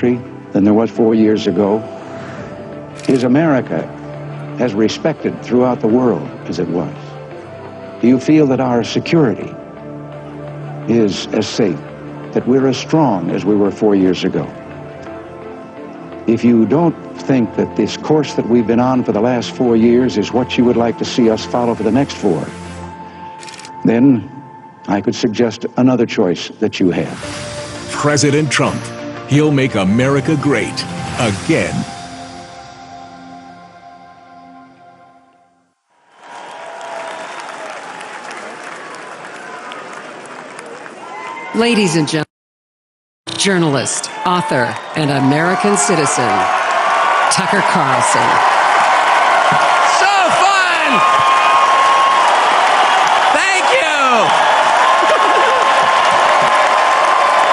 than there was 4 years ago? Is America as respected throughout the world as it was? Do you feel that our security is as safe, that we're as strong as we were 4 years ago? If you don't think that this course that we've been on for the last 4 years is what you would like to see us follow for the next 4, then I could suggest another choice that you have. President Trump. He'll make America great again. Ladies and gentlemen, journalist, author, and American citizen, Tucker Carlson. So fun! Thank you!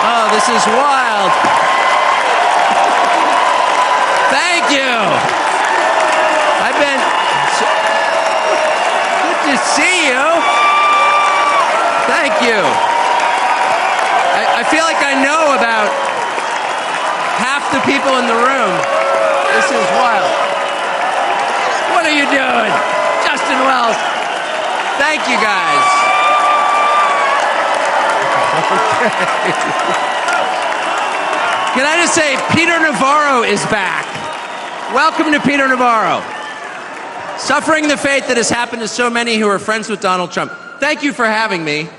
Oh, this is wild. Thank you! I've been... Good to see you. Thank you. I feel like I know about half the people in the room. This is wild. What are you doing? Justin Wells. Thank you, guys. Can I just say, Peter Navarro is back. Welcome to Peter Navarro. Suffering the fate that has happened to so many who are friends with Donald Trump. Thank you for having me.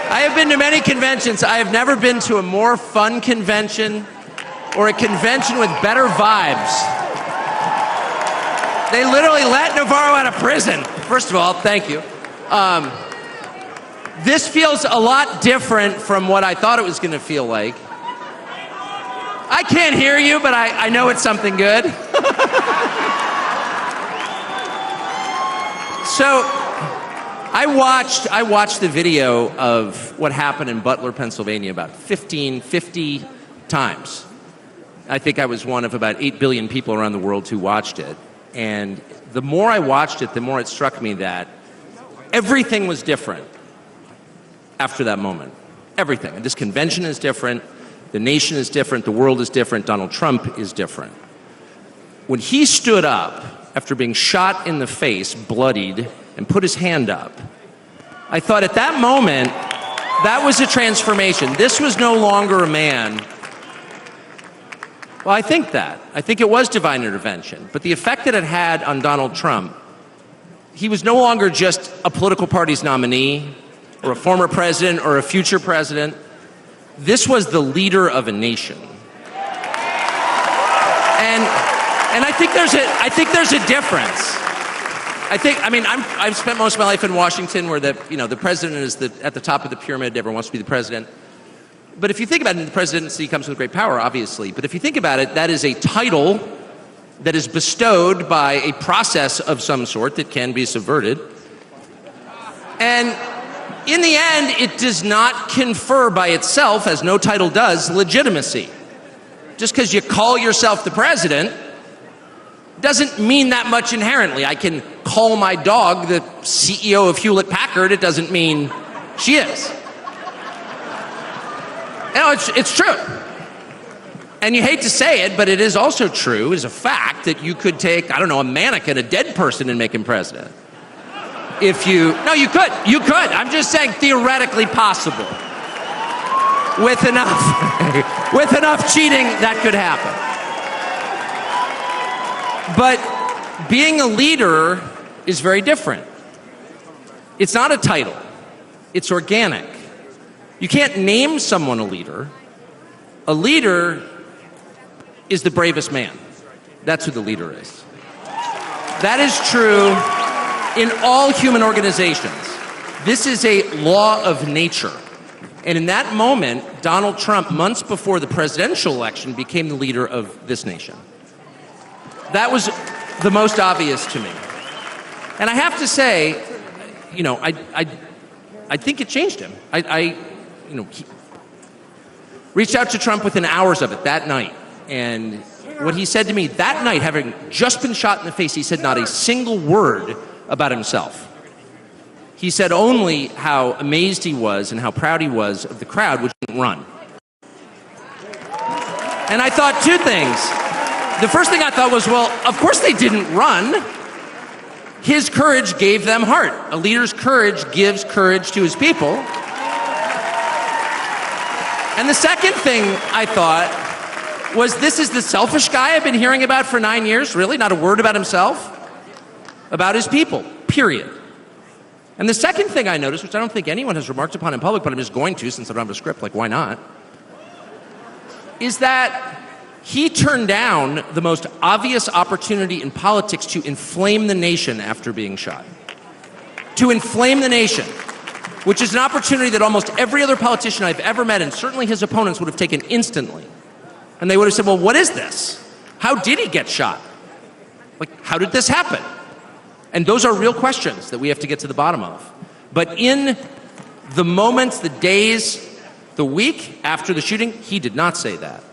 I have been to many conventions. I have never been to a more fun convention or a convention with better vibes. They literally let Navarro out of prison. First of all, thank you. This feels a lot different from what I thought it was going to feel like. I can't hear you, but I know it's something good. So, I watched the video of what happened in Butler, Pennsylvania about 50 times. I think I was one of about 8 billion people around the world who watched it. And the more I watched it, the more it struck me that everything was different after that moment. Everything. And this convention is different. The nation is different. The world is different. Donald Trump is different. When he stood up after being shot in the face, bloodied, and put his hand up, I thought at that moment, that was a transformation. This was no longer a man. Well, I think it was divine intervention. But the effect that it had on Donald Trump, he was no longer just a political party's nominee, or a former president, or a future president. This was the leader of a nation. And I think there's a difference. I've spent most of my life in Washington, where the president is at the top of the pyramid. Everyone wants to be the president. But if you think about it, the presidency comes with great power, obviously. But if you think about it, that is a title that is bestowed by a process of some sort that can be subverted. And in the end, it does not confer by itself, as no title does, legitimacy. Just because you call yourself the president doesn't mean that much inherently. I can call my dog the CEO of Hewlett-Packard. It doesn't mean she is. It's true. And you hate to say it, but it is also true, as a fact, that you could take, a mannequin, a dead person, and make him president. No, you could. I'm just saying theoretically possible. With enough cheating, that could happen. But being a leader is very different. It's not a title. It's organic. You can't name someone a leader. A leader is the bravest man. That's who the leader is. That is true in all human organizations. This is a law of nature. And in that moment, Donald Trump, months before the presidential election, became the leader of this nation. That was the most obvious to me. And I have to say, I think it changed him. I reached out to Trump within hours of it that night. And what he said to me that night, having just been shot in the face, he said not a single word about himself. he said only how amazed he was and how proud he was of the crowd, which didn't run. And I thought two things. The first thing I thought was, well, of course they didn't run. His courage gave them heart. A leader's courage gives courage to his people. And the second thing I thought was, this is the selfish guy I've been hearing about for 9 years, really? Not a word about himself, about his people, period. And the second thing I noticed, which I don't think anyone has remarked upon in public, but I'm just going to since I don't have a script, like why not, is that he turned down the most obvious opportunity in politics to inflame the nation after being shot. To inflame the nation, which is an opportunity that almost every other politician I've ever met, and certainly his opponents, would have taken instantly. And they would have said, well, what is this? How did he get shot? Like, how did this happen? And those are real questions that we have to get to the bottom of. But in the moments, the days, the week after the shooting, he did not say that.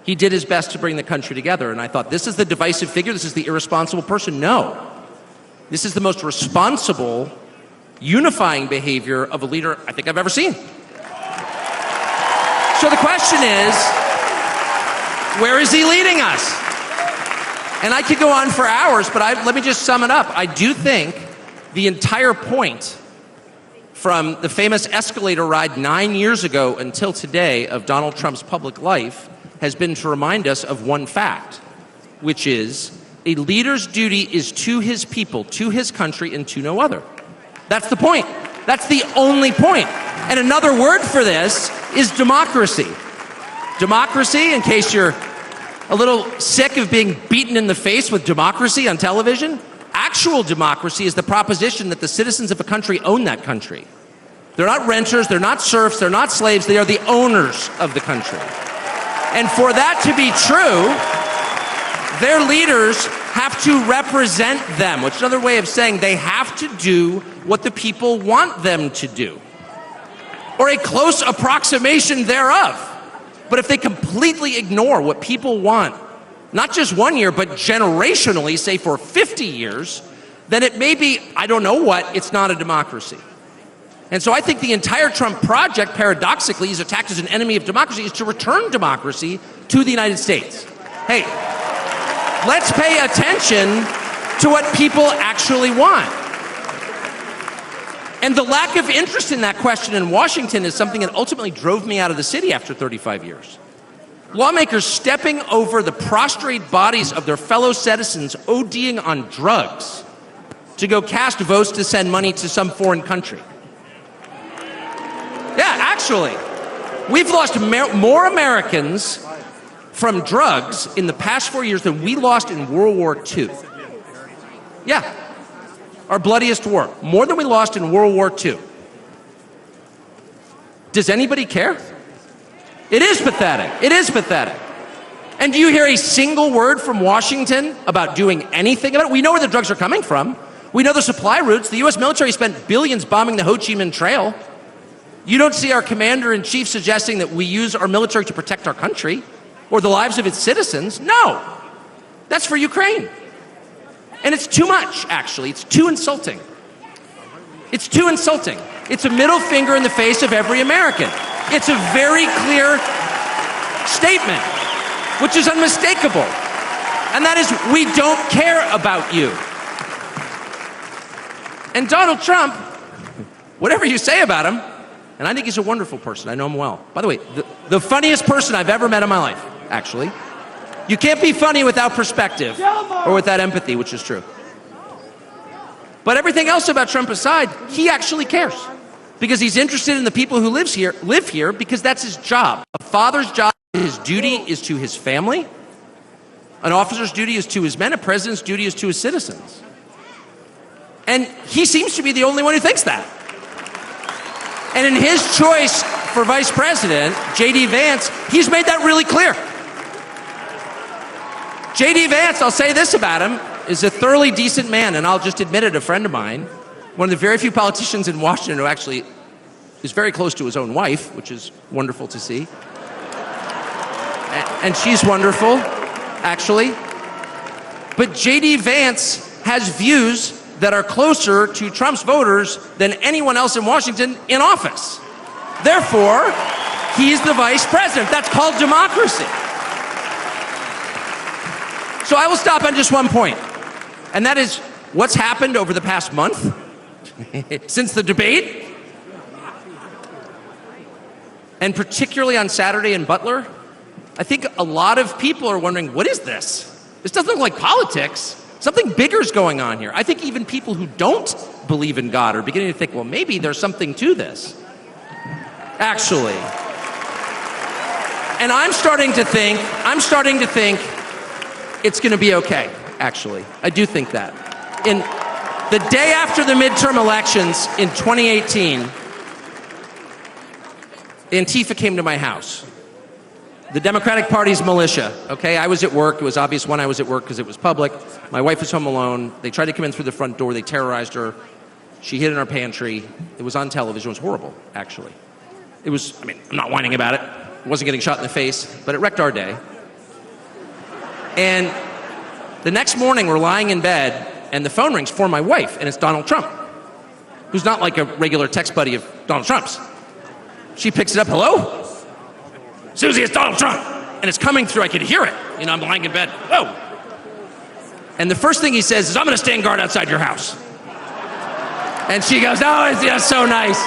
He did his best to bring the country together, and I thought, this is the divisive figure, this is the irresponsible person. No. This is the most responsible, unifying behavior of a leader I think I've ever seen. So the question is, where is he leading us? And I could go on for hours, but let me just sum it up. I do think the entire point from the famous escalator ride 9 years ago until today of Donald Trump's public life has been to remind us of one fact, which is a leader's duty is to his people, to his country, and to no other. That's the point. That's the only point. And another word for this is democracy. Democracy, in case you're a little sick of being beaten in the face with democracy on television, actual democracy is the proposition that the citizens of a country own that country. They're not renters, they're not serfs, they're not slaves, they are the owners of the country. And for that to be true, their leaders have to represent them, which is another way of saying they have to do what the people want them to do, or a close approximation thereof. But if they completely ignore what people want, not just 1 year, but generationally, say for 50 years, then it may be, I don't know what, it's not a democracy. And so I think the entire Trump project, paradoxically, is attacked as an enemy of democracy, is to return democracy to the United States. Hey, let's pay attention to what people actually want. And the lack of interest in that question in Washington is something that ultimately drove me out of the city after 35 years. Lawmakers stepping over the prostrate bodies of their fellow citizens ODing on drugs to go cast votes to send money to some foreign country. Yeah, actually, we've lost more Americans from drugs in the past 4 years than we lost in World War II. Yeah, our bloodiest war. More than we lost in World War II. Does anybody care? It is pathetic. It is pathetic. And do you hear a single word from Washington about doing anything about it? We know where the drugs are coming from. We know the supply routes. The U.S. military spent billions bombing the Ho Chi Minh Trail. You don't see our commander-in-chief suggesting that we use our military to protect our country or the lives of its citizens. No, that's for Ukraine. And it's too much, actually. It's too insulting. It's too insulting. It's a middle finger in the face of every American. It's a very clear statement, which is unmistakable. And that is, we don't care about you. And Donald Trump, whatever you say about him, and I think he's a wonderful person. I know him well. By the way, the funniest person I've ever met in my life, actually. You can't be funny without perspective or without empathy, which is true. But everything else about Trump aside, he actually cares because he's interested in the people who live here because that's his job. A father's job, his duty is to his family. An officer's duty is to his men. A president's duty is to his citizens. And he seems to be the only one who thinks that. And in his choice for vice president, J.D. Vance, he's made that really clear. J.D. Vance, I'll say this about him, is a thoroughly decent man, and I'll just admit it, a friend of mine, one of the very few politicians in Washington who actually is very close to his own wife, which is wonderful to see. And she's wonderful, actually. But J.D. Vance has views that are closer to Trump's voters than anyone else in Washington in office. Therefore, he's the vice president. That's called democracy. So I will stop on just one point, and that is what's happened over the past month since the debate, and particularly on Saturday in Butler. I think a lot of people are wondering, what is this? This doesn't look like politics. Something bigger is going on here. I think even people who don't believe in God are beginning to think, well, maybe there's something to this, actually. And I'm starting to think it's going to be okay, actually. I do think that. In the day after the midterm elections in 2018, Antifa came to my house. The Democratic Party's militia, okay? I was at work. It was obvious when I was at work because it was public. My wife was home alone. They tried to come in through the front door. They terrorized her. She hid in our pantry. It was on television. It was horrible, actually. It was, I mean, I'm not whining about it. I wasn't getting shot in the face, but it wrecked our day. And the next morning, we're lying in bed, and the phone rings for my wife, and it's Donald Trump, who's not like a regular text buddy of Donald Trump's. She picks it up, hello? Susie, it's Donald Trump. And it's coming through, I could hear it. You know, I'm lying in bed, whoa. And the first thing he says is, I'm gonna stand guard outside your house. And she goes, oh, it's so nice.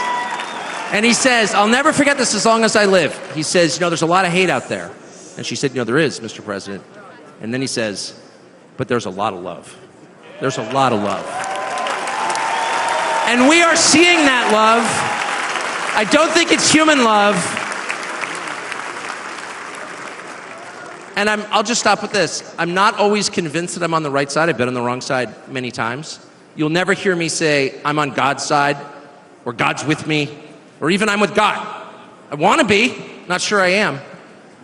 And he says, I'll never forget this as long as I live. He says, you know, there's a lot of hate out there. And she said, you know, there is, Mr. President. And then he says, but there's a lot of love. There's a lot of love. And we are seeing that love. I don't think it's human love. And I'll just stop with this. I'm not always convinced that I'm on the right side. I've been on the wrong side many times. You'll never hear me say, I'm on God's side, or God's with me, or even I'm with God. I want to be, not sure I am.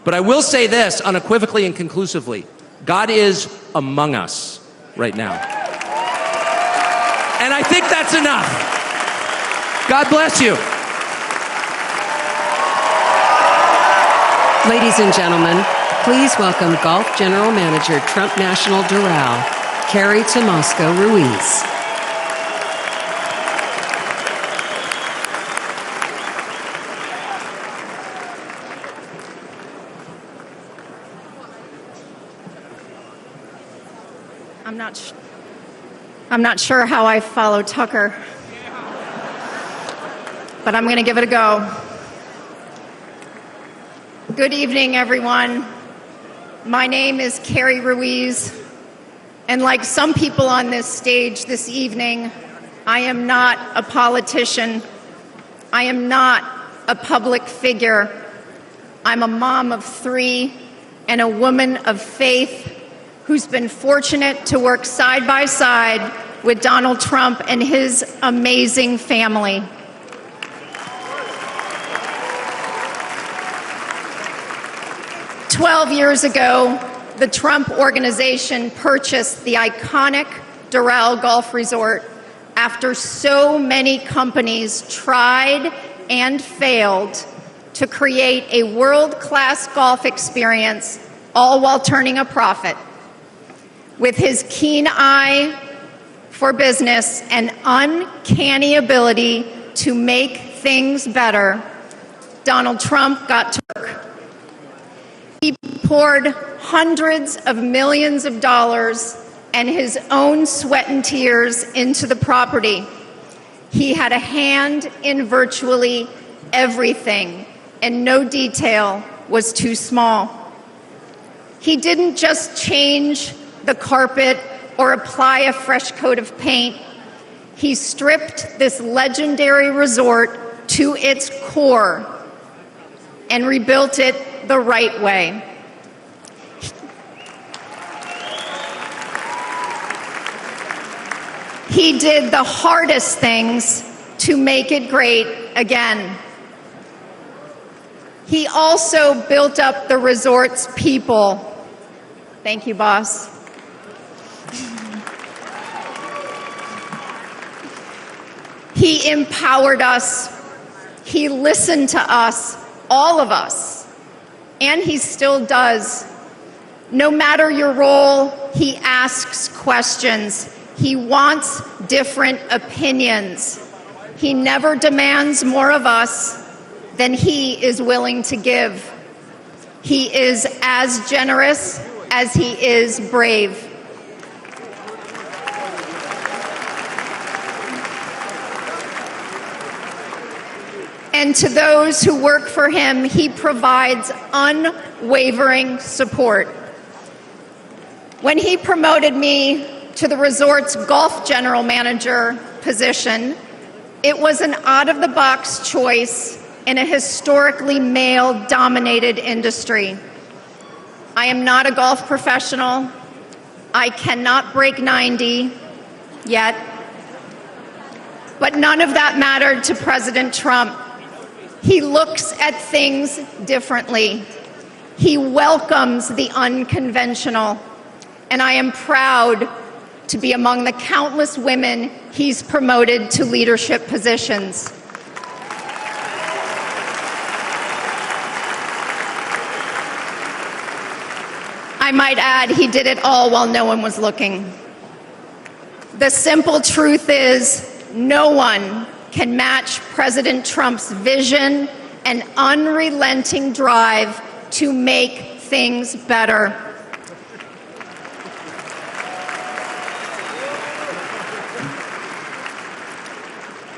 But I will say this unequivocally and conclusively. God is among us right now. And I think that's enough. God bless you. Ladies and gentlemen, please welcome Golf General Manager, Trump National Doral, Carrie Ruiz. I'm not sure how I follow Tucker, but I'm going to give it a go. Good evening, everyone. My name is Carrie Ruiz, and like some people on this stage this evening, I am not a politician. I am not a public figure. I'm a mom of 3 and a woman of faith who's been fortunate to work side by side with Donald Trump and his amazing family. "12 years ago, the Trump Organization purchased the iconic Doral Golf Resort after so many companies tried and failed to create a world-class golf experience, all while turning a profit. With his keen eye for business and uncanny ability to make things better, Donald Trump got to work. He poured hundreds of millions of dollars and his own sweat and tears into the property. He had a hand in virtually everything, and no detail was too small. He didn't just change the carpet or apply a fresh coat of paint. He stripped this legendary resort to its core and rebuilt it the right way. He did the hardest things to make it great again. He also built up the resort's people. Thank you, boss. He empowered us. He listened to us, all of us, and he still does. No matter your role, he asks questions. He wants different opinions. He never demands more of us than he is willing to give. He is as generous as he is brave. And to those who work for him, he provides unwavering support. When he promoted me to the resort's golf general manager position, it was an out-of-the-box choice in a historically male-dominated industry. I am not a golf professional. I cannot break 90 yet. But none of that mattered to President Trump. He looks at things differently. He welcomes the unconventional. And I am proud to be among the countless women he's promoted to leadership positions. I might add, he did it all while no one was looking. The simple truth is, no one can match President Trump's vision and unrelenting drive to make things better.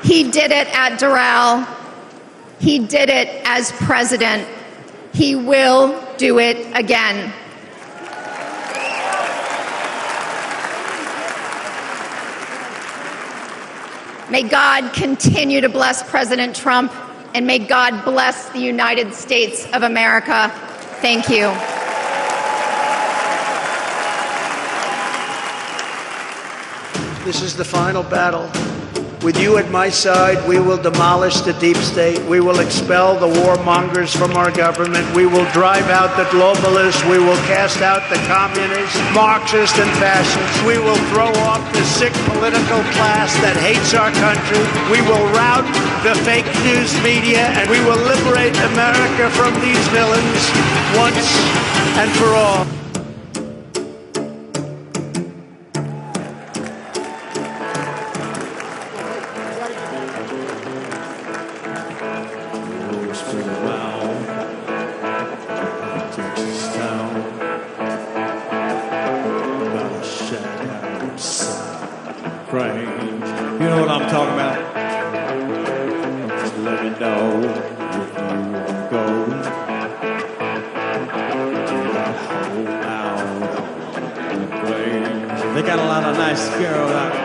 He did it at Doral. He did it as president. He will do it again. May God continue to bless President Trump, and may God bless the United States of America. Thank you. This is the final battle. With you at my side, we will demolish the deep state. We will expel the warmongers from our government. We will drive out the globalists. We will cast out the communists, Marxists, and fascists. We will throw off the sick political class that hates our country. We will rout the fake news media, and we will liberate America from these villains once and for all. You know what I'm talking about? Just let me know if you go to that whole out place. They got a lot of nice girls out there.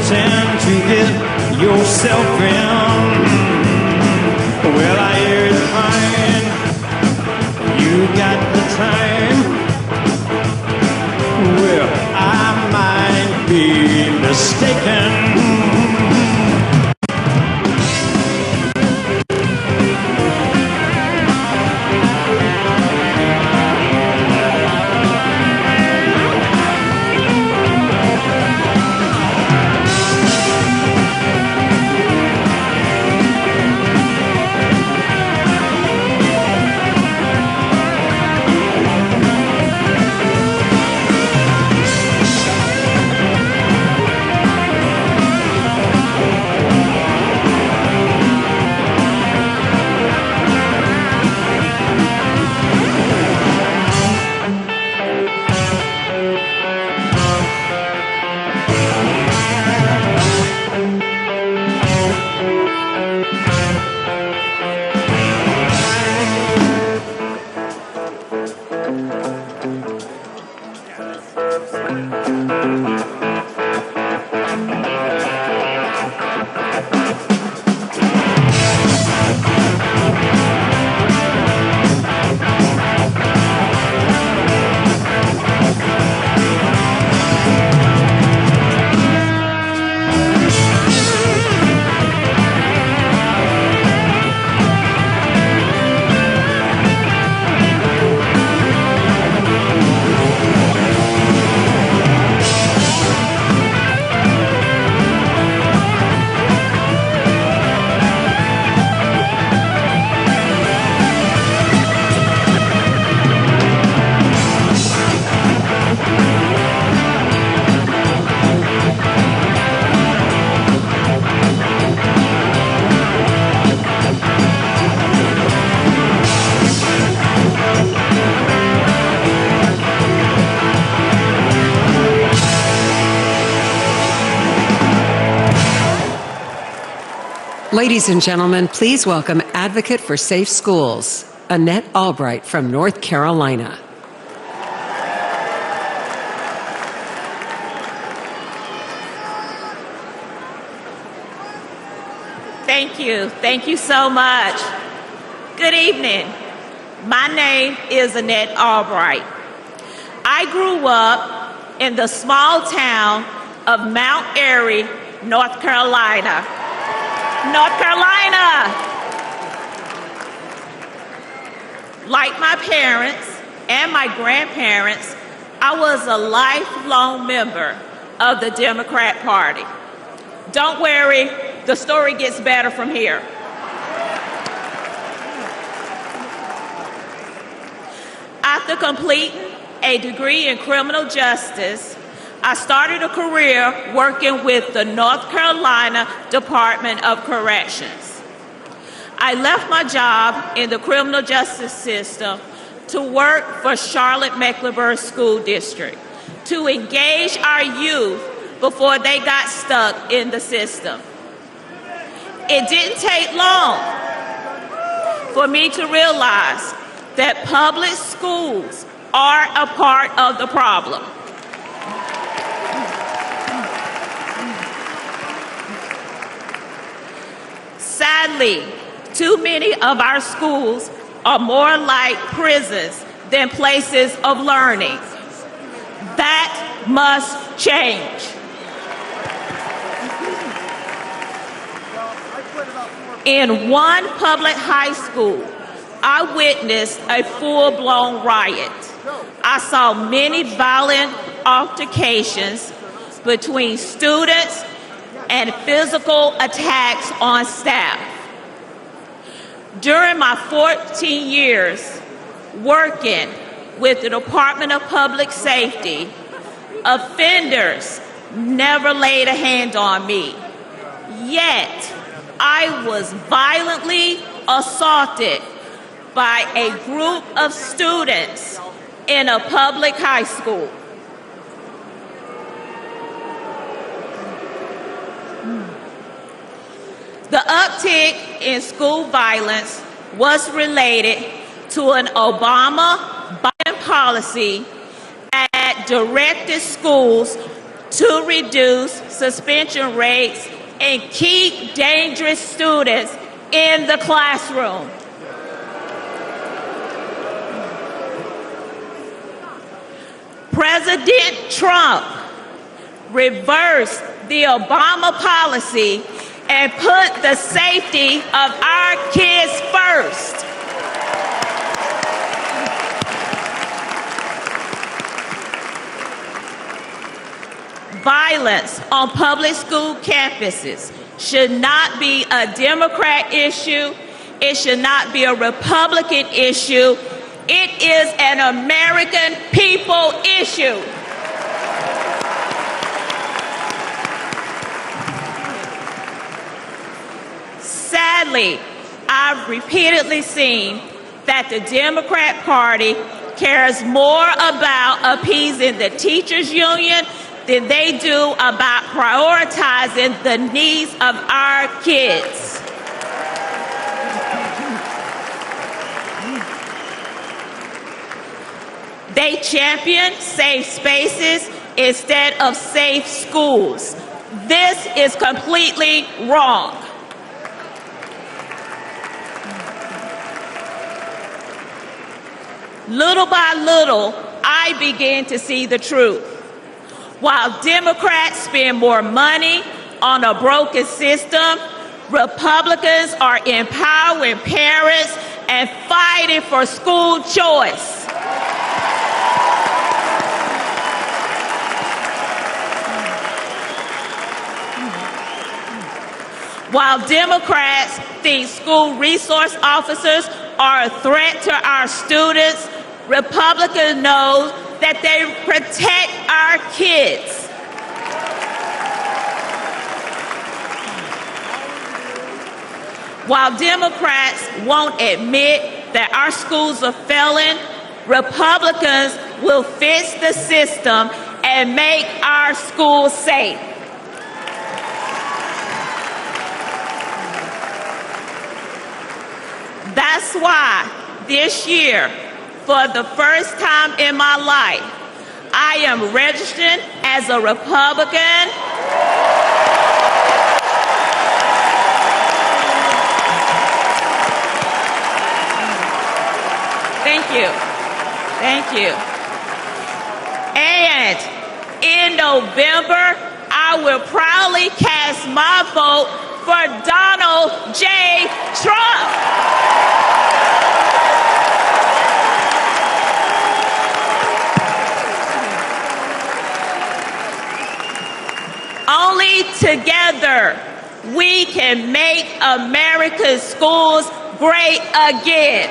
Tend to get yourself in. Well, I hear it fine. You got the time. Well, I might be mistaken. Ladies and gentlemen, please welcome Advocate for Safe Schools, Annette Albright from North Carolina. Thank you. Thank you so much. Good evening. My name is Annette Albright. I grew up in the small town of Mount Airy, North Carolina. North Carolina! Like my parents and my grandparents, I was a lifelong member of the Democrat Party. Don't worry, the story gets better from here. After completing a degree in criminal justice, I started a career working with the North Carolina Department of Corrections. I left my job in the criminal justice system to work for Charlotte-Mecklenburg School District to engage our youth before they got stuck in the system. It didn't take long for me to realize that public schools are a part of the problem. Sadly, too many of our schools are more like prisons than places of learning. That must change. In one public high school, I witnessed a full-blown riot. I saw many violent altercations between students and physical attacks on staff. During my 14 years working with the Department of Public Safety, offenders never laid a hand on me. Yet, I was violently assaulted by a group of students in a public high school. The uptick in school violence was related to an Obama-Biden policy that directed schools to reduce suspension rates and keep dangerous students in the classroom. President Trump reversed the Obama policy and put the safety of our kids first. Violence on public school campuses should not be a Democrat issue. It should not be a Republican issue. It is an American people issue. Sadly, I've repeatedly seen that the Democrat Party cares more about appeasing the teachers' union than they do about prioritizing the needs of our kids. They champion safe spaces instead of safe schools. This is completely wrong. Little by little, I began to see the truth. While Democrats spend more money on a broken system, Republicans are empowering parents and fighting for school choice. While Democrats think school resource officers are a threat to our students, Republicans know that they protect our kids. While Democrats won't admit that our schools are failing, Republicans will fix the system and make our schools safe. why this year, for the first time in my life, I am registered as a Republican. Thank you. Thank you. And in November, I will proudly cast my vote for Donald J. Trump. Only together we can make America's schools great again.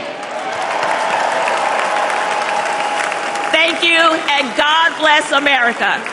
Thank you, and God bless America.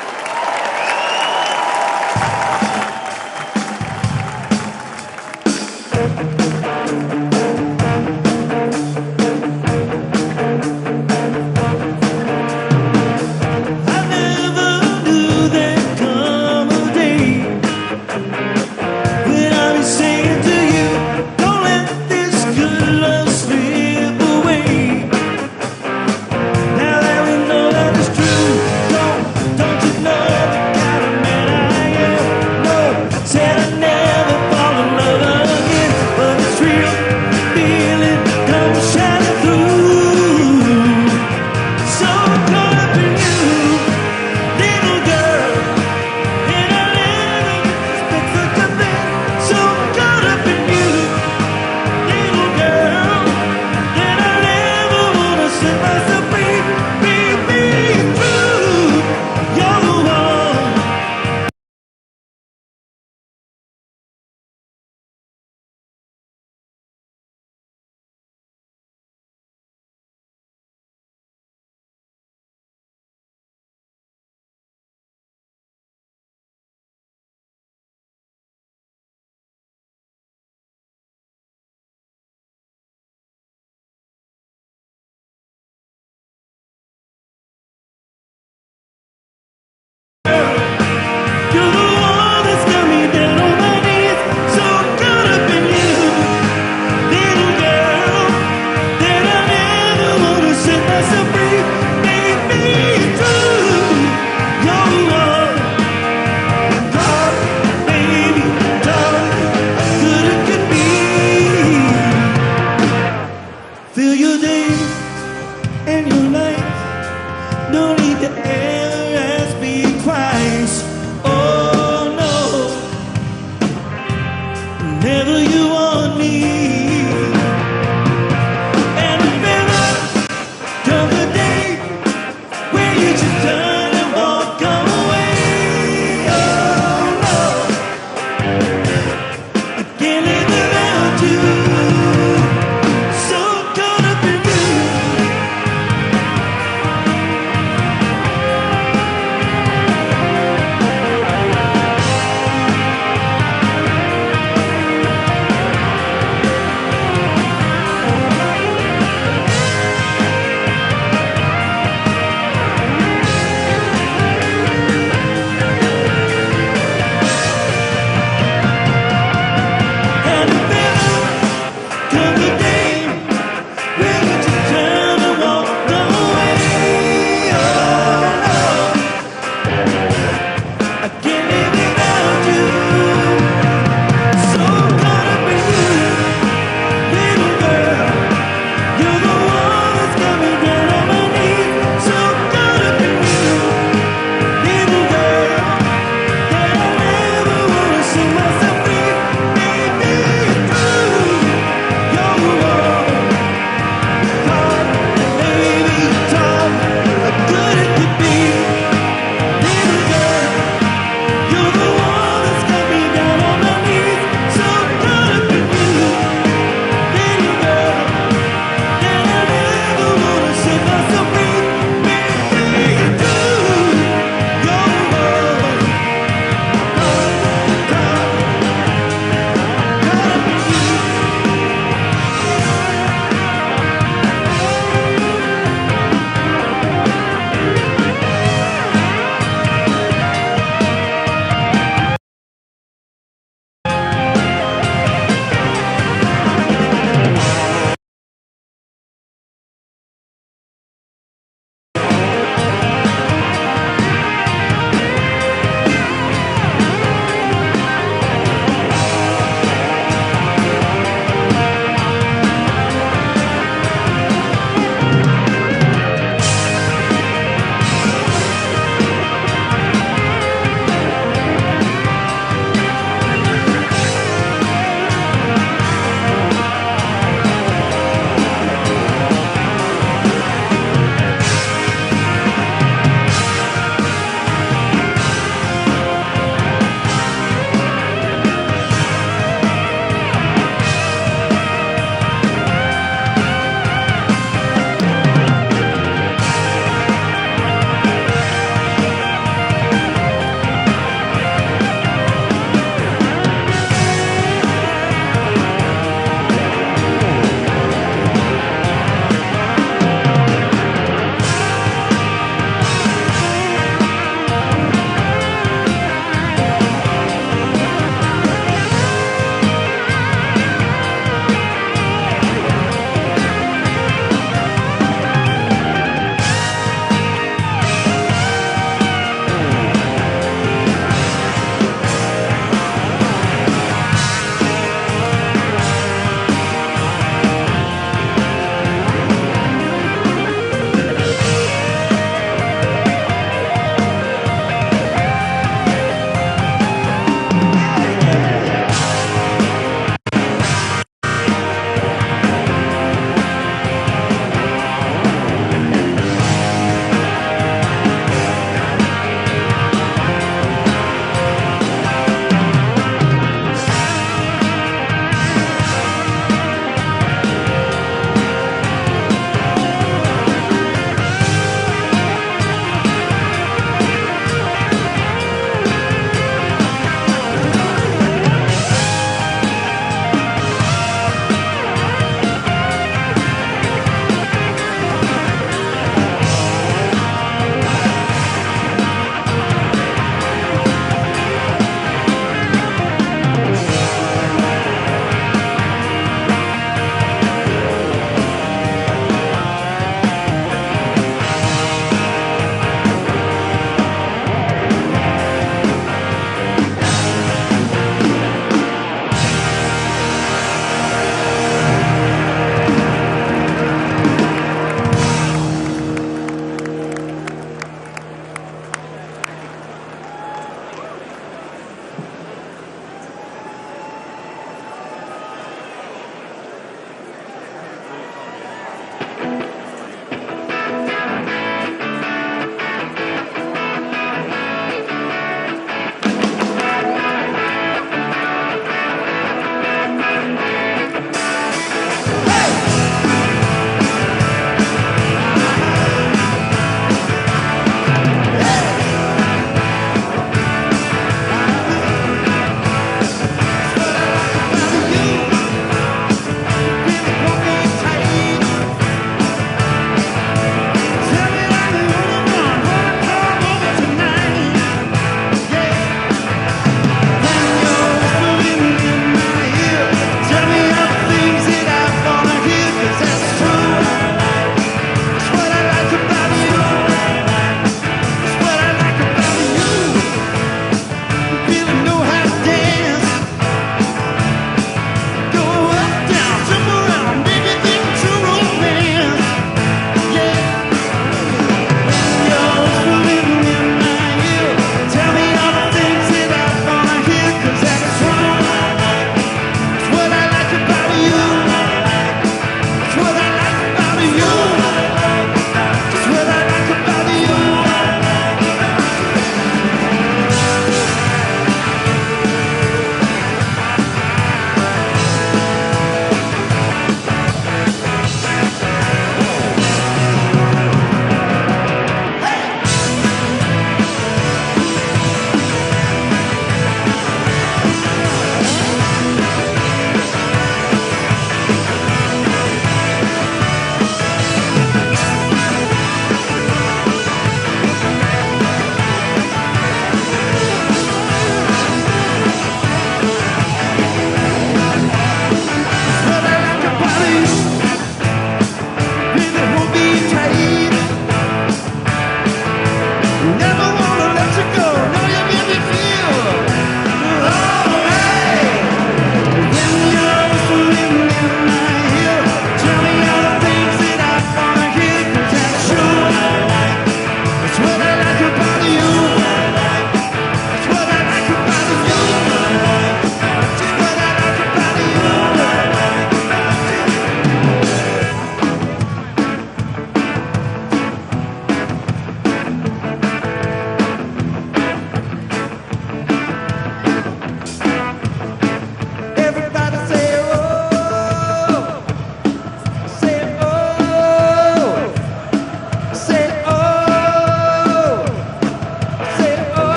Don't you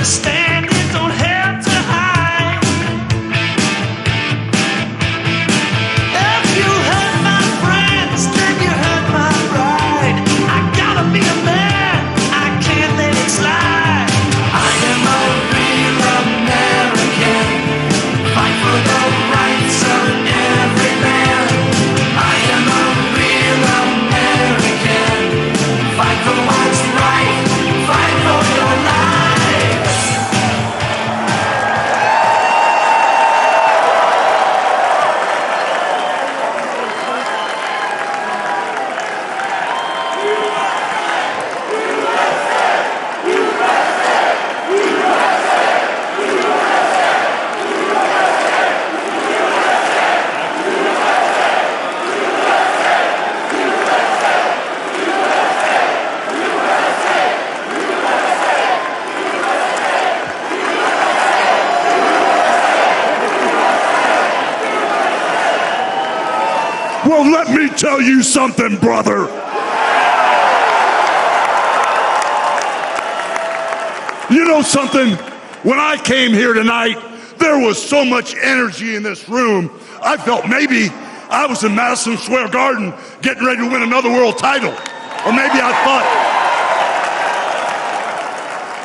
understand it, don't have to hide. If you hurt my friends, then you hurt my pride. I gotta be a man, I can't let it slide. I am a real American, fight for the rights of every man. I am a real American, fight for what's right, fight for your life. Well, let me tell you something, brother. You know something? When I came here tonight, there was so much energy in this room. I felt maybe I was in Madison Square Garden getting ready to win another world title. Or maybe I thought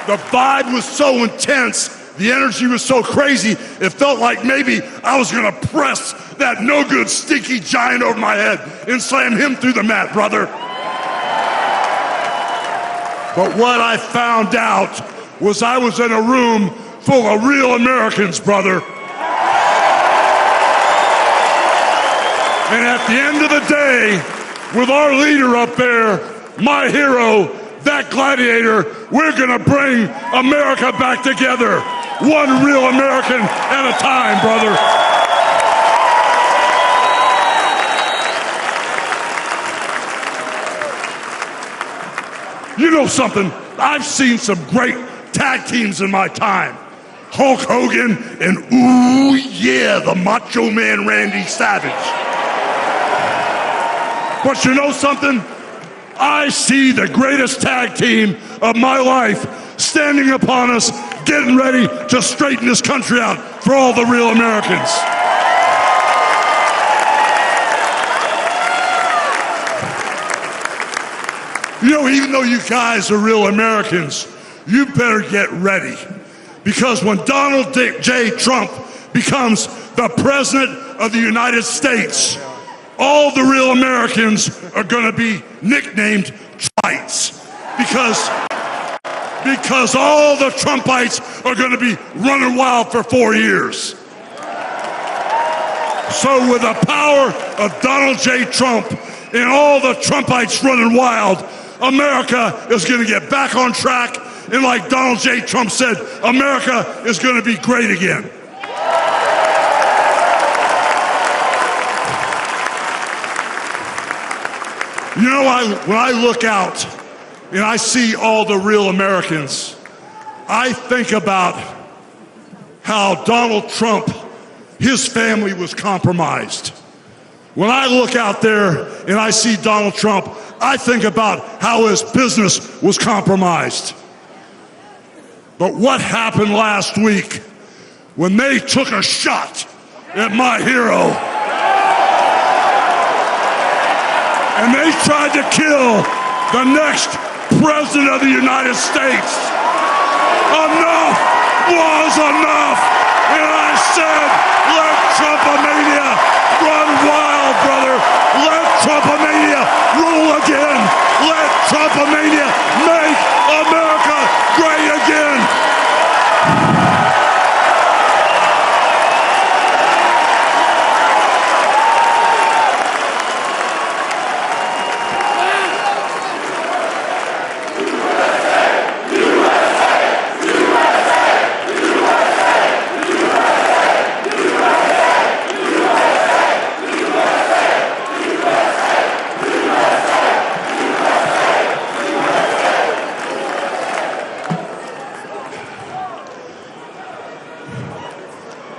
the vibe was so intense, the energy was so crazy, it felt like maybe I was gonna press that no-good stinky giant over my head and slam him through the mat, brother. But what I found out was I was in a room full of real Americans, brother. And at the end of the day, with our leader up there, my hero, that gladiator, we're gonna bring America back together. One real American at a time, brother. You know something? I've seen some great tag teams in my time. Hulk Hogan and, ooh yeah, the Macho Man Randy Savage. But you know something? I see the greatest tag team of my life standing upon us, getting ready to straighten this country out for all the real Americans. You know, even though you guys are real Americans, you better get ready. Because when Donald J. Trump becomes the President of the United States, all the real Americans are gonna be nicknamed Trumpites. Because all the Trumpites are gonna be running wild for 4 years. So with the power of Donald J. Trump and all the Trumpites running wild, America is gonna get back on track, and like Donald J. Trump said, America is gonna be great again. You know, when I look out and I see all the real Americans, I think about how Donald Trump, his family was compromised. When I look out there and I see Donald Trump, I think about how his business was compromised. But what happened last week when they took a shot at my hero and they tried to kill the next President of the United States? Enough was enough. And I said, let Trumpomania run wild, brother. Let Trumpomania rule again. Let Trumpomania make America great again.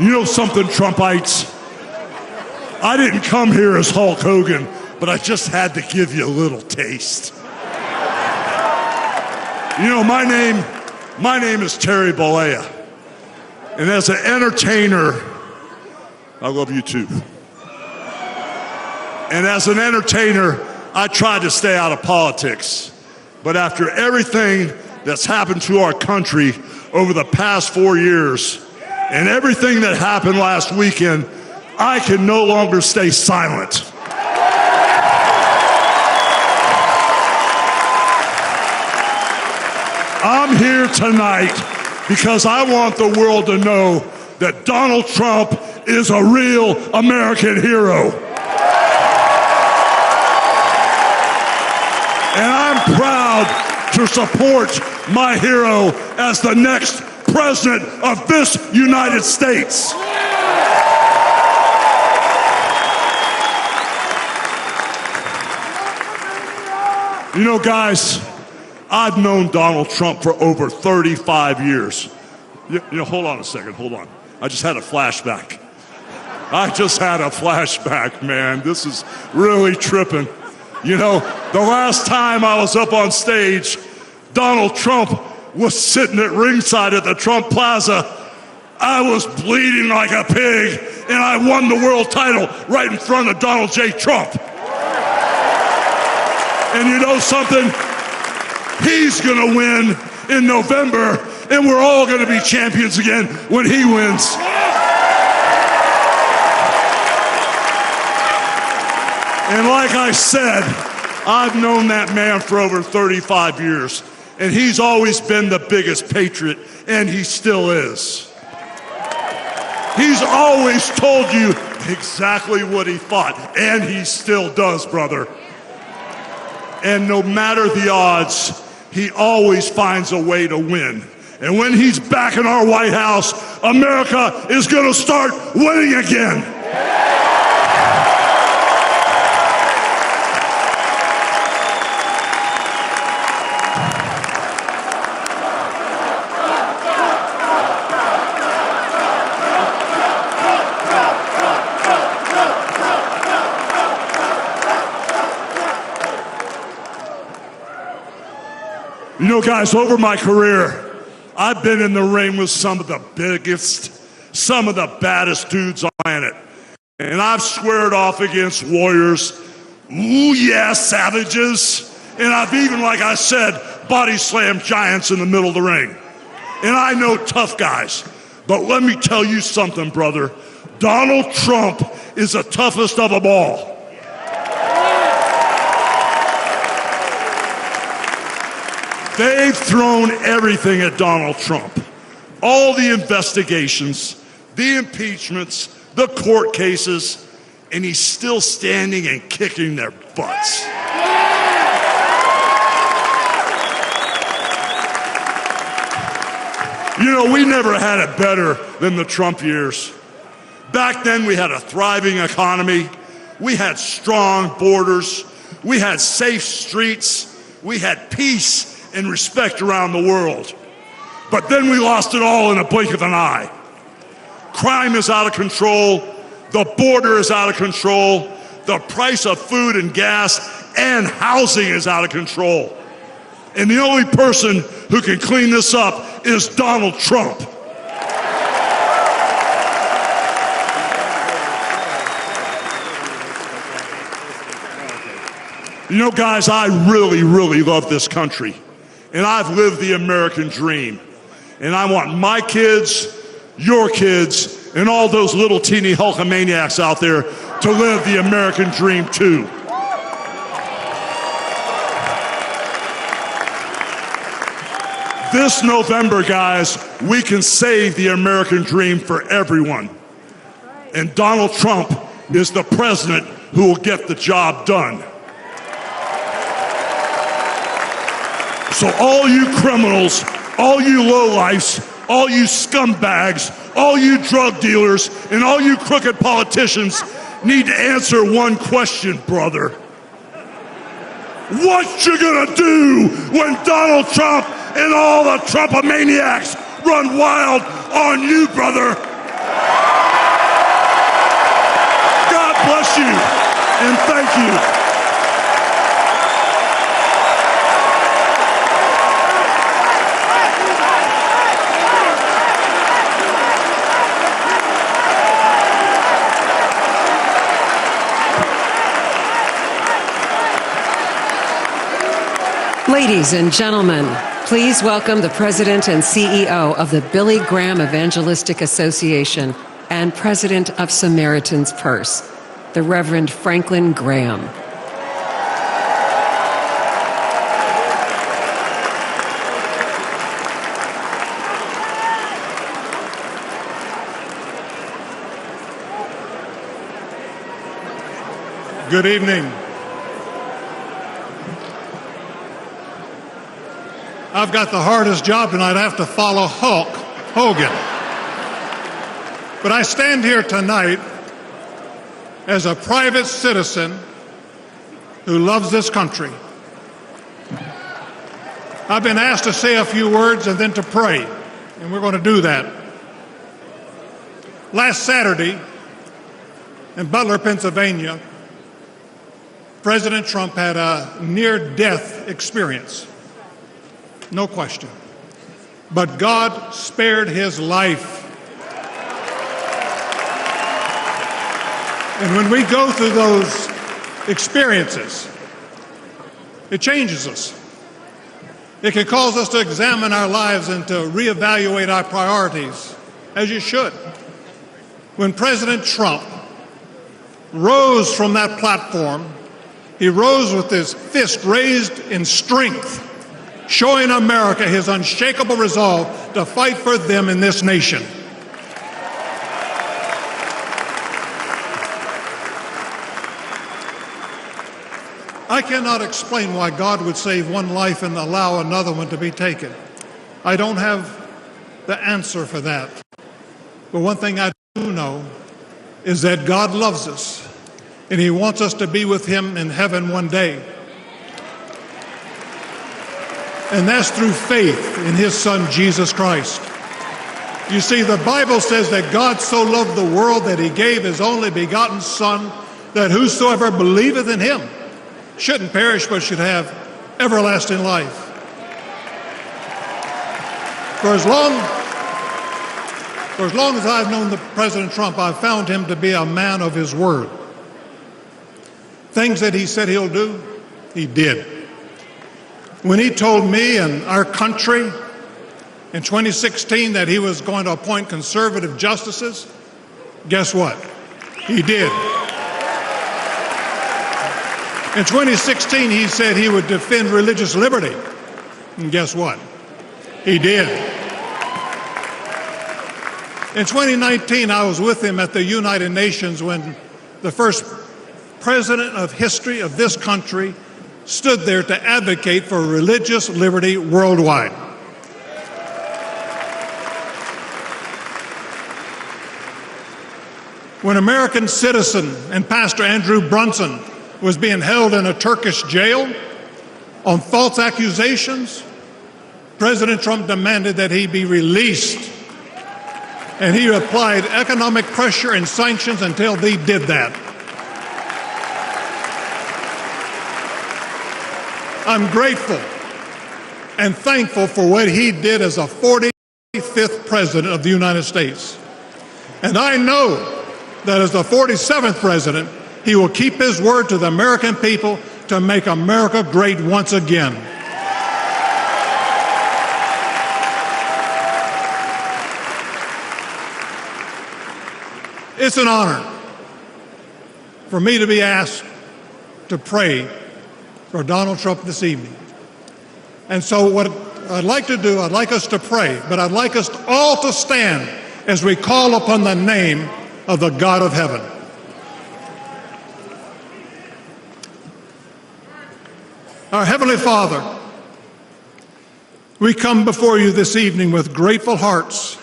You know something, Trumpites? I didn't come here as Hulk Hogan, but I just had to give you a little taste. You know, my name My name is Terry Bollea, and as an entertainer, I love you too. And as an entertainer, I tried to stay out of politics. But after everything that's happened to our country over the past 4 years, and everything that happened last weekend, I can no longer stay silent. I'm here tonight because I want the world to know that Donald Trump is a real American hero. And I'm proud to support my hero as the next president of this United States. You know, guys, I've known Donald Trump for over 35 years. You know, hold on a second, hold on. I just had a flashback. Man. This is really tripping. You know, the last time I was up on stage, Donald Trump was sitting at ringside at the Trump Plaza. I was bleeding like a pig, and I won the world title right in front of Donald J. Trump. And you know something? He's gonna win in November, and we're all gonna be champions again when he wins. And like I said, I've known that man for over 35 years, and he's always been the biggest patriot, and he still is. He's always told you exactly what he thought, and he still does, brother. And no matter the odds, he always finds a way to win. And when he's back in our White House, America is gonna start winning again. You know, guys, over my career, I've been in the ring with some of the biggest, some of the baddest dudes on the planet. And I've squared off against warriors, ooh yeah, savages. And I've even, like I said, body slammed giants in the middle of the ring. And I know tough guys. But let me tell you something, brother. Donald Trump is the toughest of them all. They've thrown everything at Donald Trump. All the investigations, the impeachments, the court cases, and he's still standing and kicking their butts. You know, we never had it better than the Trump years. Back then, we had a thriving economy. We had strong borders. We had safe streets. We had peace and respect around the world. But then we lost it all in a blink of an eye. Crime is out of control. The border is out of control. The price of food and gas and housing is out of control. And the only person who can clean this up is Donald Trump. You know, guys, I really, really love this country. And I've lived the American dream. And I want my kids, your kids, and all those little teeny Hulkamaniacs out there to live the American dream too. This November, guys, we can save the American dream for everyone. And Donald Trump is the president who will get the job done. So all you criminals, all you lowlifes, all you scumbags, all you drug dealers, and all you crooked politicians need to answer one question, brother. What you gonna do when Donald Trump and all the Trumpomaniacs run wild on you, brother? God bless you, and thank you. Ladies and gentlemen, please welcome the President and CEO of the Billy Graham Evangelistic Association and President of Samaritan's Purse, the Reverend Franklin Graham. Good evening. I've got the hardest job tonight. I have to follow Hulk Hogan. But I stand here tonight as a private citizen who loves this country. I've been asked to say a few words and then to pray, and we're going to do that. Last Saturday in Butler, Pennsylvania, President Trump had a near-death experience. No question. But God spared his life. And when we go through those experiences, it changes us. It can cause us to examine our lives and to reevaluate our priorities, as you should. When President Trump rose from that platform, he rose with his fist raised in strength, showing America his unshakable resolve to fight for them in this nation. I cannot explain why God would save one life and allow another one to be taken. I don't have the answer for that. But one thing I do know is that God loves us, and he wants us to be with him in heaven one day. And that's through faith in his Son, Jesus Christ. You see, the Bible says that God so loved the world that he gave his only begotten Son, that whosoever believeth in him shouldn't perish but should have everlasting life. For as long as I've known President Trump, I've found him to be a man of his word. Things that he said he'll do, he did. When he told me and our country in 2016 that he was going to appoint conservative justices, guess what? He did. In 2016, he said he would defend religious liberty, and guess what? He did. In 2019, I was with him at the United Nations when the first president of history of this country stood there to advocate for religious liberty worldwide. When American citizen and Pastor Andrew Brunson was being held in a Turkish jail on false accusations, President Trump demanded that he be released. And he applied economic pressure and sanctions until they did that. I'm grateful and thankful for what he did as a 45th president of the United States. And I know that as the 47th president, he will keep his word to the American people to make America great once again. It's an honor for me to be asked to pray for Donald Trump this evening. And so what I'd like to do, I'd like us to pray, but I'd like us all to stand as we call upon the name of the God of heaven. Our Heavenly Father, we come before you this evening with grateful hearts.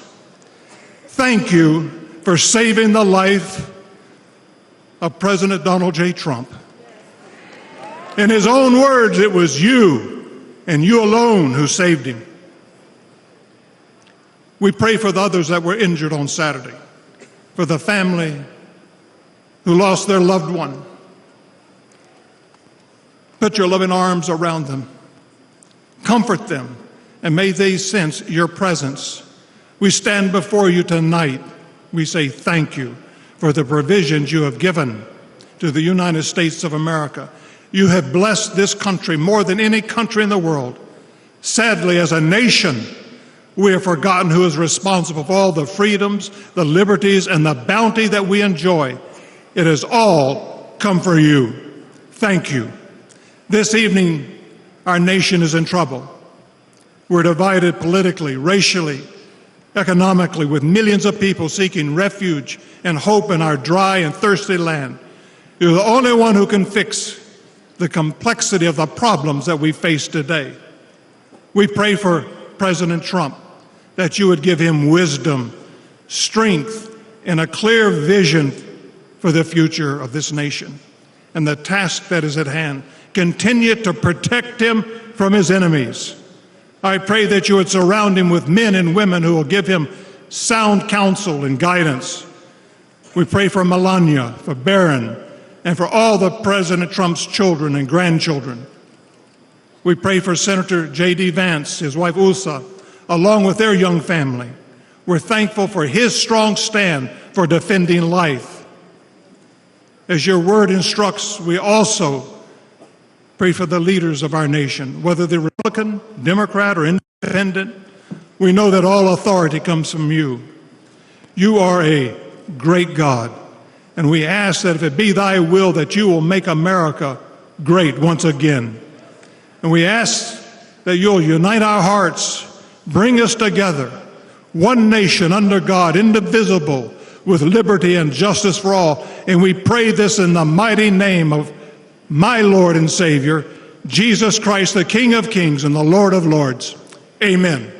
Thank you for saving the life of President Donald J. Trump. In his own words, it was you and you alone who saved him. We pray for the others that were injured on Saturday, for the family who lost their loved one. Put your loving arms around them. Comfort them, and may they sense your presence. We stand before you tonight. We say thank you for the provisions you have given to the United States of America. You have blessed this country more than any country in the world. Sadly, as a nation, we have forgotten who is responsible for all the freedoms, the liberties, and the bounty that we enjoy. It has all come for you. Thank you. This evening, our nation is in trouble. We're divided politically, racially, economically, with millions of people seeking refuge and hope in our dry and thirsty land. You're the only one who can fix the complexity of the problems that we face today. We pray for President Trump that you would give him wisdom, strength, and a clear vision for the future of this nation and the task that is at hand. Continue to protect him from his enemies. I pray that you would surround him with men and women who will give him sound counsel and guidance. We pray for Melania, for Barron, and for all the President Trump's children and grandchildren. We pray for Senator J.D. Vance, his wife Ulsa, along with their young family. We're thankful for his strong stand for defending life. As your word instructs, we also pray for the leaders of our nation, whether they're Republican, Democrat, or independent. We know that all authority comes from you. You are a great God, and we ask that if it be thy will that you will make America great once again. And we ask that you'll unite our hearts, bring us together, one nation under God, indivisible, with liberty and justice for all. And we pray this in the mighty name of my Lord and Savior, Jesus Christ, the King of Kings and the Lord of Lords. Amen.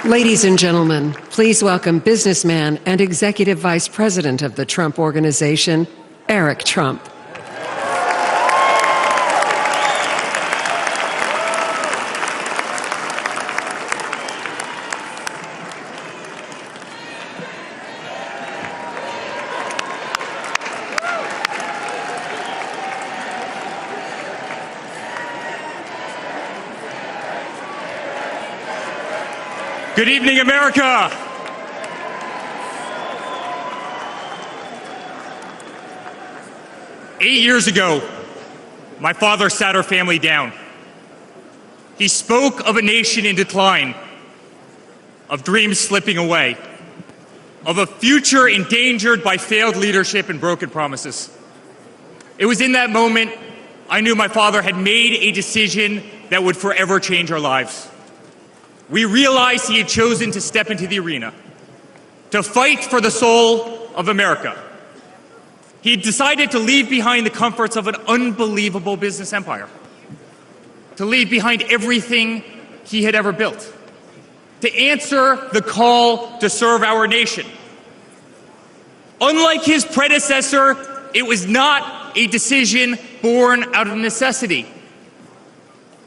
Ladies and gentlemen, please welcome businessman and Executive Vice President of the Trump Organization, Eric Trump. Good evening, America. Eight years ago, my father sat our family down. He spoke of a nation in decline, of dreams slipping away, of a future endangered by failed leadership and broken promises. It was in that moment I knew my father had made a decision that would forever change our lives. We realized he had chosen to step into the arena, to fight for the soul of America. He had decided to leave behind the comforts of an unbelievable business empire, to leave behind everything he had ever built, to answer the call to serve our nation. Unlike his predecessor, it was not a decision born out of necessity.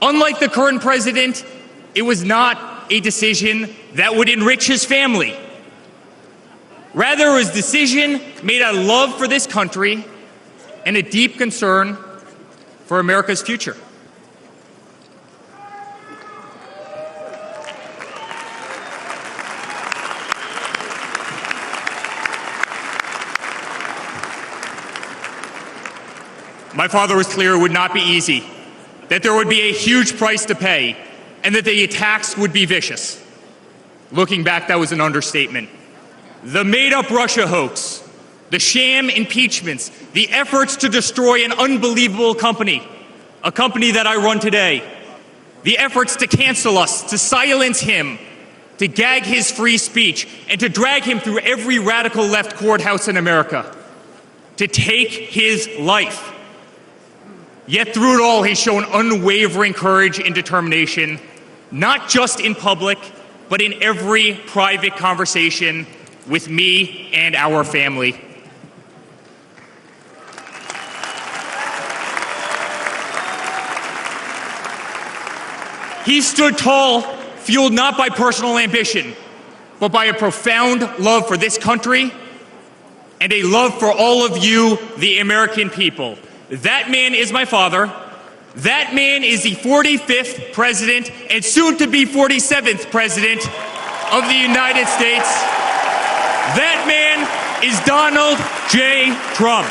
Unlike the current president, it was not a decision that would enrich his family. Rather, it was a decision made out of love for this country and a deep concern for America's future. My father was clear it would not be easy, that there would be a huge price to pay, and that the attacks would be vicious. Looking back, that was an understatement. The made-up Russia hoax, the sham impeachments, the efforts to destroy an unbelievable company, a company that I run today, the efforts to cancel us, to silence him, to gag his free speech, and to drag him through every radical left courthouse in America, to take his life. Yet through it all, he's shown unwavering courage and determination, not just in public, but in every private conversation with me and our family. He stood tall, fueled not by personal ambition, but by a profound love for this country and a love for all of you, the American people. That man is my father, That man is the 45th president and soon to be 47th president of the United States. That man is Donald J. Trump.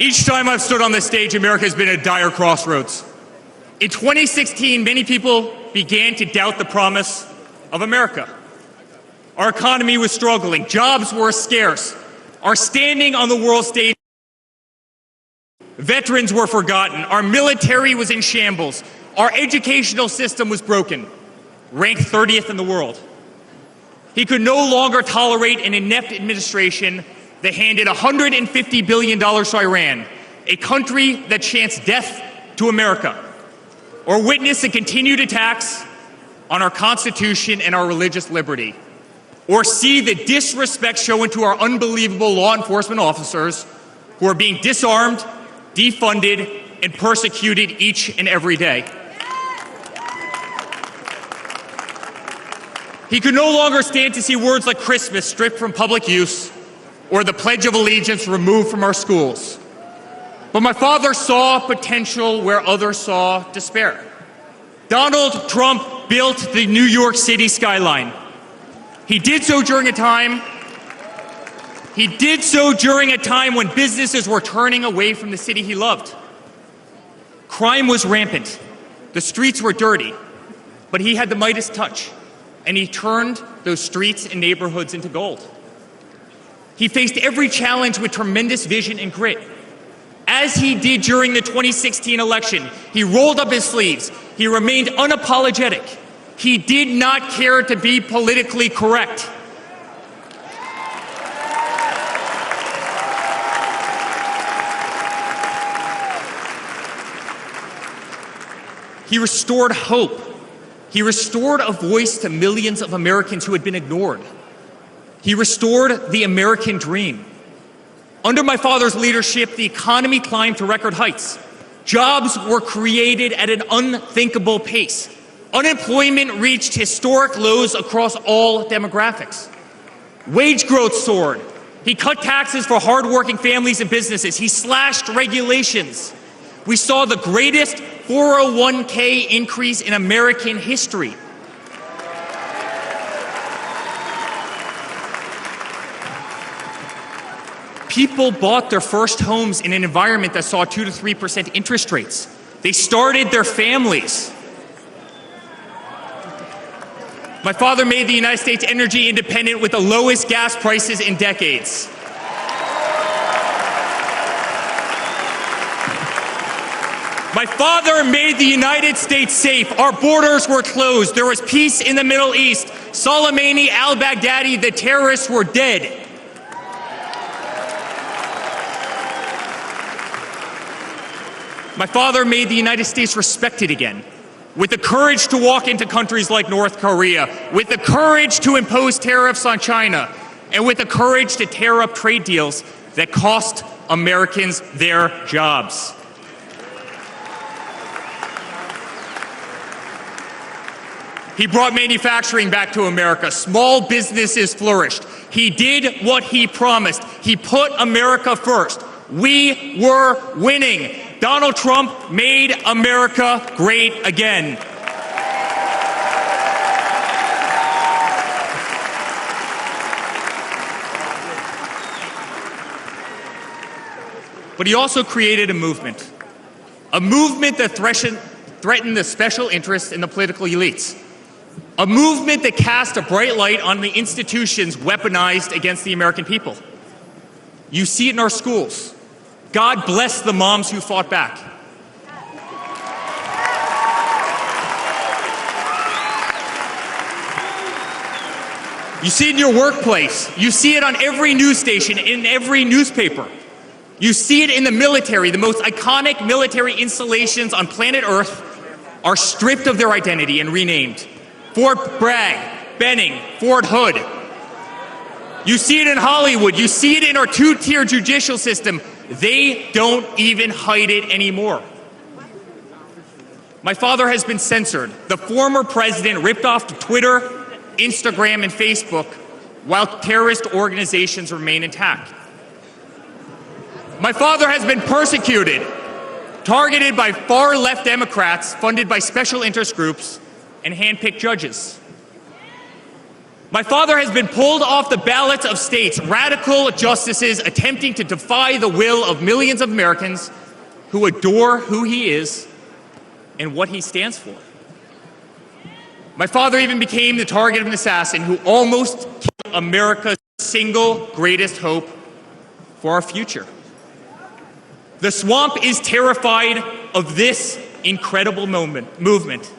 Each time I've stood on this stage, America has been at a dire crossroads. In 2016, many people began to doubt the promise of America. Our economy was struggling, jobs were scarce, our standing on the world stage, veterans were forgotten, our military was in shambles, our educational system was broken, ranked 30th in the world. He could no longer tolerate an inept administration that handed $150 billion to Iran, a country that chants death to America, or witness the continued attacks on our Constitution and our religious liberty, or see the disrespect shown to our unbelievable law enforcement officers who are being disarmed, defunded, and persecuted each and every day. He could no longer stand to see words like Christmas stripped from public use or the Pledge of Allegiance removed from our schools. But my father saw potential where others saw despair. Donald Trump built the New York City skyline. He did so during a time when businesses were turning away from the city he loved. Crime was rampant. The streets were dirty. But he had the Midas touch, and he turned those streets and neighborhoods into gold. He faced every challenge with tremendous vision and grit. As he did during the 2016 election, he rolled up his sleeves. He remained unapologetic. He did not care to be politically correct. He restored hope. He restored a voice to millions of Americans who had been ignored. He restored the American dream. Under my father's leadership, the economy climbed to record heights. Jobs were created at an unthinkable pace. Unemployment reached historic lows across all demographics. Wage growth soared. He cut taxes for hardworking families and businesses. He slashed regulations. We saw the greatest 401k increase in American history. People bought their first homes in an environment that saw 2 to 3% interest rates. They started their families. My father made the United States energy independent with the lowest gas prices in decades. My father made the United States safe. Our borders were closed. There was peace in the Middle East. Soleimani, al-Baghdadi, the terrorists were dead. My father made the United States respected again, with the courage to walk into countries like North Korea, with the courage to impose tariffs on China, and with the courage to tear up trade deals that cost Americans their jobs. He brought manufacturing back to America. Small businesses flourished. He did what he promised. He put America first. We were winning. Donald Trump made America great again. But he also created a movement that threatened the special interests in the political elites, a movement that cast a bright light on the institutions weaponized against the American people. You see it in our schools. God bless the moms who fought back. You see it in your workplace. You see it on every news station, in every newspaper. You see it in the military, the most iconic military installations on planet Earth are stripped of their identity and renamed. Fort Bragg, Benning, Fort Hood. You see it in Hollywood. You see it in our two-tier judicial system. They don't even hide it anymore. My father has been censored. The former president ripped off Twitter, Instagram, and Facebook while terrorist organizations remain intact. My father has been persecuted, targeted by far-left Democrats funded by special interest groups and hand-picked judges. My father has been pulled off the ballots of states, radical justices attempting to defy the will of millions of Americans who adore who he is and what he stands for. My father even became the target of an assassin who almost killed America's single greatest hope for our future. The swamp is terrified of this incredible movement.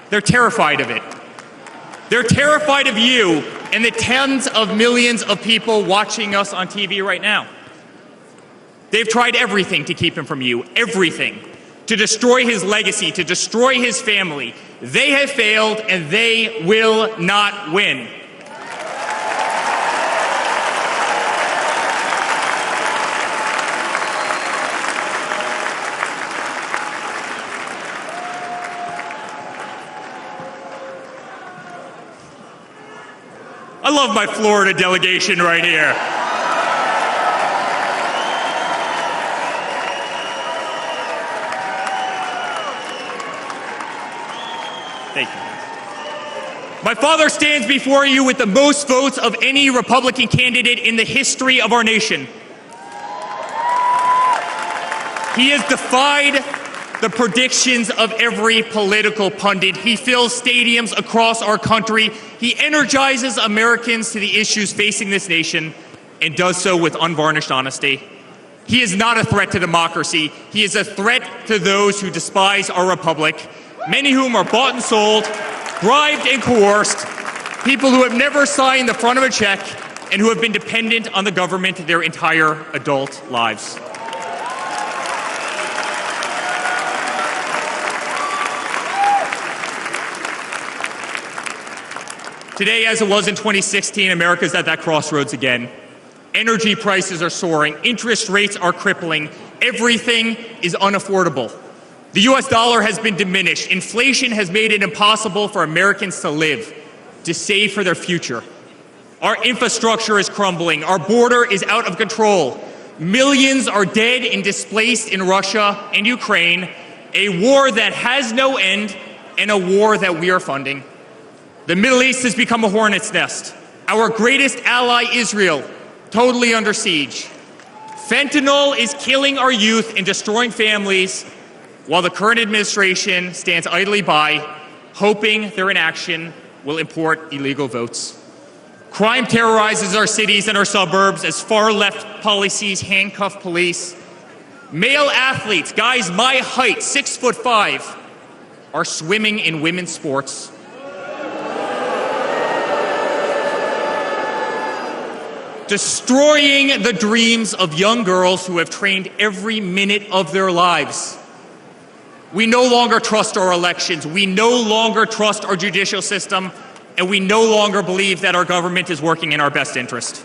They're terrified of it. They're terrified of you and the tens of millions of people watching us on TV right now. They've tried everything to keep him from you, everything, to destroy his legacy, to destroy his family. They have failed, and they will not win. I love my Florida delegation right here. Thank you. My father stands before you with the most votes of any Republican candidate in the history of our nation. He has defied the predictions of every political pundit. He fills stadiums across our country. He energizes Americans to the issues facing this nation and does so with unvarnished honesty. He is not a threat to democracy. He is a threat to those who despise our republic, many whom are bought and sold, bribed and coerced, people who have never signed the front of a check and who have been dependent on the government their entire adult lives. Today, as it was in 2016, America's at that crossroads again. Energy prices are soaring. Interest rates are crippling. Everything is unaffordable. The US dollar has been diminished. Inflation has made it impossible for Americans to live, to save for their future. Our infrastructure is crumbling. Our border is out of control. Millions are dead and displaced in Russia and Ukraine, a war that has no end and a war that we are funding. The Middle East has become a hornet's nest. Our greatest ally, Israel, totally under siege. Fentanyl is killing our youth and destroying families, while the current administration stands idly by, hoping their inaction will import illegal votes. Crime terrorizes our cities and our suburbs as far-left policies handcuff police. Male athletes, guys my height, 6'5", are swimming in women's sports. Destroying the dreams of young girls who have trained every minute of their lives. We no longer trust our elections. We no longer trust our judicial system, and we no longer believe that our government is working in our best interest.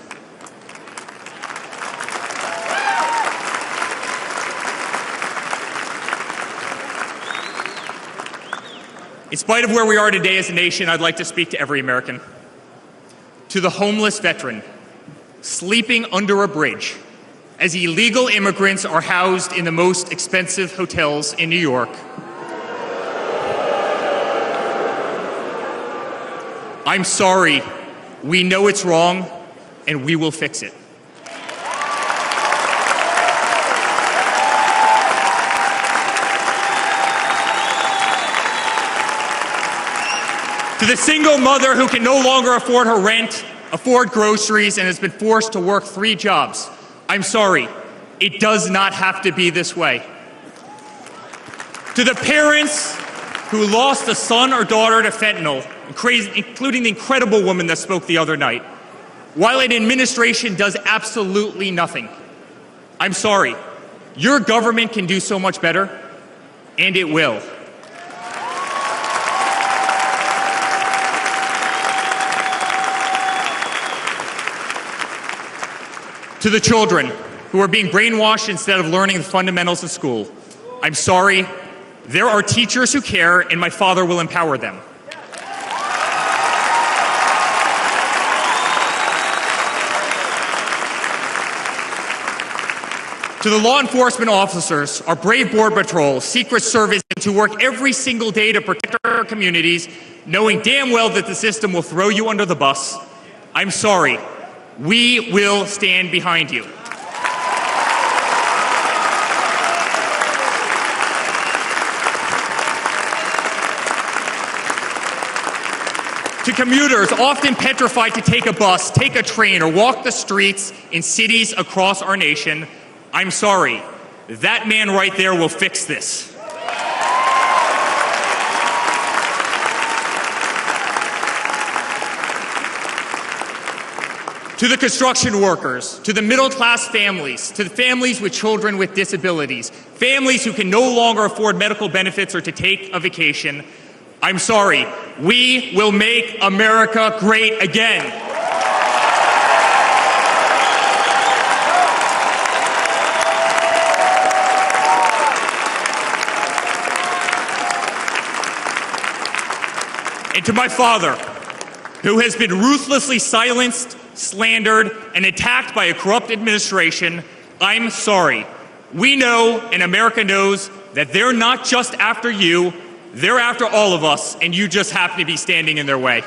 In spite of where we are today as a nation, I'd like to speak to every American. To the homeless veteran, sleeping under a bridge as illegal immigrants are housed in the most expensive hotels in New York. I'm sorry. We know it's wrong, and we will fix it. To the single mother who can no longer afford her rent, afford groceries, and has been forced to work 3 jobs. I'm sorry, it does not have to be this way. To the parents who lost a son or daughter to fentanyl, including the incredible woman that spoke the other night, while an administration does absolutely nothing. I'm sorry, your government can do so much better, and it will. To the children who are being brainwashed instead of learning the fundamentals of school, I'm sorry. There are teachers who care, and my father will empower them. To the law enforcement officers, our brave Border Patrol, Secret Service, who work every single day to protect our communities, knowing damn well that the system will throw you under the bus, I'm sorry. We will stand behind you. To commuters often petrified to take a bus, take a train, or walk the streets in cities across our nation, I'm sorry. That man right there will fix this. To the construction workers, to the middle-class families, to the families with children with disabilities, families who can no longer afford medical benefits or to take a vacation, I'm sorry. We will make America great again. And to my father, who has been ruthlessly silenced, slandered, and attacked by a corrupt administration, I'm sorry. We know, and America knows, that they're not just after you, they're after all of us, and you just happen to be standing in their way.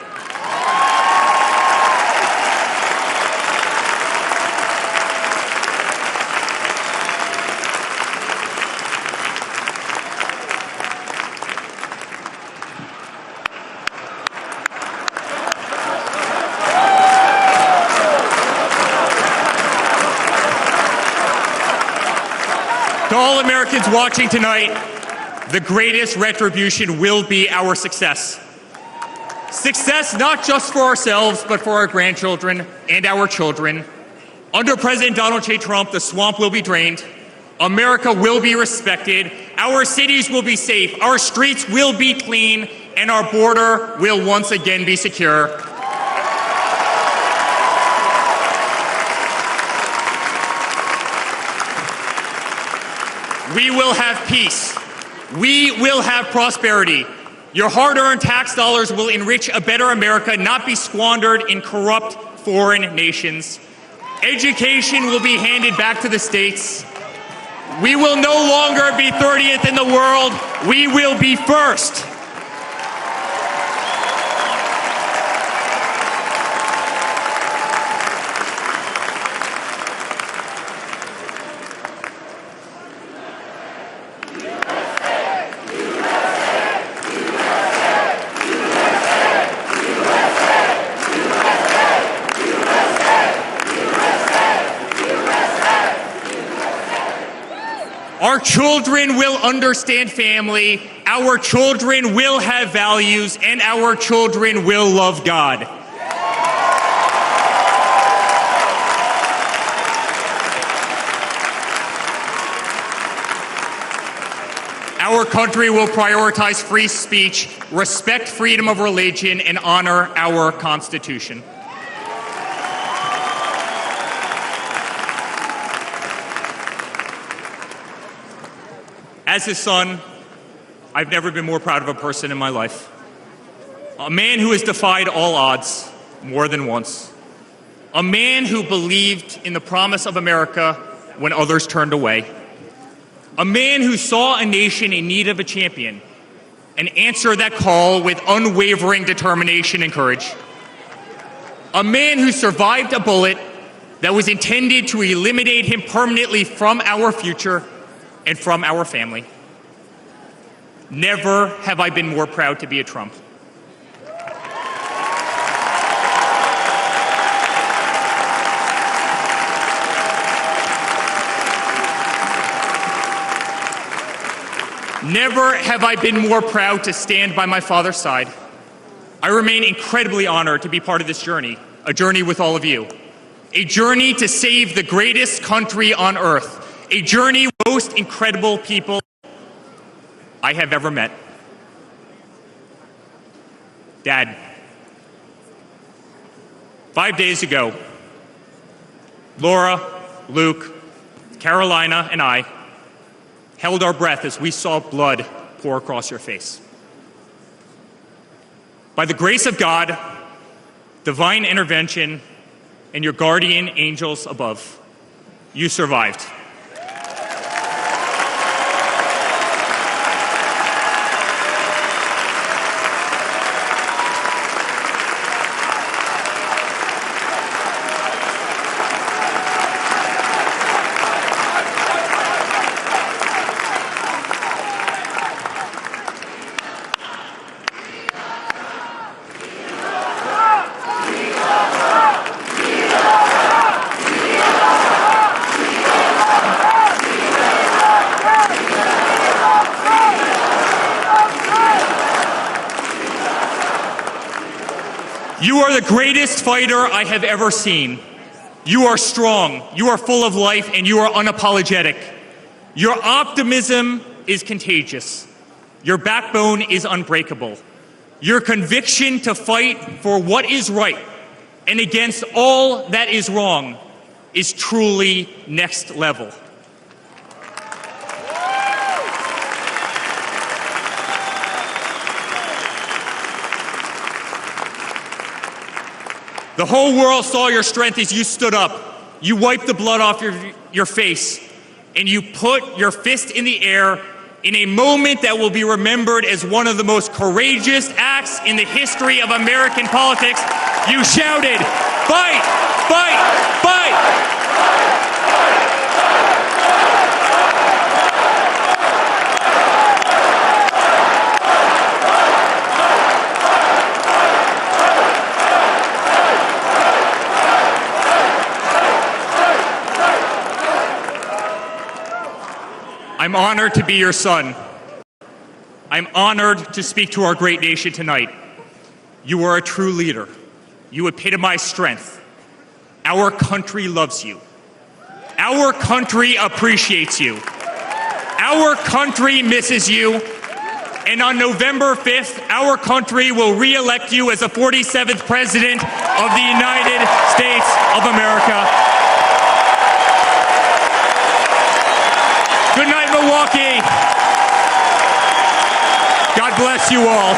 To all Americans watching tonight, the greatest retribution will be our success. Success not just for ourselves, but for our grandchildren and our children. Under President Donald J. Trump, the swamp will be drained. America will be respected. Our cities will be safe. Our streets will be clean. And our border will once again be secure. We will have peace. We will have prosperity. Your hard-earned tax dollars will enrich a better America, not be squandered in corrupt foreign nations. Education will be handed back to the states. We will no longer be 30th in the world. We will be first. Our children will understand family, our children will have values, and our children will love God. Our country will prioritize free speech, respect freedom of religion, and honor our Constitution. As his son, I've never been more proud of a person in my life. A man who has defied all odds more than once. A man who believed in the promise of America when others turned away. A man who saw a nation in need of a champion and answered that call with unwavering determination and courage. A man who survived a bullet that was intended to eliminate him permanently from our future and from our family. Never have I been more proud to be a Trump. Never have I been more proud to stand by my father's side. I remain incredibly honored to be part of this journey, a journey with all of you, a journey to save the greatest country on earth, a journey with the most incredible people I have ever met. Dad, 5 days ago, Laura, Luke, Carolina, and I held our breath as we saw blood pour across your face. By the grace of God, divine intervention, and your guardian angels above, you survived. You are the greatest fighter I have ever seen. You are strong, you are full of life, and you are unapologetic. Your optimism is contagious. Your backbone is unbreakable. Your conviction to fight for what is right and against all that is wrong is truly next level. The whole world saw your strength as you stood up. You wiped the blood off your face, and you put your fist in the air in a moment that will be remembered as one of the most courageous acts in the history of American politics. You shouted, "Fight! Fight! Fight!" I'm honored to be your son. I'm honored to speak to our great nation tonight. You are a true leader. You epitomize strength. Our country loves you. Our country appreciates you. Our country misses you. And on November 5th, our country will re-elect you as the 47th President of the United States of America. Good night, Milwaukee. God bless you all.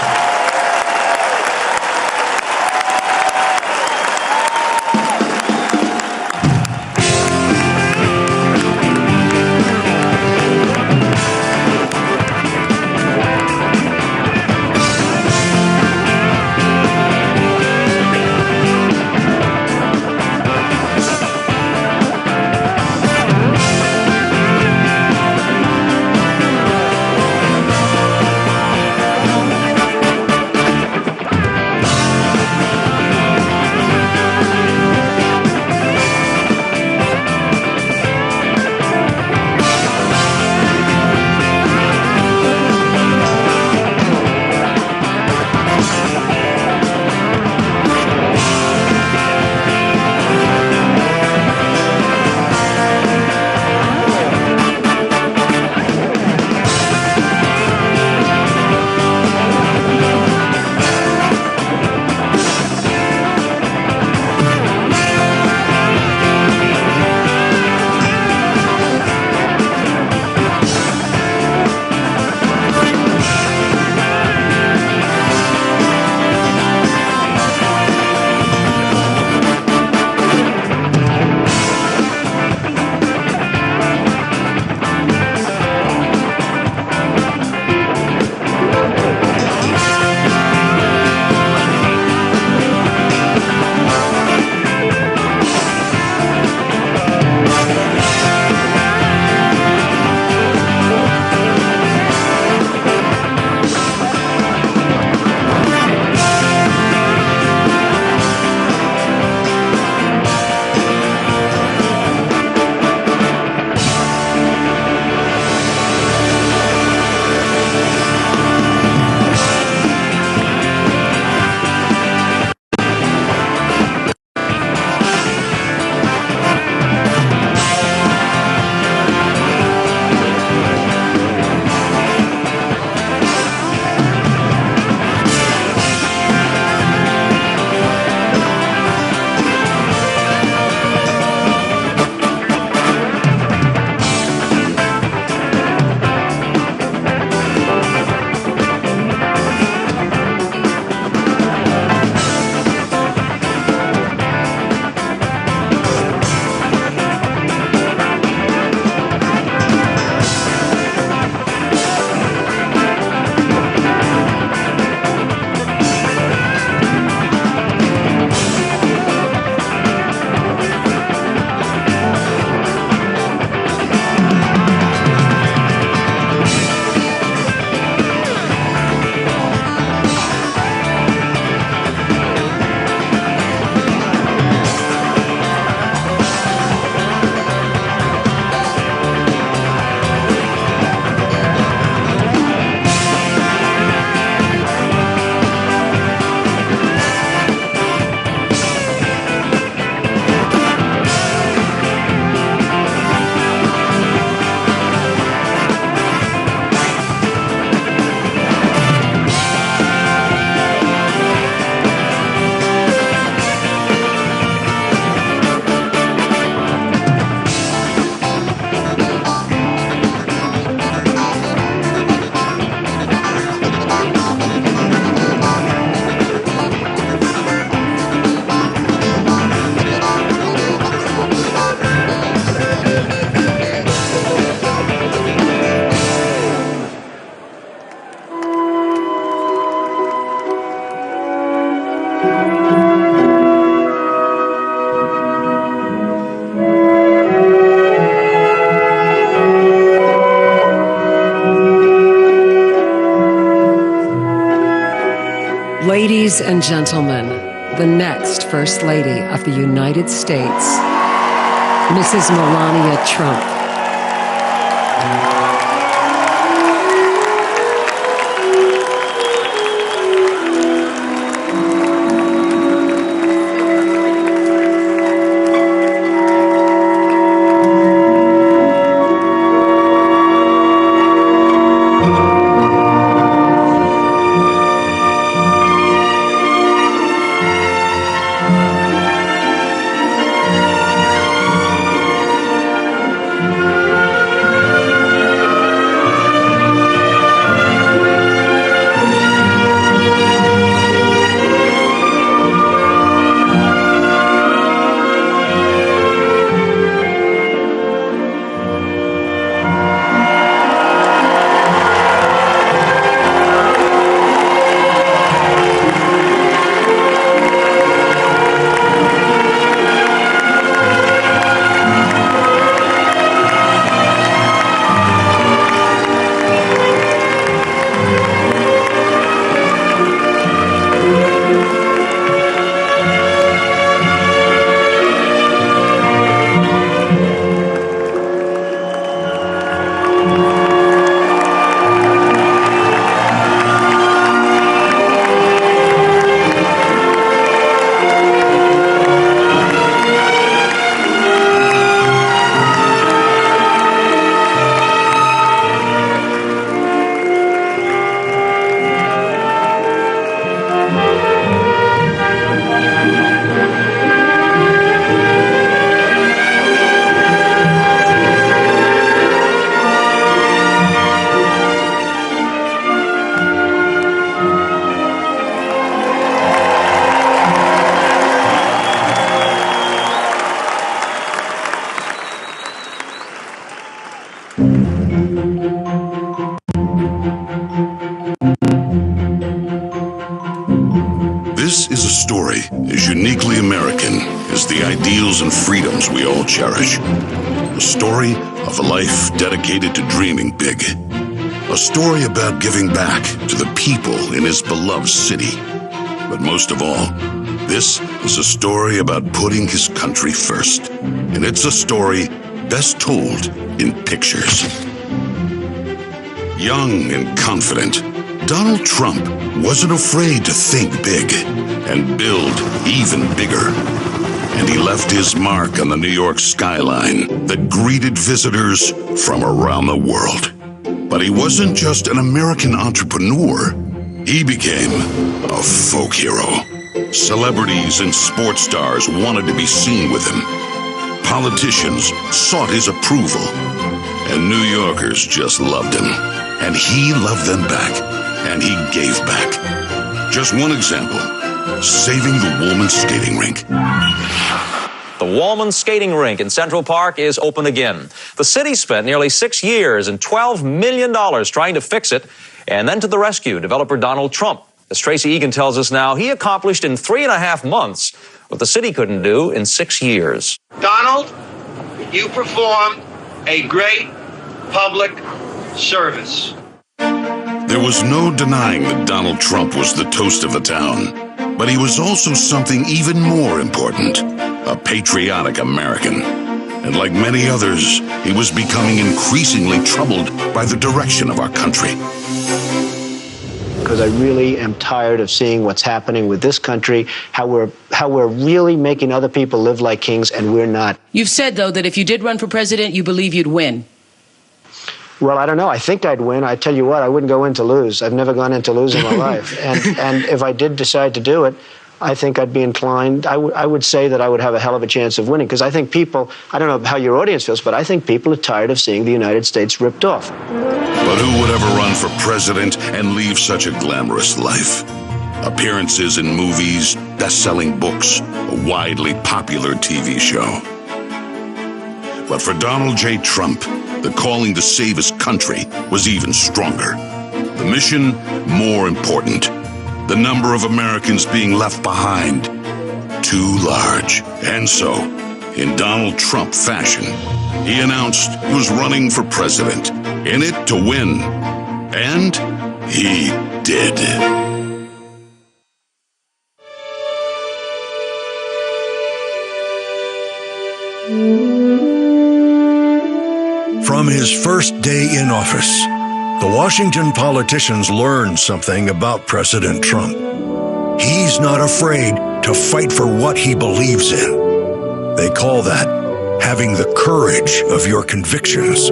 Ladies and gentlemen, the next First Lady of the United States, Mrs. Melania Trump. This is a story as uniquely American as the ideals and freedoms we all cherish. A story of a life dedicated to dreaming big. A story about giving back to the people in his beloved city. But most of all, this is a story about putting his country first. And it's a story best told in pictures. Young and confident, Donald Trump wasn't afraid to think big and build even bigger. And he left his mark on the New York skyline that greeted visitors from around the world. But he wasn't just an American entrepreneur. He became a folk hero. Celebrities and sports stars wanted to be seen with him. Politicians sought his approval. And New Yorkers just loved him. And he loved them back. And he gave back. Just one example, saving the Woolman skating rink. The Woolman skating rink in Central Park is open again. The city spent nearly 6 years and $12 million trying to fix it, and then to the rescue, developer Donald Trump. As Tracy Egan tells us now, he accomplished in 3.5 months what the city couldn't do in 6 years. Donald, you performed a great public service. There was no denying that Donald Trump was the toast of the town, but he was also something even more important, a patriotic American. And like many others, he was becoming increasingly troubled by the direction of our country. Because I really am tired of seeing what's happening with this country, how we're really making other people live like kings, and we're not. You've said, though, that if you did run for president, you believe you'd win. Well, I don't know. I think I'd win. I tell you what, I wouldn't go in to lose. I've never gone in to lose in my life. And if I did decide to do it, I think I'd be inclined. I would say that I would have a hell of a chance of winning, because I think people, I don't know how your audience feels, but I think people are tired of seeing the United States ripped off. But who would ever run for president and leave such a glamorous life? Appearances in movies, best-selling books, a widely popular TV show. But for Donald J. Trump, the calling to save his country was even stronger. The mission, more important. The number of Americans being left behind, too large. And so, in Donald Trump fashion, he announced he was running for president, in it to win. And he did. From his first day in office, the Washington politicians learned something about President Trump. He's not afraid to fight for what he believes in. They call that having the courage of your convictions.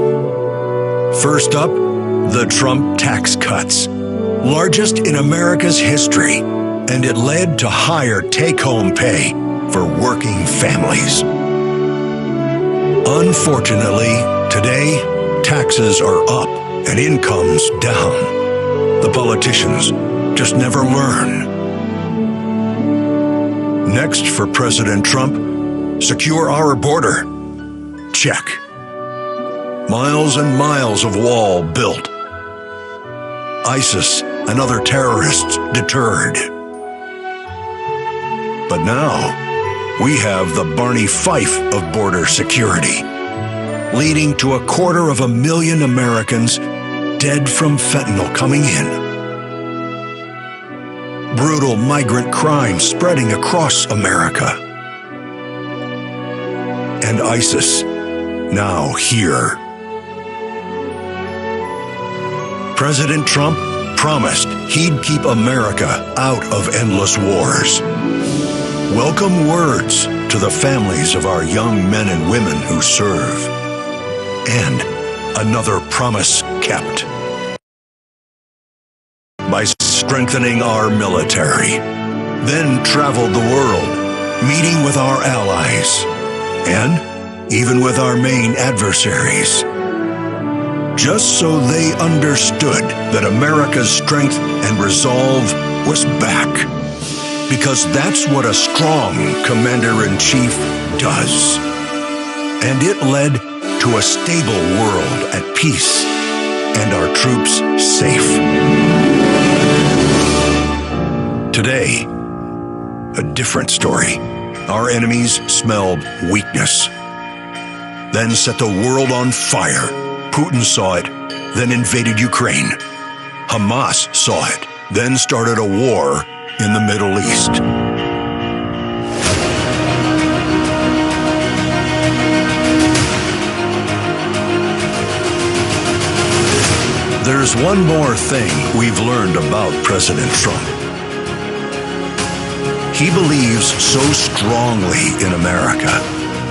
First up, the Trump tax cuts, largest in America's history, and it led to higher take-home pay for working families. Unfortunately, today, taxes are up and incomes down. The politicians just never learn. Next for President Trump, secure our border. Check. Miles and miles of wall built. ISIS and other terrorists deterred. But now, we have the Barney Fife of border security, leading to 250,000 Americans dead from fentanyl coming in. Brutal migrant crime spreading across America. And ISIS now here. President Trump promised he'd keep America out of endless wars. Welcome words to the families of our young men and women who serve. And another promise kept. By strengthening our military, then traveled the world, meeting with our allies, and even with our main adversaries. Just so they understood that America's strength and resolve was back. Because that's what a strong commander-in-chief does. And it led to a stable world at peace and our troops safe. Today, a different story. Our enemies smelled weakness, then set the world on fire. Putin saw it, then invaded Ukraine. Hamas saw it, then started a war in the Middle East. There's one more thing we've learned about President Trump. He believes so strongly in America,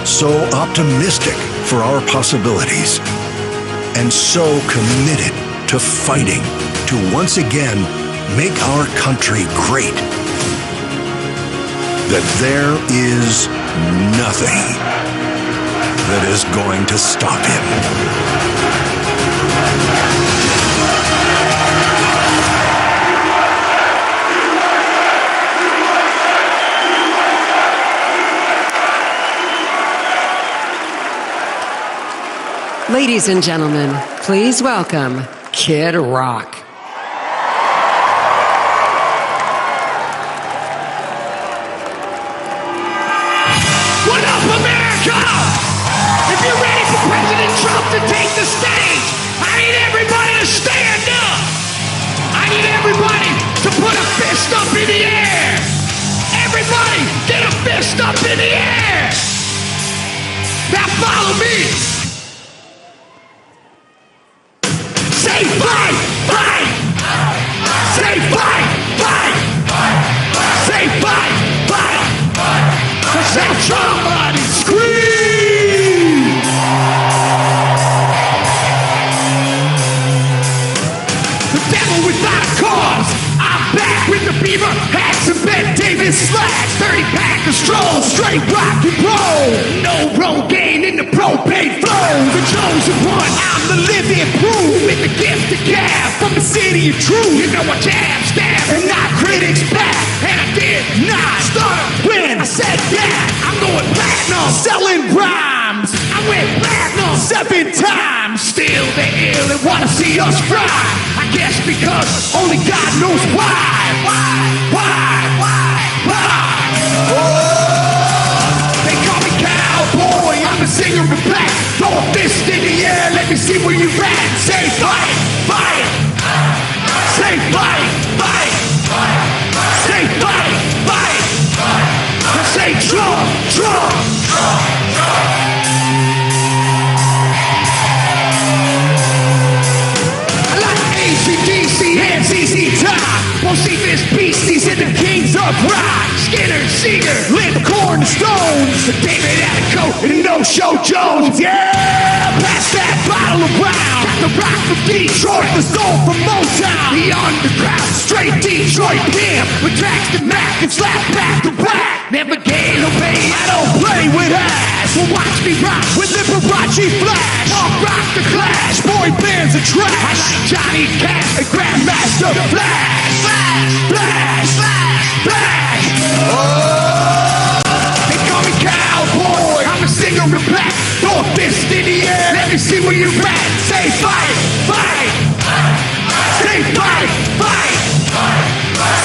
so optimistic for our possibilities, and so committed to fighting to once again make our country great, that there is nothing that is going to stop him. Ladies and gentlemen, please welcome Kid Rock. What up, America? If you're ready for President Trump to take the stage, I need everybody to stand up. I need everybody to put a fist up in the air. Everybody, get a fist up in the air. Now follow me. Say fight, fight. Say fight, fight. Say fight, fight. Say somebody scream. The devil without a cause. I'm back with the beaver hats and Ben Davis slacks. 30-pack of strong, straight rock and roll. No Rogaine in the propane flow. The chosen one, I'm the living proof. With the gift of gab from the city of truth. You know I jab, stab, and knock critics back. And I did not start when I said that. I'm going platinum, selling rhymes. I went platinum 7 times. Still they ill and wanna see us fry. I guess because only God knows why. They call me cowboy, I'm a singer in black. Throw a fist in the air, let me see where you at. Say fight, fight. Say fight, fight. Say fight, fight. Say Trump, Trump. Rock, Skinner, Seeger, Lipcorn, Stones, David Attico, and No-Show Jones. Yeah, pass that bottle around. Got the rock from Detroit, the soul from Motown. The underground, straight Detroit pimp. With tracks to Mac and slap back to back. Never gain no pain, I don't play with ass. Well, watch me rock with Liberace Flash. Punk rock the Clash, boy bands are trash. I like Johnny Cash and Grandmaster Flash. Flash, Flash, Flash, Flash. Oh, they call me Cowboy, I'm a singer in black. Throw a fist in the air, let me see where you're at. Say fight, fight. Say fight, fight.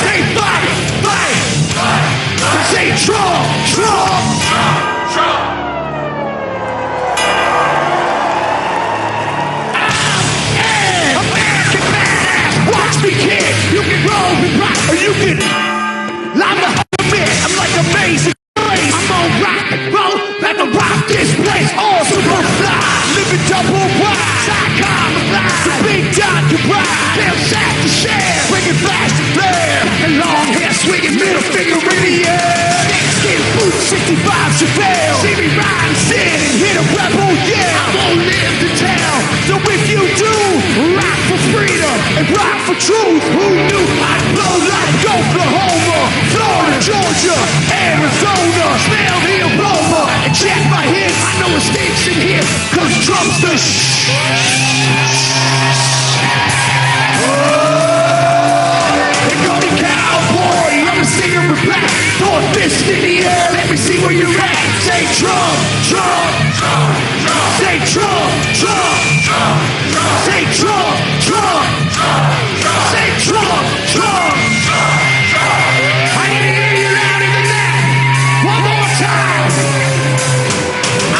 Say fight, fight. Say Trump, Trump, Trump. American badass, watch me kid. You can roll and rock, or you can line the bit. I'm like amazing grace. I'm on rock and roll, like a rock this place. All super fly, living double wide. Psychom alive, the big dot to ride. They'll sack to share, bringing flash to flare. And long hair swinging, middle finger in the air. Skin boots, 65 Chevelle. See me ride and sin and hit a rebel yell. I won't live to tell, so if you do, rock for freedom and rock for truth. Who knew I'd blow like Oklahoma, Florida, Georgia, Arizona? Smell the aroma and check my hits. I know it stinks in here, cause Trump's the They call me Cowboy, I'm a singer with black. Throw a fist in the air, let me see where you're at. Say Trump, Trump, Trump, Trump. Say Trump, Trump, Trump, Trump. Say Trump, Trump, Trump, Trump. Say Trump, Trump, Trump, Trump. I need to hear you louder than that. One more time.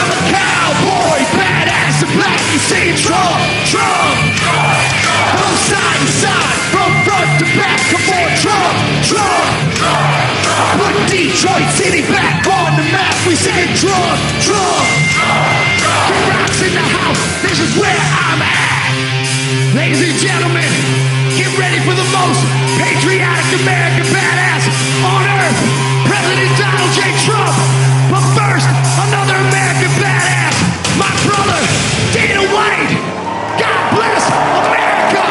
I'm a cowboy, badass and black. You say Trump, Trump, Trump, Trump. Both side to side, from front to back. Come on, Trump, Trump, Trump, Trump. Put Detroit City back on the map. We say Trump, Trump, Trump, Trump. The rocks in the house, this is where I'm at. Ladies and gentlemen, get ready for the most patriotic American badass on earth, President Donald J. Trump. But first, another American badass, my brother, Dana White. God bless America.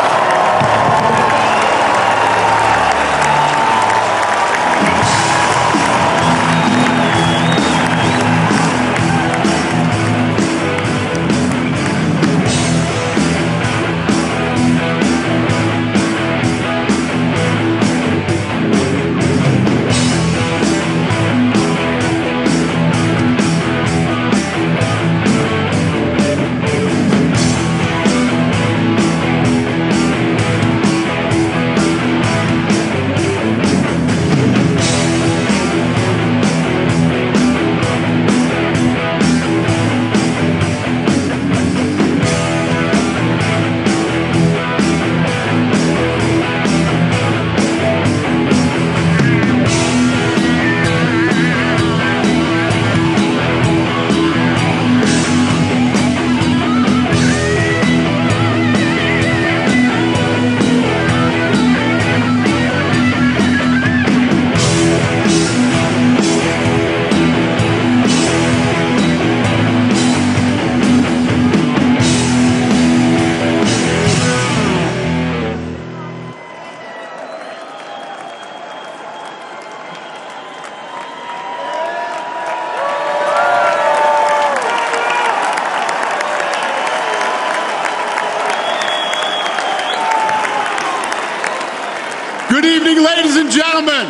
Good evening, ladies and gentlemen.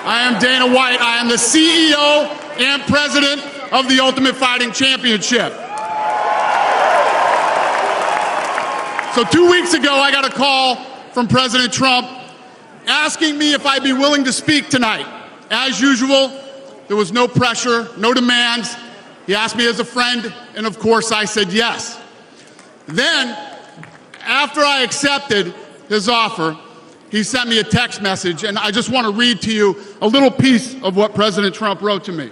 I am Dana White. I am the CEO and president of the Ultimate Fighting Championship. So 2 weeks ago, I got a call from President Trump asking me if I'd be willing to speak tonight. As usual, there was no pressure, no demands. He asked me as a friend, and of course I said yes. Then, after I accepted his offer, he sent me a text message, and I just want to read to you a little piece of what President Trump wrote to me.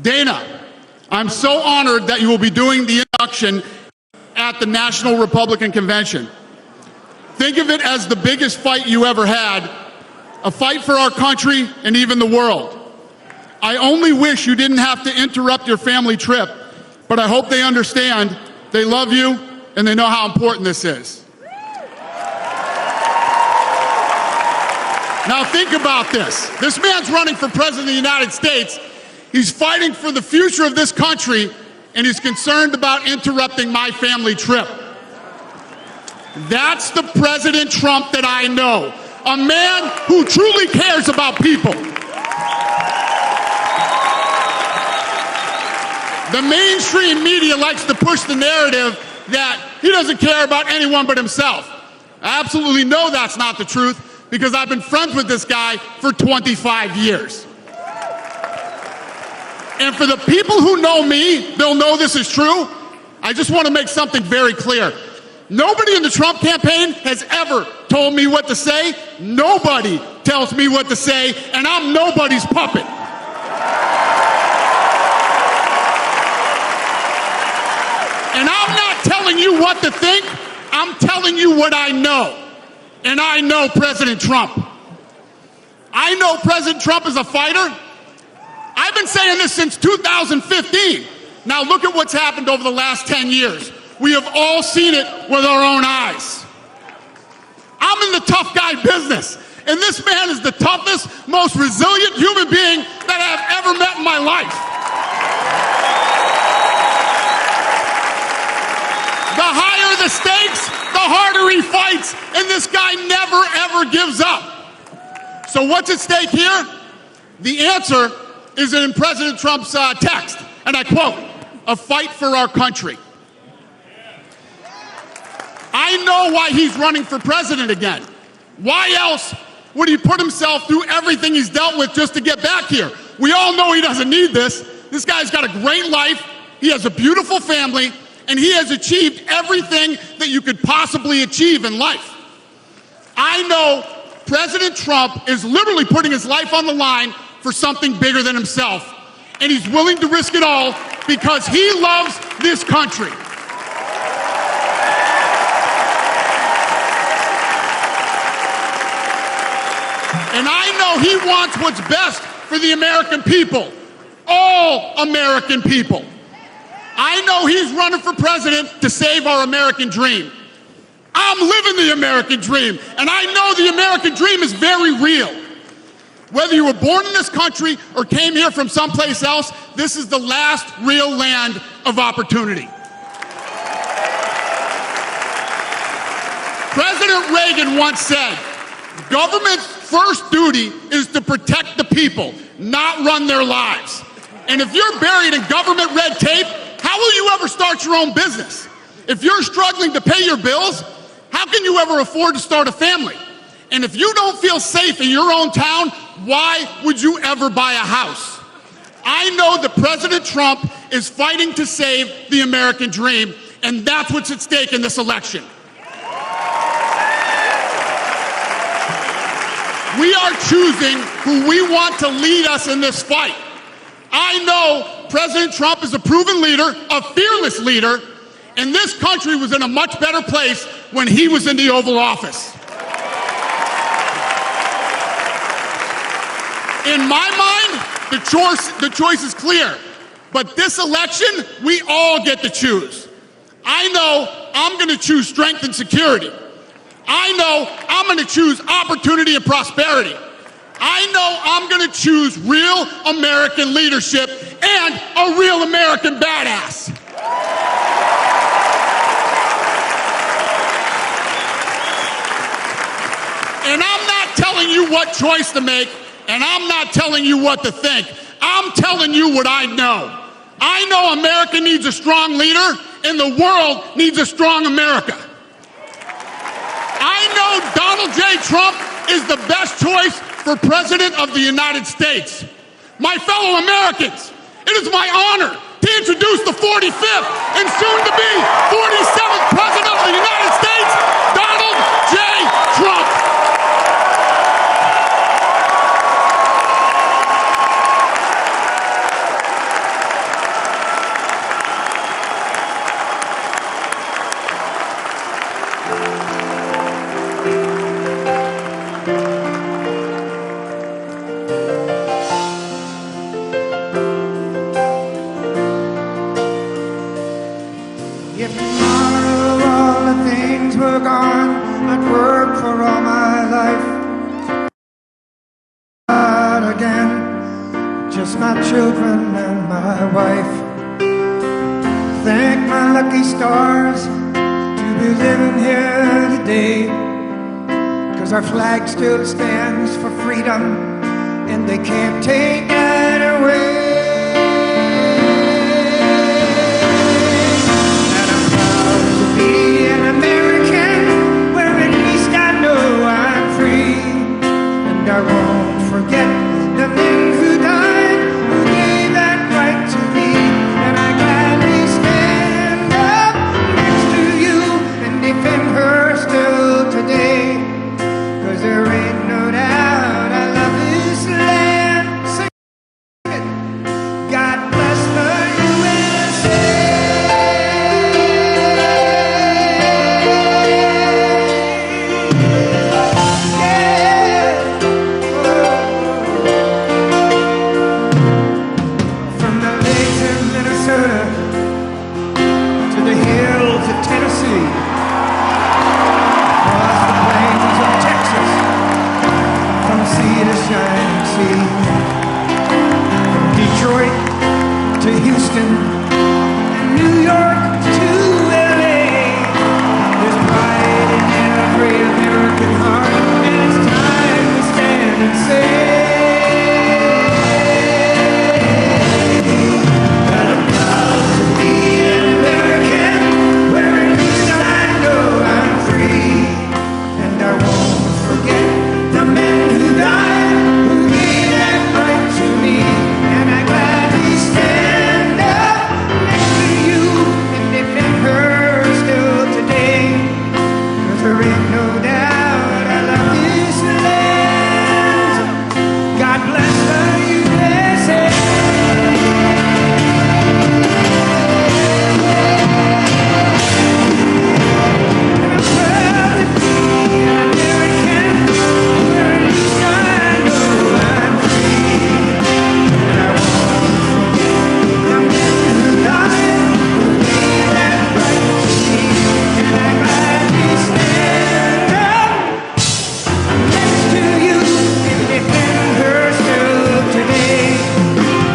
Dana, I'm so honored that you will be doing the induction at the National Republican Convention. Think of it as the biggest fight you ever had. a fight for our country and even the world. I only wish you didn't have to interrupt your family trip, but I hope they understand, they love you, and they know how important this is. Now think about this. This man's running for president of the United States. He's fighting for the future of this country, and he's concerned about interrupting my family trip. That's the President Trump that I know. A man who truly cares about people. The mainstream media likes to push the narrative that he doesn't care about anyone but himself. I absolutely know that's not the truth, because I've been friends with this guy for 25 years. And for the people who know me, they'll know this is true. I just want to make something very clear. Nobody in the Trump campaign has ever told me what to say. Nobody tells me what to say, and I'm nobody's puppet. And I'm not telling you what to think, I'm telling you what I know. And I know President Trump. I know President Trump is a fighter. I've been saying this since 2015. Now look at what's happened over the last 10 years. We have all seen it with our own eyes. I'm in the tough guy business, and this man is the toughest, most resilient human being that I've ever met in my life. The higher the stakes, the harder he fights, and this guy never, ever gives up. So what's at stake here? The answer is in President Trump's text, and I quote, "A fight for our country." I know why he's running for president again. Why else would he put himself through everything he's dealt with just to get back here? We all know he doesn't need this. This guy's got a great life, he has a beautiful family, and he has achieved everything that you could possibly achieve in life. I know President Trump is literally putting his life on the line for something bigger than himself. And he's willing to risk it all because he loves this country. And I know he wants what's best for the American people, all American people. I know he's running for president to save our American dream. I'm living the American dream, and I know the American dream is very real. Whether you were born in this country or came here from someplace else, this is the last real land of opportunity. President Reagan once said, "Government's first duty is to protect the people, not run their lives." And if you're buried in government red tape, how will you ever start your own business? If you're struggling to pay your bills, how can you ever afford to start a family? And if you don't feel safe in your own town, why would you ever buy a house? I know that President Trump is fighting to save the American dream, and that's what's at stake in this election. We are choosing who we want to lead us in this fight. I know President Trump is a proven leader, a fearless leader, and this country was in a much better place when he was in the Oval Office. In my mind, the choice is clear. But this election, we all get to choose. I know I'm going to choose strength and security. I know I'm going to choose opportunity and prosperity. I know I'm going to choose real American leadership and a real American badass. And I'm not telling you what choice to make, and I'm not telling you what to think. I'm telling you what I know. I know America needs a strong leader, and the world needs a strong America. I know Donald J. Trump is the best choice for President of the United States. My fellow Americans, it is my honor to introduce the 45th and soon-to-be 47th President of the United States, Donald J. Trump. for all my life. Not again, just my children and my wife. Thank my lucky stars to be living here today, 'cause our flag still stands for freedom and they can't take that away. And I'm proud to be an American, where at least I know I'm free. And I won't forget the men who died, who gave that right to me. And I gladly stand up next to you and defend her still today, 'cause there ain't no doubt I love this land. Sing it. God bless the USA. Yeah. From the lakes of Minnesota to the hills of Tennessee, across the plains of Texas, from sea to shining sea, from Detroit to Houston and New York to LA. There's pride in every American heart, and it's time we stand and say that I'm proud to be an American, where at least I know I'm free. And I won't forget the men who died, who gave that right to me. And I gladly stand up next to you and defend her still today, 'cause there ain't no doubt I love this land. God bless the USA. And I'm proud to be an American, where at least I know I'm free. And I won't forget the men who died, who gave that right to me. And I gladly stand up next to you and defend her still today,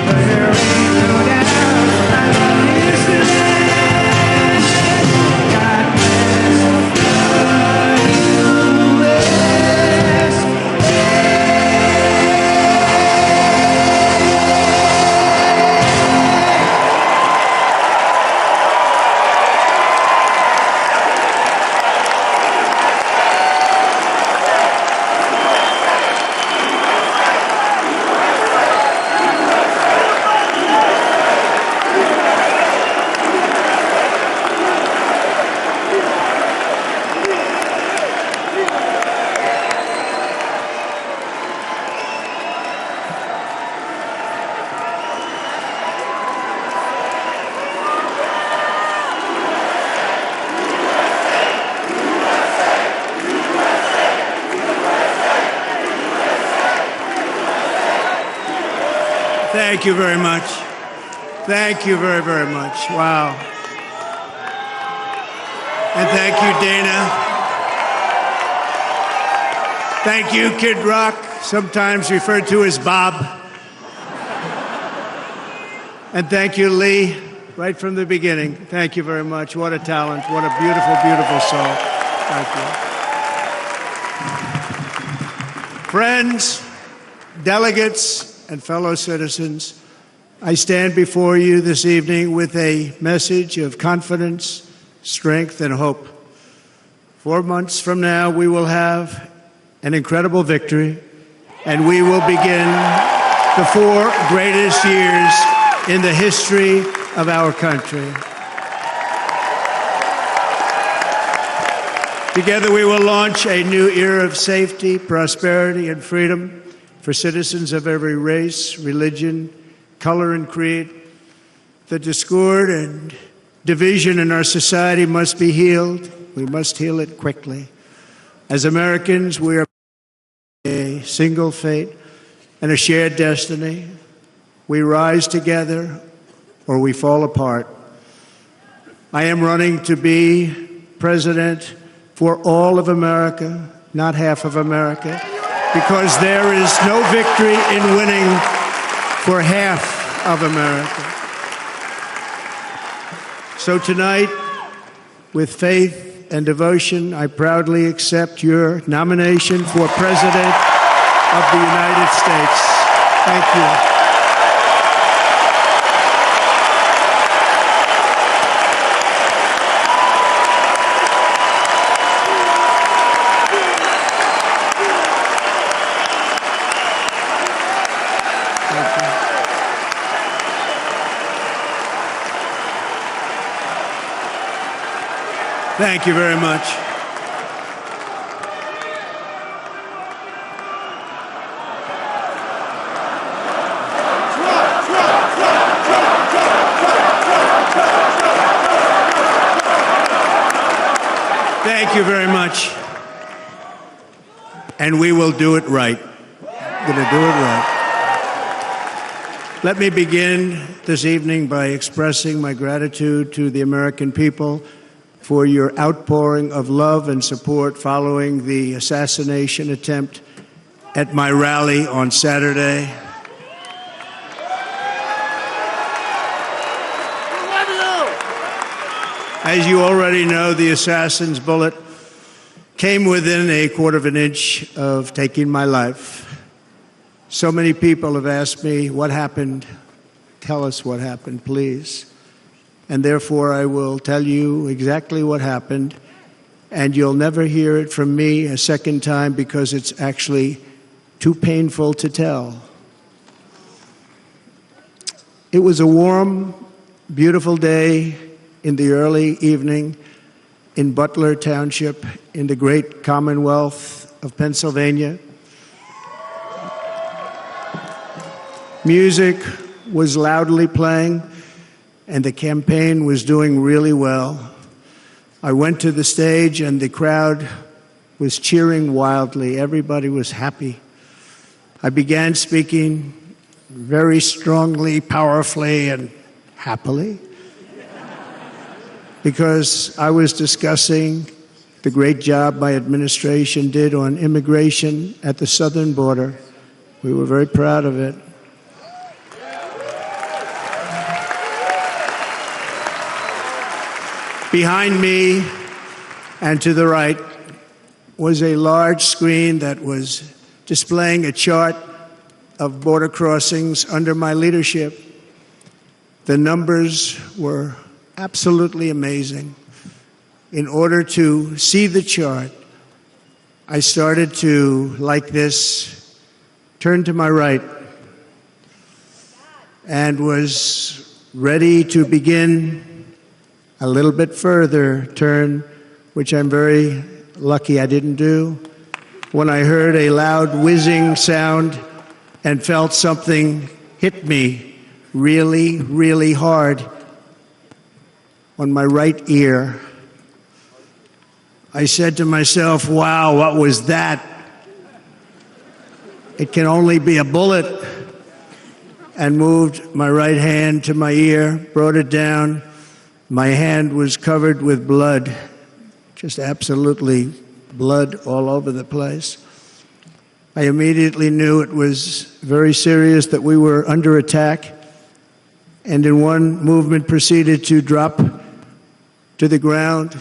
'cause there ain't no doubt I love this land. God bless the USA. Thank you very much. Thank you very, very much. Wow. And thank you, Dana. Thank you, Kid Rock, sometimes referred to as Bob. And thank you, Lee, right from the beginning. Thank you very much. What a talent. What a beautiful, beautiful song. Thank you. Friends, delegates, and fellow citizens, I stand before you this evening with a message of confidence, strength, and hope. 4 months from now, we will have an incredible victory, and we will begin the 4 greatest years in the history of our country. Together, we will launch a new era of safety, prosperity, and freedom for citizens of every race, religion, color, and creed. The discord and division in our society must be healed. We must heal it quickly. As Americans, we are a single fate and a shared destiny. We rise together or we fall apart. I am running to be president for all of America, not half of America, because there is no victory in winning for half of America. So tonight, with faith and devotion, I proudly accept your nomination for President of the United States. Thank you. Thank you very much. Thank you very much. And we will do it right. We're going to do it right. Let me begin this evening by expressing my gratitude to the American people for your outpouring of love and support following the assassination attempt at my rally on Saturday. As you already know, the assassin's bullet came within a quarter of an inch of taking my life. So many people have asked me, what happened? Tell us what happened, please. And therefore, I will tell you exactly what happened, and you'll never hear it from me a second time because it's actually too painful to tell. It was a warm, beautiful day in the early evening in Butler Township in the great Commonwealth of Pennsylvania. Music was loudly playing, and the campaign was doing really well. I went to the stage, and the crowd was cheering wildly. Everybody was happy. I began speaking very strongly, powerfully, and happily, because I was discussing the great job my administration did on immigration at the southern border. We were very proud of it. Behind me and to the right was a large screen that was displaying a chart of border crossings under my leadership. The numbers were absolutely amazing. In order to see the chart, I started to, like this, turn to my right and was ready to begin a little bit further turn, which I'm very lucky I didn't do, when I heard a loud whizzing sound and felt something hit me really, really hard on my right ear. I said to myself, wow, what was that? It can only be a bullet. And moved my right hand to my ear, brought it down. My hand was covered with blood, just absolutely blood all over the place. I immediately knew it was very serious, that we were under attack, and in one movement proceeded to drop to the ground.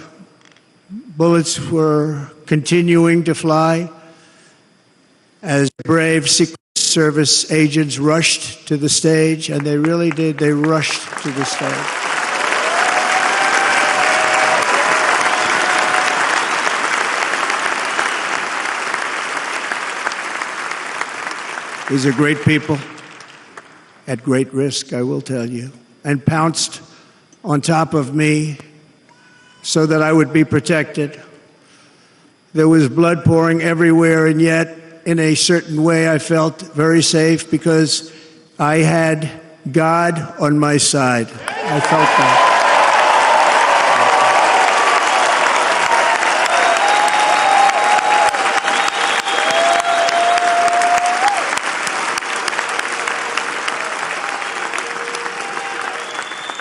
Bullets were continuing to fly as brave Secret Service agents rushed to the stage, and they really did. They rushed to the stage. These are great people, at great risk, I will tell you, and pounced on top of me so that I would be protected. There was blood pouring everywhere, and yet, in a certain way, I felt very safe because I had God on my side. I felt that.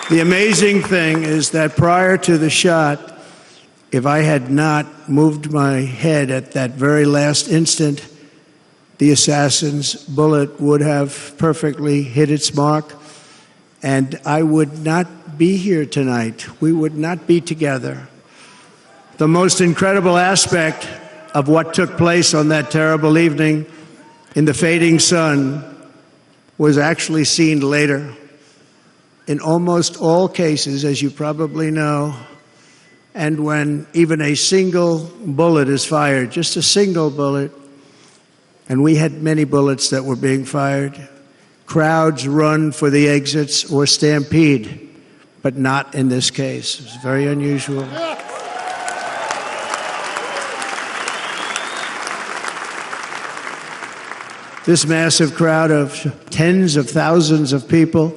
The amazing thing is that prior to the shot, If I had not moved my head at that very last instant, the assassin's bullet would have perfectly hit its mark, and I would not be here tonight. We would not be together. The most incredible aspect of what took place on that terrible evening in the fading sun was actually seen later. In almost all cases, as you probably know, and when even a single bullet is fired, just a single bullet, and we had many bullets that were being fired, crowds run for the exits or stampede, but not in this case. It's very unusual. This massive crowd of tens of thousands of people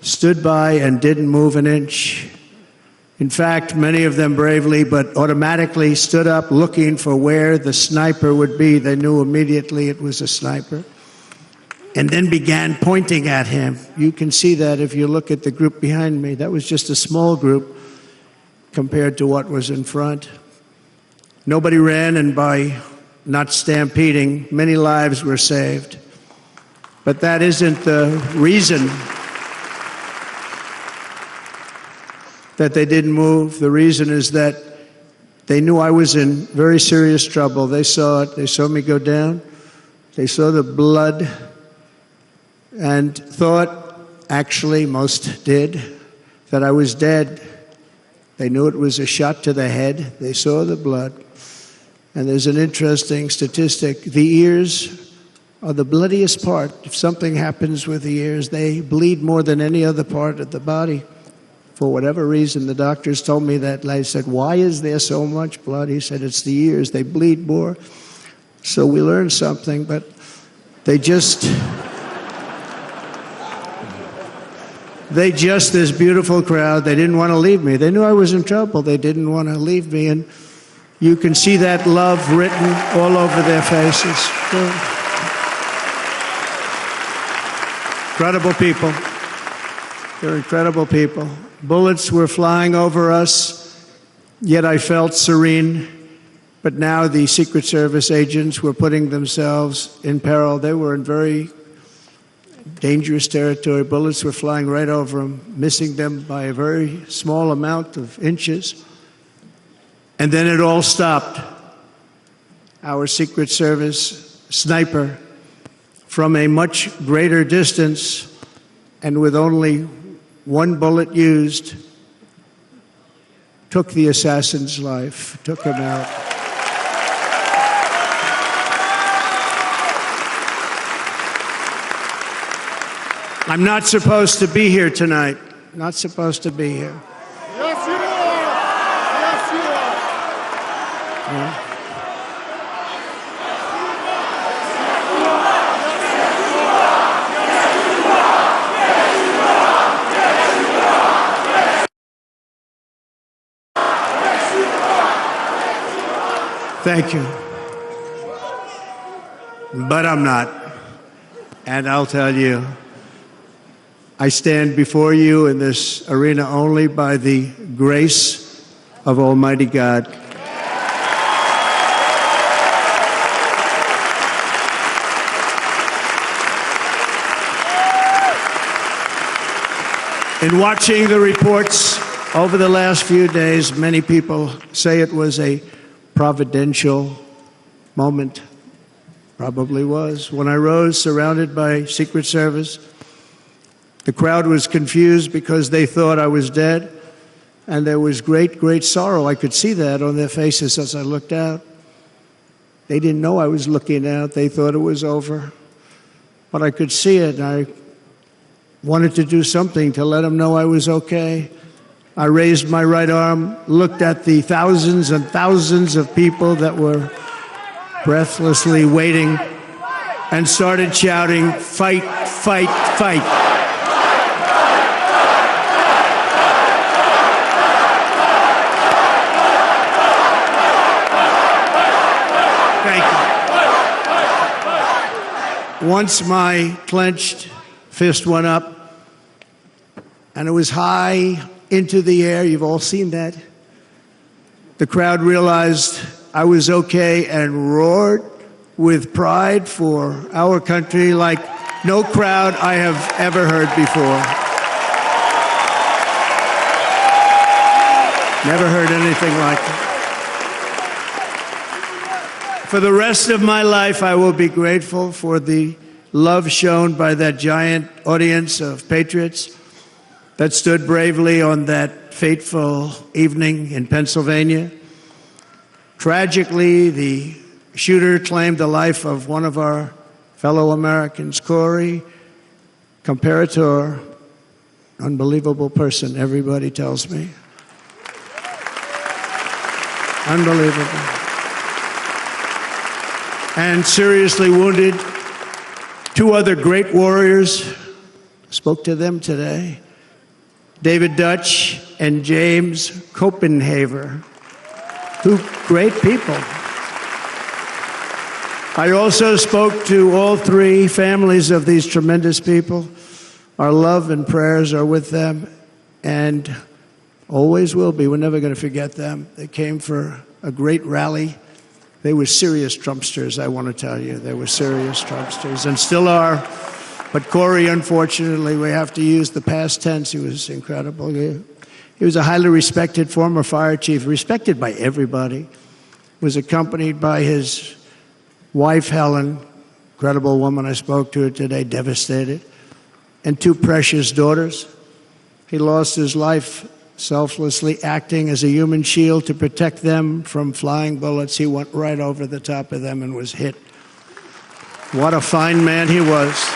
stood by and didn't move an inch. In fact, many of them bravely but automatically stood up looking for where the sniper would be. They knew immediately it was a sniper. And then began pointing at him. You can see that if you look at the group behind me. That was just a small group compared to what was in front. Nobody ran, and by not stampeding, many lives were saved. But that isn't the reason that they didn't move. The reason is that they knew I was in very serious trouble. They saw it. They saw me go down. They saw the blood and thought, actually most did, that I was dead. They knew it was a shot to the head. They saw the blood. And there's an interesting statistic. The ears are the bloodiest part. If something happens with the ears, they bleed more than any other part of the body. For whatever reason, the doctors told me that. I said, why is there so much blood? He said, it's the ears. They bleed more. So we learned something, but they just, this beautiful crowd, they didn't want to leave me. They knew I was in trouble. They didn't want to leave me. And you can see that love written all over their faces. Incredible people. They're incredible people. Bullets were flying over us, yet I felt serene. But now the Secret Service agents were putting themselves in peril. They were in very dangerous territory. Bullets were flying right over them, missing them by a very small amount of inches. And then it all stopped. Our Secret Service sniper, from a much greater distance and with only one bullet used, took the assassin's life, took him out. I'm not supposed to be here tonight. Not supposed to be here. Yes, you are. Yes, you are. Yeah. Thank you. But I'm not. And I'll tell you, I stand before you in this arena only by the grace of Almighty God. In watching the reports over the last few days, many people say it was a providential moment. Probably was. When I rose surrounded by Secret Service, the crowd was confused because they thought I was dead, and there was great, great sorrow. I could see that on their faces as I looked out. They didn't know I was looking out. They thought it was over. But I could see it, and I wanted to do something to let them know I was okay. I raised my right arm, looked at the thousands and thousands of people that were breathlessly waiting, and started shouting, "Fight, fight, fight." Thank you. Once my clenched fist went up, and it was high into the air. You've all seen that. The crowd realized I was okay and roared with pride for our country like no crowd I have ever heard before. Never heard anything like it. For the rest of my life, I will be grateful for the love shown by that giant audience of patriots that stood bravely on that fateful evening in Pennsylvania. Tragically, the shooter claimed the life of one of our fellow Americans, Corey, comparator, unbelievable person, everybody tells me. Unbelievable. And seriously wounded. Two other great warriors, spoke to them today, David Dutch and James Copenhaver. Two great people. I also spoke to all three families of these tremendous people. Our love and prayers are with them and always will be. We're never going to forget them. They came for a great rally. They were serious Trumpsters, I want to tell you. They were serious Trumpsters and still are. But Corey, unfortunately, we have to use the past tense. He was incredible. He was a highly respected former fire chief, respected by everybody. Was accompanied by his wife, Helen, incredible woman. I spoke to her today, devastated, and two precious daughters. He lost his life selflessly acting as a human shield to protect them from flying bullets. He went right over the top of them and was hit. What a fine man he was.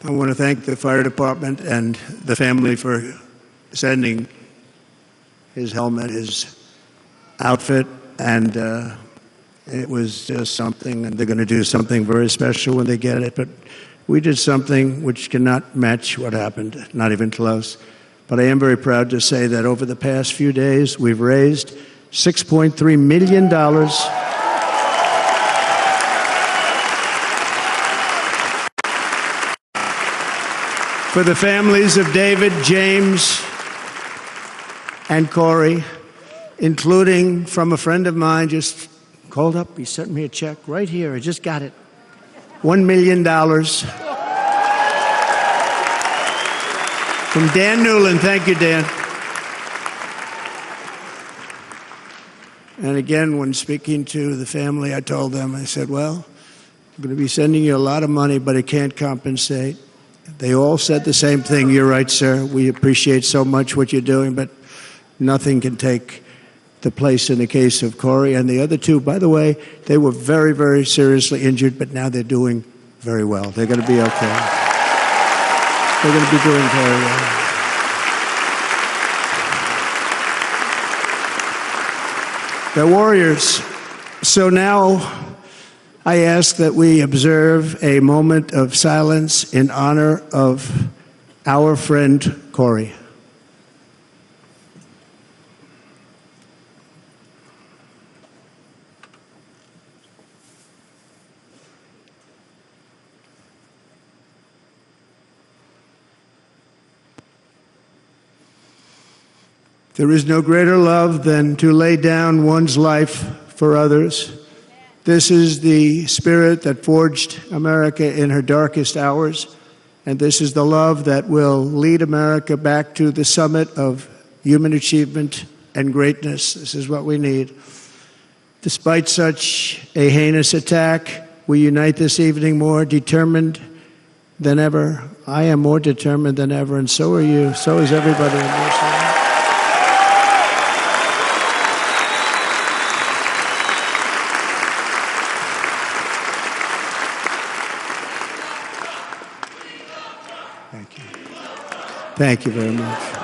I want to thank the fire department and the family for sending his helmet, his outfit, and it was just something, and they're going to do something very special when they get it. But we did something which cannot match what happened, not even close. But I am very proud to say that over the past few days, we've raised $6.3 million for the families of David, James, and Corey, including from a friend of mine just called up. He sent me a check right here. I just got it. $1 million from Dan Newland. Thank you, Dan. And again, when speaking to the family, I told them, I said, well, I'm going to be sending you a lot of money, but it can't compensate. They all said the same thing. You're right, sir. We appreciate so much what you're doing, but nothing can take the place in the case of Corey. And the other two, by the way, they were very, very seriously injured, but now they're doing very well. They're going to be okay. They're going to be doing very well. They're warriors. So now I ask that we observe a moment of silence in honor of our friend Corey. There is no greater love than to lay down one's life for others. This is the spirit that forged America in her darkest hours, and this is the love that will lead America back to the summit of human achievement and greatness. This is what we need. Despite such a heinous attack, we unite this evening more determined than ever. I am more determined than ever, and so are you. So is everybody in this room. Thank you very much.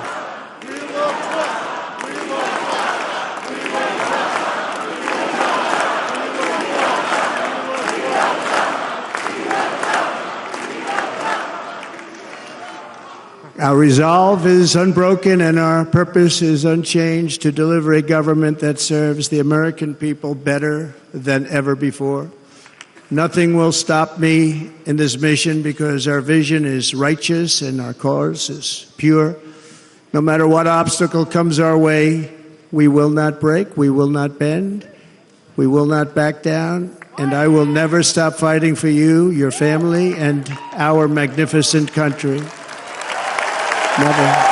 Our resolve is unbroken and our purpose is unchanged to deliver a government that serves the American people better than ever before. Nothing will stop me in this mission because our vision is righteous and our cause is pure. No matter what obstacle comes our way, we will not break, we will not bend, we will not back down, and I will never stop fighting for you, your family, and our magnificent country. Never.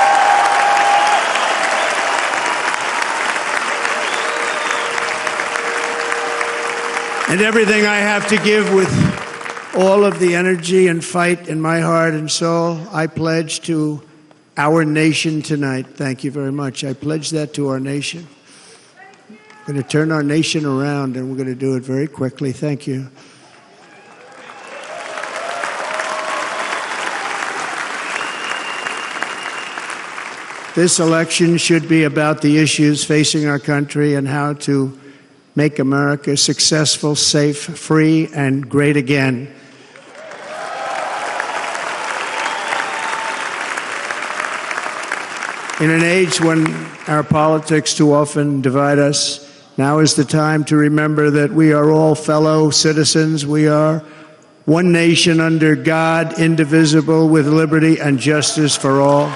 And everything I have to give with all of the energy and fight in my heart and soul, I pledge to our nation tonight. Thank you very much. I pledge that to our nation. We're going to turn our nation around, and we're going to do it very quickly. Thank you. This election should be about the issues facing our country and how to make America successful, safe, free, and great again. In an age when our politics too often divide us, now is the time to remember that we are all fellow citizens. We are one nation under God, indivisible, with liberty and justice for all.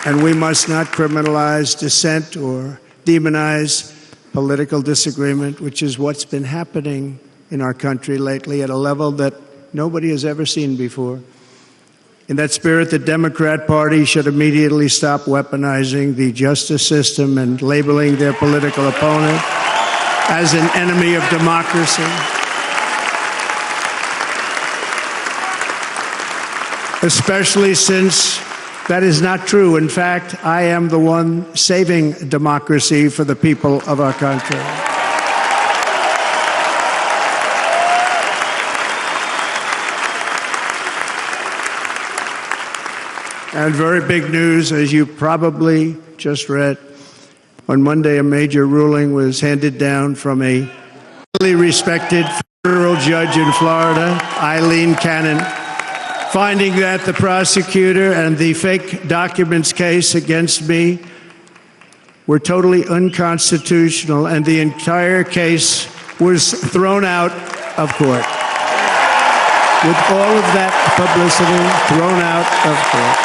And we must not criminalize dissent or demonize political disagreement, which is what's been happening in our country lately at a level that nobody has ever seen before. In that spirit, the Democrat Party should immediately stop weaponizing the justice system and labeling their political opponent as an enemy of democracy. Especially since that is not true. In fact, I am the one saving democracy for the people of our country. And very big news, as you probably just read, on Monday a major ruling was handed down from a highly respected federal judge in Florida, Eileen Cannon, finding that the prosecutor and the fake documents case against me were totally unconstitutional, and the entire case was thrown out of court. With all of that publicity, thrown out of court.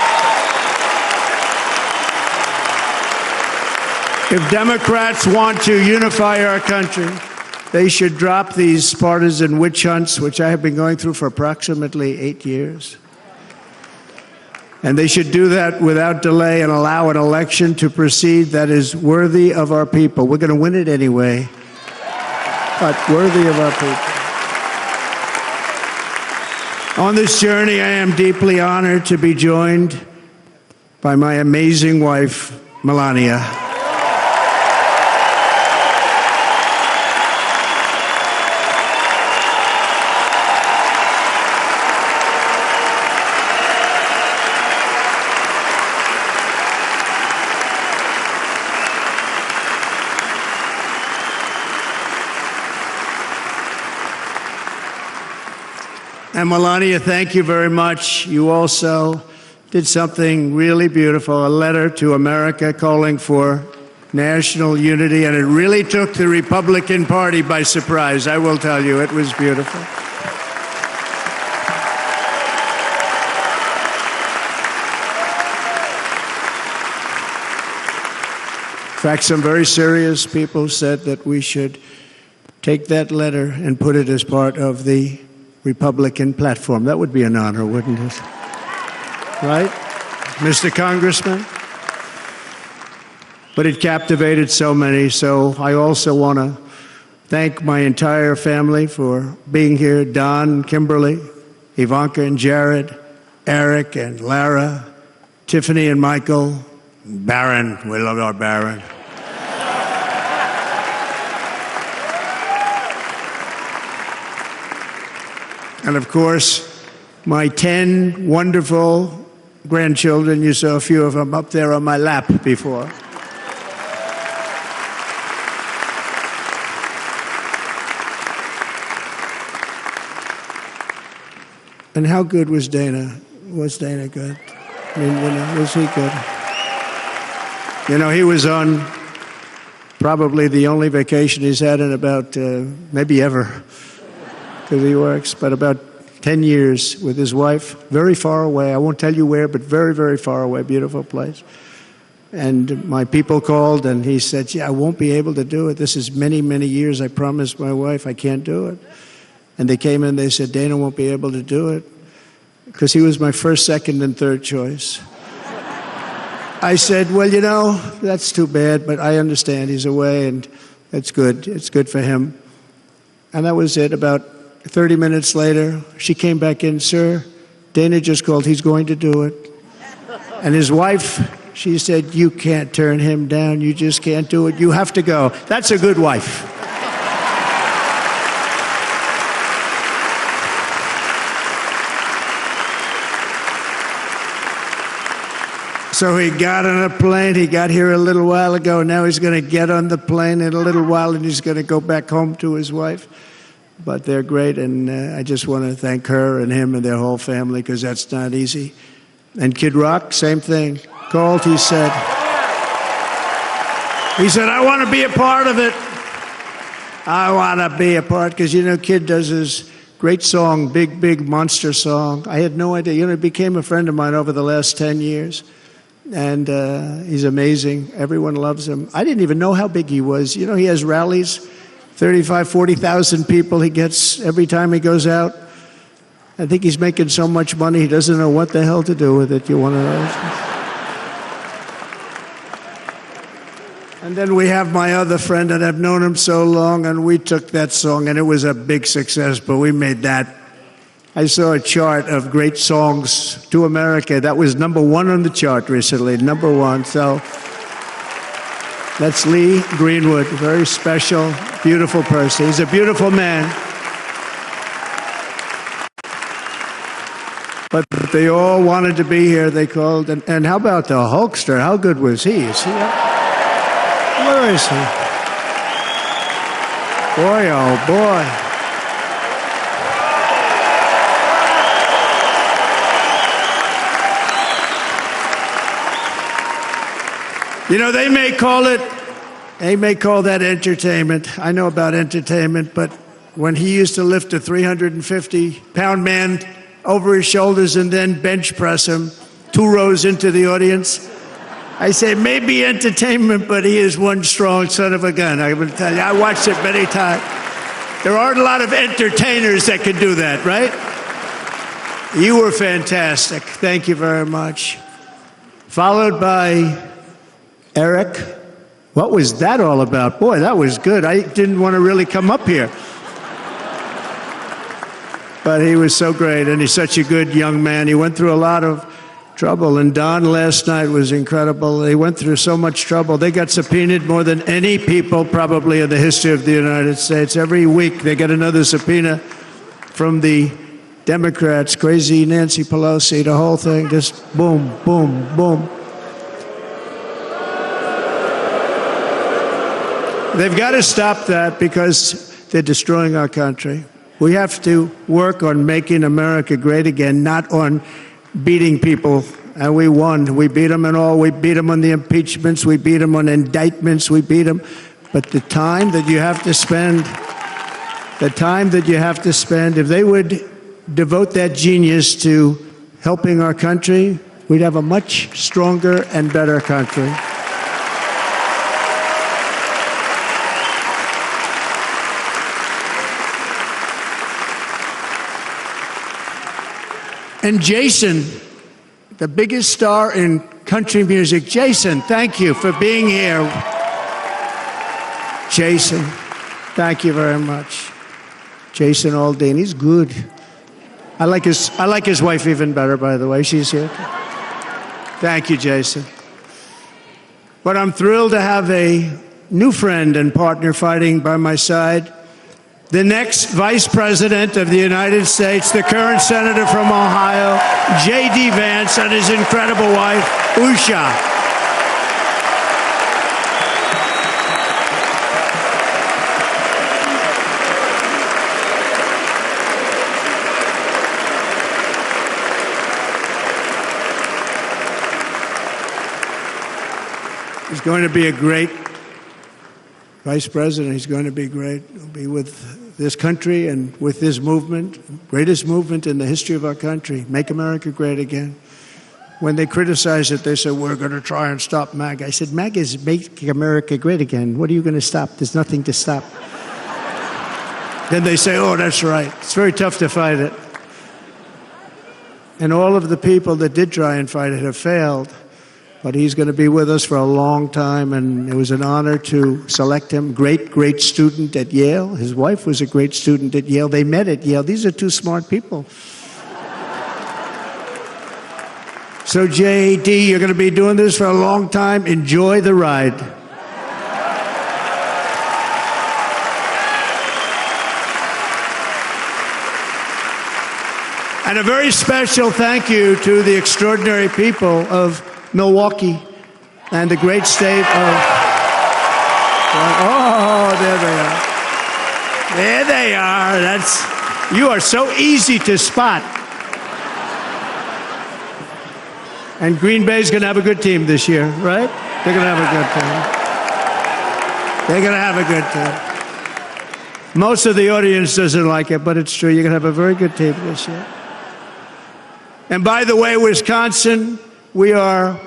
If Democrats want to unify our country, they should drop these partisan witch hunts, which I have been going through for approximately 8 years. And they should do that without delay and allow an election to proceed that is worthy of our people. We're going to win it anyway, but worthy of our people. On this journey, I am deeply honored to be joined by my amazing wife, Melania. And Melania, thank you very much. You also did something really beautiful, a letter to America calling for national unity, and it really took the Republican Party by surprise. I will tell you, it was beautiful. In fact, some very serious people said that we should take that letter and put it as part of the Republican platform. That would be an honor, wouldn't it? Right, Mr. Congressman? But it captivated so many, so I also want to thank my entire family for being here. Don, Kimberly, Ivanka and Jared, Eric and Lara, Tiffany and Michael, Barron. We love our Barron. And of course, my 10 wonderful grandchildren. You saw a few of them up there on my lap before. And how good was Dana? Was Dana good? I mean, was he good? He was on probably the only vacation he's had in about, maybe ever, because he works, but about 10 years with his wife, very far away. I won't tell you where, but very, very far away, beautiful place. And my people called, and he said, I won't be able to do it. This is many, many years. I promised my wife I can't do it. And they came in, they said, Dana won't be able to do it because he was my first, second, and third choice. I said, well, that's too bad, but I understand he's away, and it's good. It's good for him. And that was it. About 30 minutes later, she came back in, sir, Dana just called. He's going to do it. And his wife, she said, you can't turn him down. You just can't do it. You have to go. That's a good wife. So he got on a plane. He got here a little while ago. Now he's going to get on the plane in a little while, and he's going to go back home to his wife. But they're great, and I just want to thank her and him and their whole family, because that's not easy. And Kid Rock, same thing. Called, he said, I want to be a part of it. I want to be a part, because, Kid does his great song, Big, Big Monster song. I had no idea. He became a friend of mine over the last 10 years. And he's amazing. Everyone loves him. I didn't even know how big he was. He has rallies, 35, 40,000 people he gets every time he goes out. I think he's making so much money, he doesn't know what the hell to do with it. You want to know? And then we have my other friend, and I've known him so long, and we took that song, and it was a big success, but we made that. I saw a chart of great songs to America. That was #1 on the chart recently, #1. So that's Lee Greenwood, a very special, beautiful person. He's a beautiful man. But they all wanted to be here. They called. And how about the Hulkster? How good was he? Is he? Where is he? Boy, oh boy. They may call that entertainment. I know about entertainment, but when he used to lift a 350-pound man over his shoulders and then bench press him 2 rows into the audience, I say maybe entertainment, but he is one strong son of a gun. I will tell you, I watched it many times. There aren't a lot of entertainers that can do that, right? You were fantastic. Thank you very much. Followed by Eric. What was that all about? Boy, that was good. I didn't want to really come up here. But he was so great, and he's such a good young man. He went through a lot of trouble, and Don last night was incredible. They went through so much trouble. They got subpoenaed more than any people probably in the history of the United States. Every week they get another subpoena from the Democrats, crazy Nancy Pelosi, the whole thing, just boom, boom, boom. They've got to stop that because they're destroying our country. We have to work on making America great again, not on beating people. And we won. We beat them in all. We beat them on the impeachments. We beat them on indictments. We beat them. But the time that you have to spend, if they would devote that genius to helping our country, we'd have a much stronger and better country. And Jason, the biggest star in country music. Jason, thank you for being here. Jason, thank you very much. Jason Aldean, he's good. I like his wife even better, by the way. She's here. Thank you, Jason. But I'm thrilled to have a new friend and partner fighting by my side. the next Vice President of the United States, the current Senator from Ohio, J.D. Vance, and his incredible wife, Usha. He's going to be a great Vice President. He's going to be great. He'll be with this country and with this movement, greatest movement in the history of our country, Make America Great Again. When they criticize it, they say, we're going to try and stop MAGA. I said, MAGA is Make America Great Again. What are you going to stop? There's nothing to stop. Then they say, oh, that's right. It's very tough to fight it. And all of the people that did try and fight it have failed. But he's going to be with us for a long time, and it was an honor to select him. Great student at Yale. His wife was a great student at Yale. They met at Yale. These are two smart people. So, J.D., you're going to be doing this for a long time. Enjoy the ride. And a very special thank you to the extraordinary people of Milwaukee and the great state of... Oh, there they are. There they are. You are so easy to spot. And Green Bay's going to have a good team this year, right? They're going to have a good team. They're going to have a good team. Most of the audience doesn't like it, but it's true. You're going to have a very good team this year. And by the way, Wisconsin, we are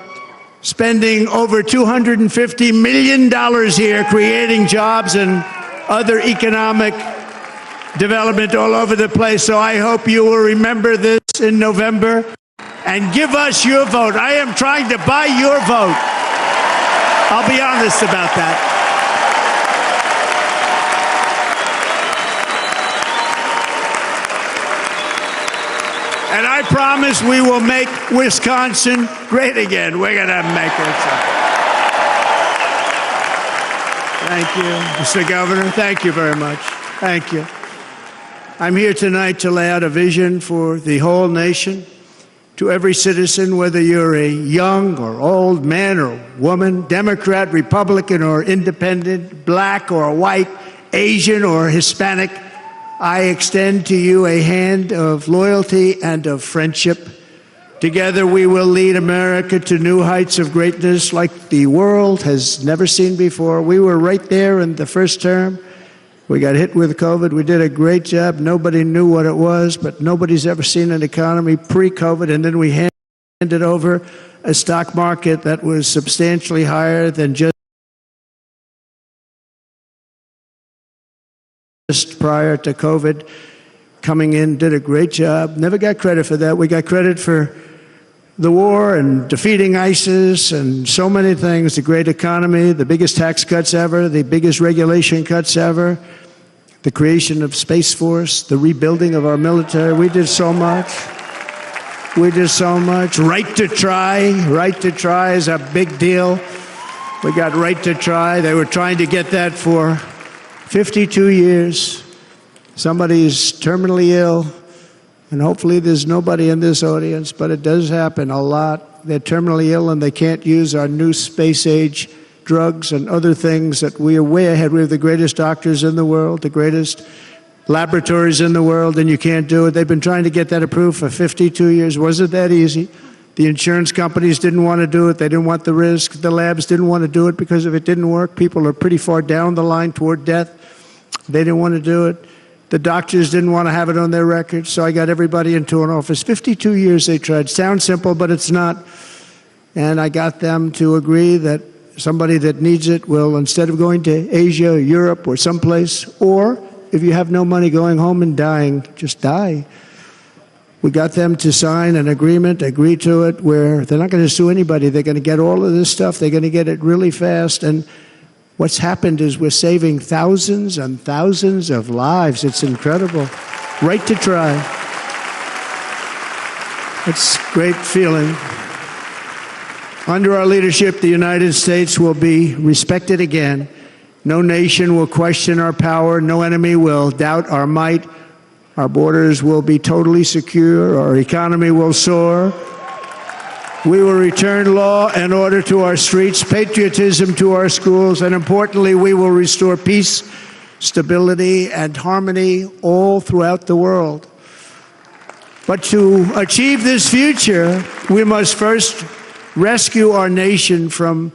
spending over $250 million here creating jobs and other economic development all over the place. So I hope you will remember this in November and give us your vote. I am trying to buy your vote. I'll be honest about that. And I promise we will make Wisconsin great again. We're going to make it. Thank you, Mr. Governor. Thank you very much. Thank you. I'm here tonight to lay out a vision for the whole nation, to every citizen, whether you're a young or old man or woman, Democrat, Republican, or independent, black or white, Asian or Hispanic. I extend to you a hand of loyalty and of friendship. Together we will lead America to new heights of greatness like the world has never seen before. We were right there in the first term. We got hit with COVID. We did a great job. Nobody knew what it was, but nobody's ever seen an economy pre-COVID. And then we handed over a stock market that was substantially higher than just prior to COVID. Coming in, did a great job. Never got credit for that. We got credit for the war and defeating ISIS and so many things. The great economy, the biggest tax cuts ever, the biggest regulation cuts ever, the creation of Space Force, the rebuilding of our military. We did so much. We did so much. Right to try. Right to try is a big deal. We got right to try. They were trying to get that for 52 years. Somebody's terminally ill, and hopefully there's nobody in this audience, but it does happen a lot. They're terminally ill and they can't use our new space-age drugs and other things that we are way ahead. We have the greatest doctors in the world, the greatest laboratories in the world, and you can't do it. They've been trying to get that approved for 52 years. Wasn't that easy? The insurance companies didn't want to do it. They didn't want the risk. The labs didn't want to do it because if it didn't work, people are pretty far down the line toward death. They didn't want to do it. The doctors didn't want to have it on their records, so I got everybody into an office. 52 years they tried. Sounds simple, but it's not. And I got them to agree that somebody that needs it will, instead of going to Asia, Europe, or someplace, or if you have no money, going home and dying, just die. We got them to sign an agreement, agree to it, where they're not going to sue anybody. They're going to get all of this stuff. They're going to get it really fast. And what's happened is we're saving thousands and thousands of lives. It's incredible. Right to try. It's a great feeling. Under our leadership, the United States will be respected again No nation will question our power. No enemy will doubt our might. Our borders will be totally secure. Our economy will soar. We will return law and order to our streets, patriotism to our schools, and importantly, we will restore peace, stability, and harmony all throughout the world. But to achieve this future, we must first rescue our nation from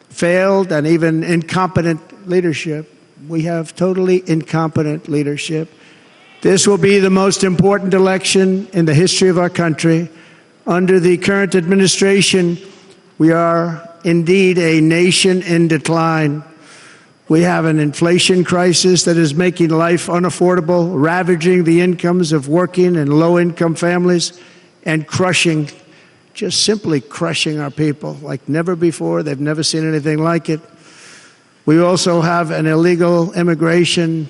failed and even incompetent leadership. We have totally incompetent leadership. This will be the most important election in the history of our country. Under the current administration, we are indeed a nation in decline. We have an inflation crisis that is making life unaffordable, ravaging the incomes of working and low-income families, and crushing, just simply crushing our people like never before. They've never seen anything like it. We also have an illegal immigration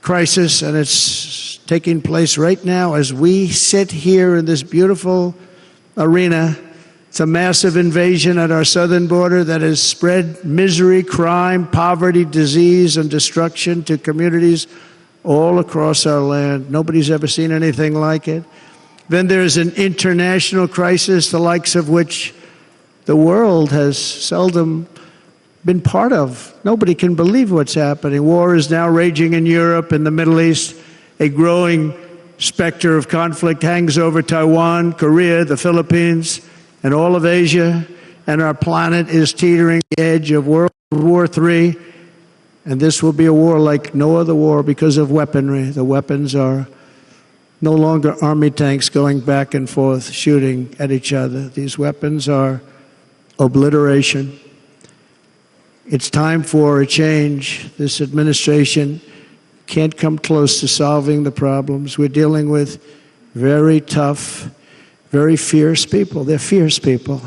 crisis, and it's taking place right now as we sit here in this beautiful arena. It's a massive invasion at our southern border that has spread misery, crime, poverty, disease, and destruction to communities all across our land. Nobody's ever seen anything like it. Then there's an international crisis, the likes of which the world has seldom been part of. Nobody can believe what's happening. War is now raging in Europe and the Middle East. A growing specter of conflict hangs over Taiwan, Korea, the Philippines, and all of Asia. And our planet is teetering the edge of World War III. And this will be a war like no other war because of weaponry. The weapons are no longer army tanks going back and forth shooting at each other. These weapons are obliteration. It's time for a change. This administration can't come close to solving the problems. We're dealing with very tough, very fierce people. They're fierce people.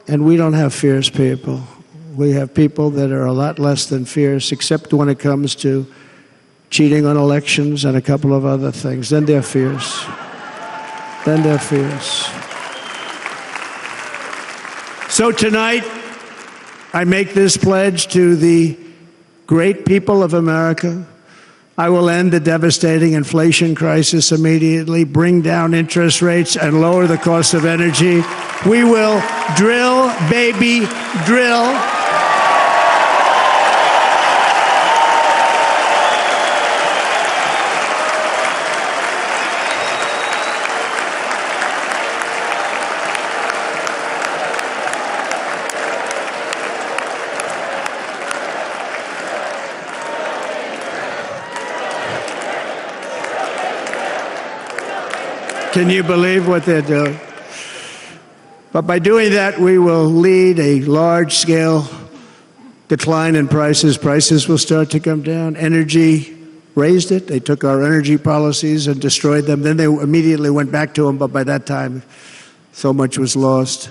And we don't have fierce people. We have people that are a lot less than fierce, except when it comes to cheating on elections and a couple of other things. Then they're fierce. Then they're fierce. So tonight, I make this pledge to the great people of America. I will end the devastating inflation crisis immediately, bring down interest rates, and lower the cost of energy. We will drill, baby, drill. Can you believe what they're doing? But by doing that, we will lead a large-scale decline in prices. Prices will start to come down. Energy raised it. They took our energy policies and destroyed them. Then they immediately went back to them, but by that time, so much was lost.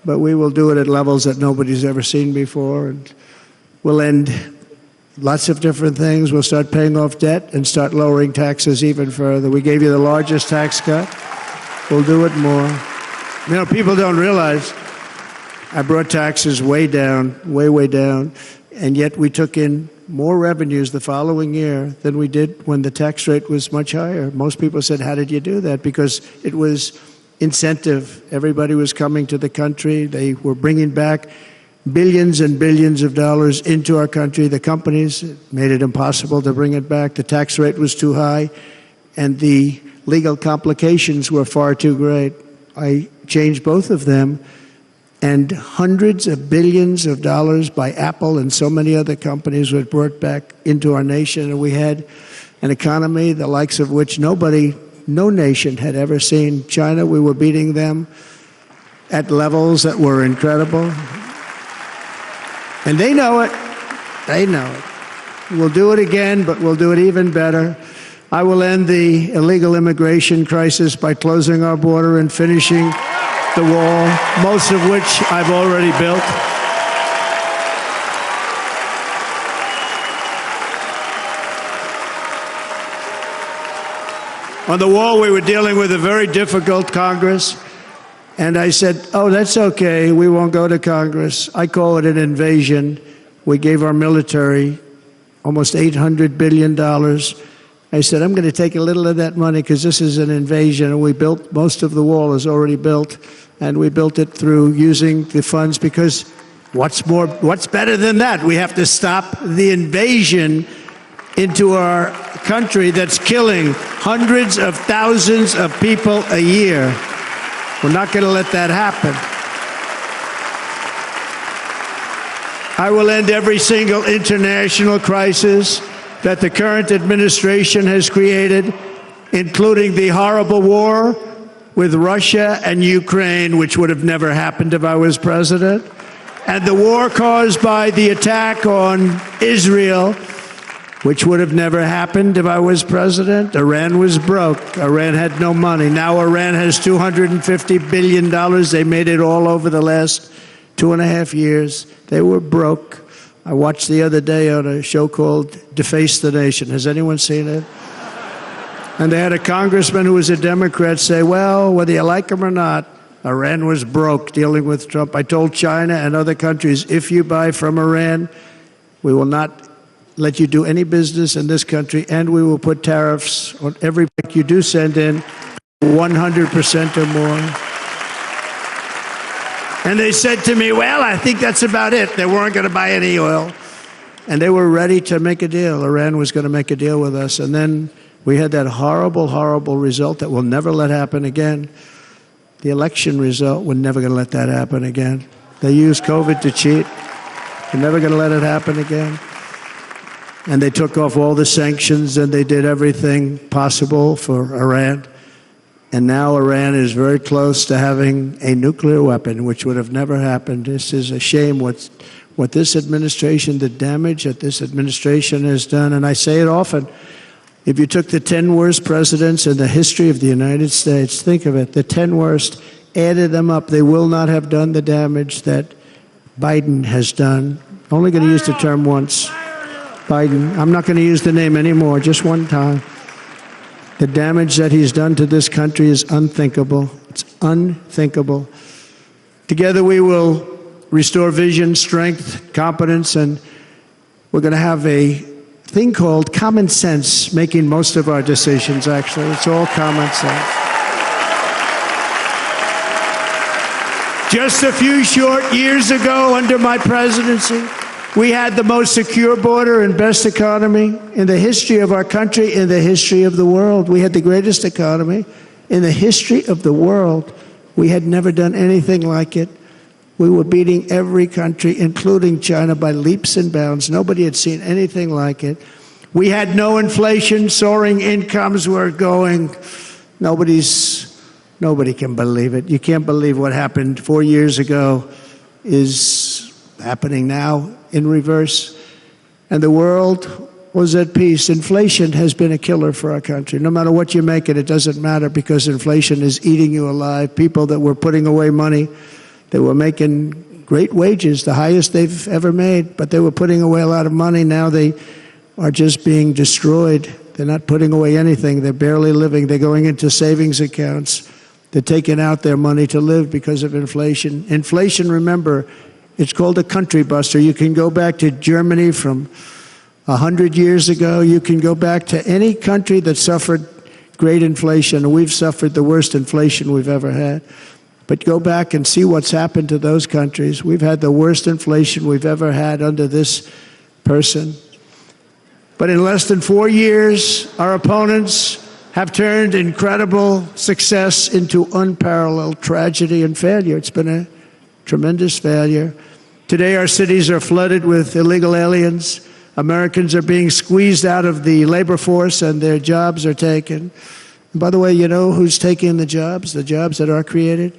But we will do it at levels that nobody's ever seen before, and we'll end lots of different things. We'll start paying off debt and start lowering taxes even further. We gave you the largest tax cut. We'll do it more. You know, people don't realize I brought taxes way down, way down, and yet we took in more revenues the following year than we did when the tax rate was much higher. Most people said, how did you do that? Because it was incentive. Everybody was coming to the country. They were bringing back billions and billions of dollars into our country. The companies made it impossible to bring it back. The tax rate was too high, and the legal complications were far too great. I changed both of them, and hundreds of billions of dollars by Apple and so many other companies were brought back into our nation, and we had an economy the likes of which no nation had ever seen. China, we were beating them at levels that were incredible. And they know it. They know it. We'll do it again, but we'll do it even better. I will end the illegal immigration crisis by closing our border and finishing the wall, most of which I've already built. On the wall, we were dealing with a very difficult Congress. And I said, oh, that's okay. We won't go to Congress. I call it an invasion. We gave our military almost $800 billion. I said, I'm going to take a little of that money because this is an invasion, and we built, most of the wall is already built, and we built it through using the funds because what's better than that? We have to stop the invasion into our country that's killing hundreds of thousands of people a year. We're not going to let that happen. I will end every single international crisis that the current administration has created, including the horrible war with Russia and Ukraine, which would have never happened if I was president, and the war caused by the attack on Israel, which would have never happened if I was president. Iran was broke. Iran had no money. Now Iran has $250 billion. They made it all over the last 2.5 years. They were broke. I watched the other day on a show called Deface the Nation. Has anyone seen it? And they had a congressman who was a Democrat say, well, whether you like him or not, Iran was broke dealing with Trump. I told China and other countries, if you buy from Iran, we will not let you do any business in this country, and we will put tariffs on every product you do send in, 100% or more. And they said to me, well, I think that's about it. They weren't going to buy any oil. And they were ready to make a deal. Iran was going to make a deal with us. And then we had that horrible, horrible result that we'll never let happen again. The election result, we're never going to let that happen again. They used COVID to cheat. We're never going to let it happen again. And they took off all the sanctions, and they did everything possible for Iran. And now Iran is very close to having a nuclear weapon, which would have never happened. This is a shame what this administration, the damage that this administration has done. And I say it often, if you took the 10 worst presidents in the history of the United States, think of it, the 10 worst, added them up, they will not have done the damage that Biden has done. Only going to use the term once. Biden. I'm not going to use the name anymore, just one time. The damage that he's done to this country is unthinkable. It's unthinkable. Together we will restore vision, strength, competence, and we're going to have a thing called common sense making most of our decisions, actually. It's all common sense. Just a few short years ago, under my presidency, we had the most secure border and best economy in the history of our country, in the history of the world. We had the greatest economy in the history of the world. We had never done anything like it. We were beating every country, including China, by leaps and bounds. Nobody had seen anything like it. We had no inflation, soaring incomes were going. Nobody can believe it. You can't believe what happened 4 years ago is happening now in reverse. And the world was at peace. Inflation has been a killer for our country. No matter what you make it, it doesn't matter because inflation is eating you alive. People that were putting away money, they were making great wages, the highest they've ever made, but they were putting away a lot of money. Now they are just being destroyed. They're not putting away anything. They're barely living. They're going into savings accounts. They're taking out their money to live because of inflation. Inflation, remember, it's called a country buster. You can go back to Germany from 100 years ago. You can go back to any country that suffered great inflation. We've suffered the worst inflation we've ever had. But go back and see what's happened to those countries. We've had the worst inflation we've ever had under this person. But in less than 4 years, our opponents have turned incredible success into unparalleled tragedy and failure. It's been a tremendous failure. Today, our cities are flooded with illegal aliens. Americans are being squeezed out of the labor force and their jobs are taken. And by the way, you know who's taking the jobs that are created?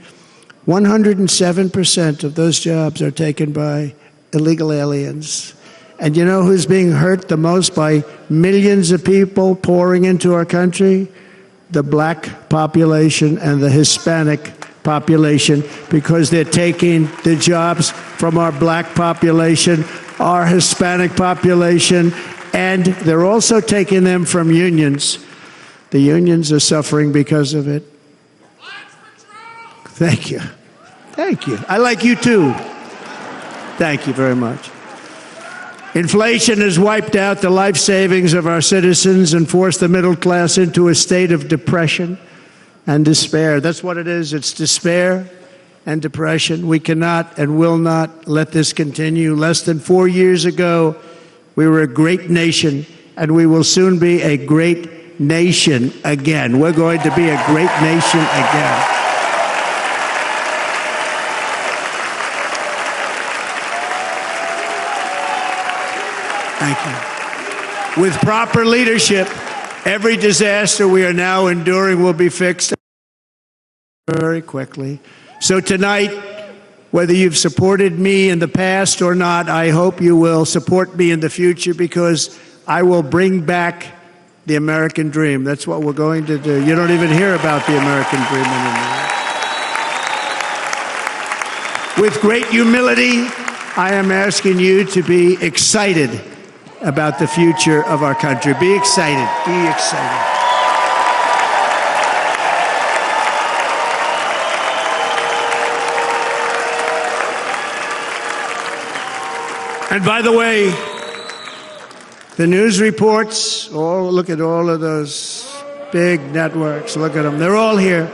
107% of those jobs are taken by illegal aliens. And you know who's being hurt the most by millions of people pouring into our country? The black population and the Hispanic population, because they're taking the jobs from our black population, our Hispanic population, and they're also taking them from unions. The unions are suffering because of it. Thank you. Thank you. I like you too. Thank you very much. Inflation has wiped out the life savings of our citizens and forced the middle class into a state of depression and despair. That's what it is. It's despair and depression. We cannot and will not let this continue. Less than 4 years ago, we were a great nation, and we will soon be a great nation again. We're going to be a great nation again. Thank you. With proper leadership, every disaster we are now enduring will be fixed very quickly. So tonight, whether you've supported me in the past or not, I hope you will support me in the future, because I will bring back the American dream. That's what we're going to do. You don't even hear about the American dream anymore. With great humility, I am asking you to be excited about the future of our country. Be excited. Be excited. And by the way, the news reports, look at all of those big networks. Look at them. They're all here.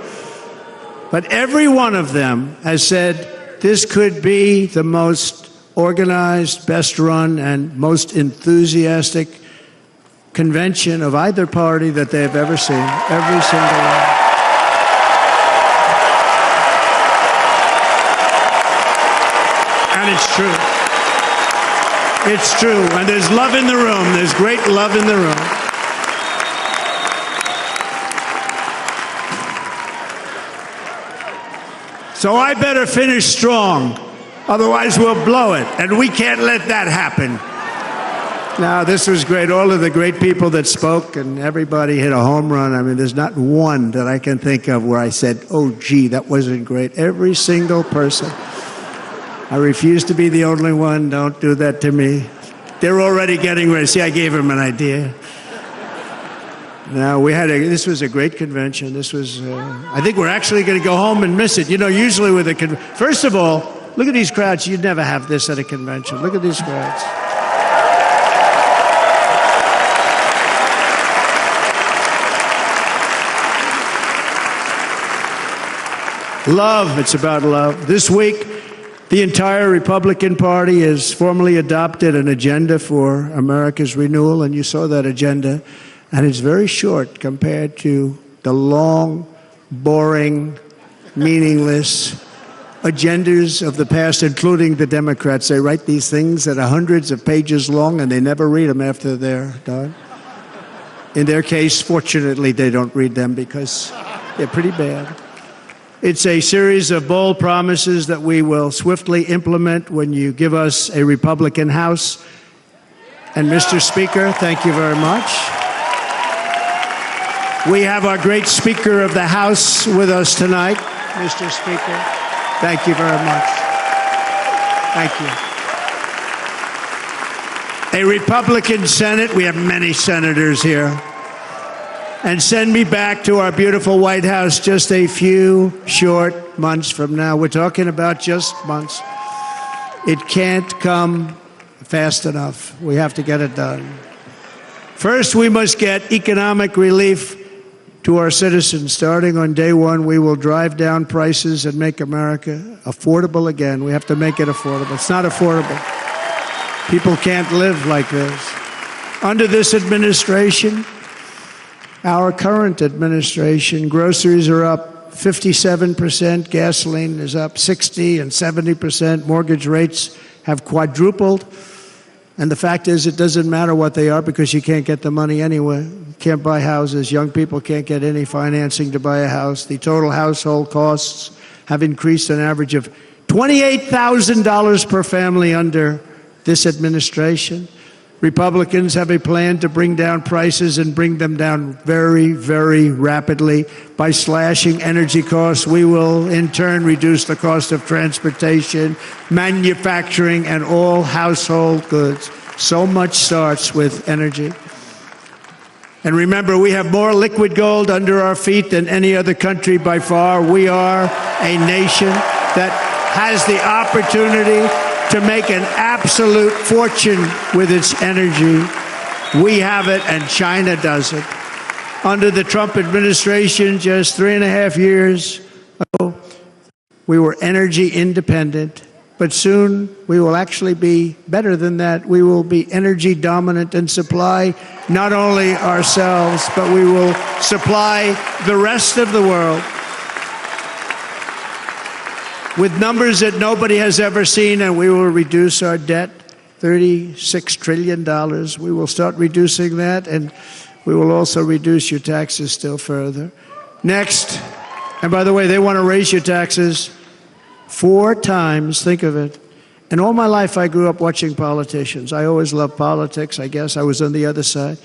But every one of them has said this could be the most organized, best run, and most enthusiastic convention of either party that they've ever seen. Every single one. And it's true. It's true. And there's love in the room. There's great love in the room. So I better finish strong. Otherwise, we'll blow it, and we can't let that happen. Now, this was great. All of the great people that spoke, and everybody hit a home run. I mean, there's not one that I can think of where I said, oh, gee, that wasn't great. Every single person. I refuse to be the only one. Don't do that to me. They're already getting ready. See, I gave them an idea. Now, this was a great convention. This was, I think we're actually going to go home and miss it. You know, usually with a first of all, look at these crowds. You'd never have this at a convention. Look at these crowds. Love. It's about love. This week, the entire Republican Party has formally adopted an agenda for America's renewal, and you saw that agenda. And it's very short compared to the long, boring, meaningless agendas of the past, including the Democrats. They write these things that are hundreds of pages long, and they never read them after they're done. In their case, fortunately, they don't read them because they're pretty bad. It's a series of bold promises that we will swiftly implement when you give us a Republican House. And Mr. Speaker, thank you very much. We have our great Speaker of the House with us tonight, Mr. Speaker. Thank you very much. Thank you. A Republican Senate. We have many senators here. And send me back to our beautiful White House just a few short months from now. We're talking about just months. It can't come fast enough. We have to get it done. First, we must get economic relief to our citizens. Starting on day one, we will drive down prices and make America affordable again. We have to make it affordable. It's not affordable. People can't live like this. Under this administration, our current administration, groceries are up 57%, gasoline is up 60 and 70%, mortgage rates have quadrupled. And the fact is, it doesn't matter what they are because you can't get the money anyway. You can't buy houses. Young people can't get any financing to buy a house. The total household costs have increased an average of $28,000 per family under this administration. Republicans have a plan to bring down prices and bring them down very, very rapidly. By slashing energy costs, we will in turn reduce the cost of transportation, manufacturing, and all household goods. So much starts with energy. And remember, we have more liquid gold under our feet than any other country by far. We are a nation that has the opportunity to make an absolute fortune with its energy. We have it, and China doesn't. Under the Trump administration, just 3.5 years ago, we were energy independent. But soon we will actually be better than that. We will be energy dominant and supply not only ourselves, but we will supply the rest of the world with numbers that nobody has ever seen, and we will reduce our debt, $36 trillion. We will start reducing that, and we will also reduce your taxes still further. Next, and by the way, they want to raise your taxes 4 times, think of it. And all my life I grew up watching politicians. I always loved politics, I guess. I was on the other side.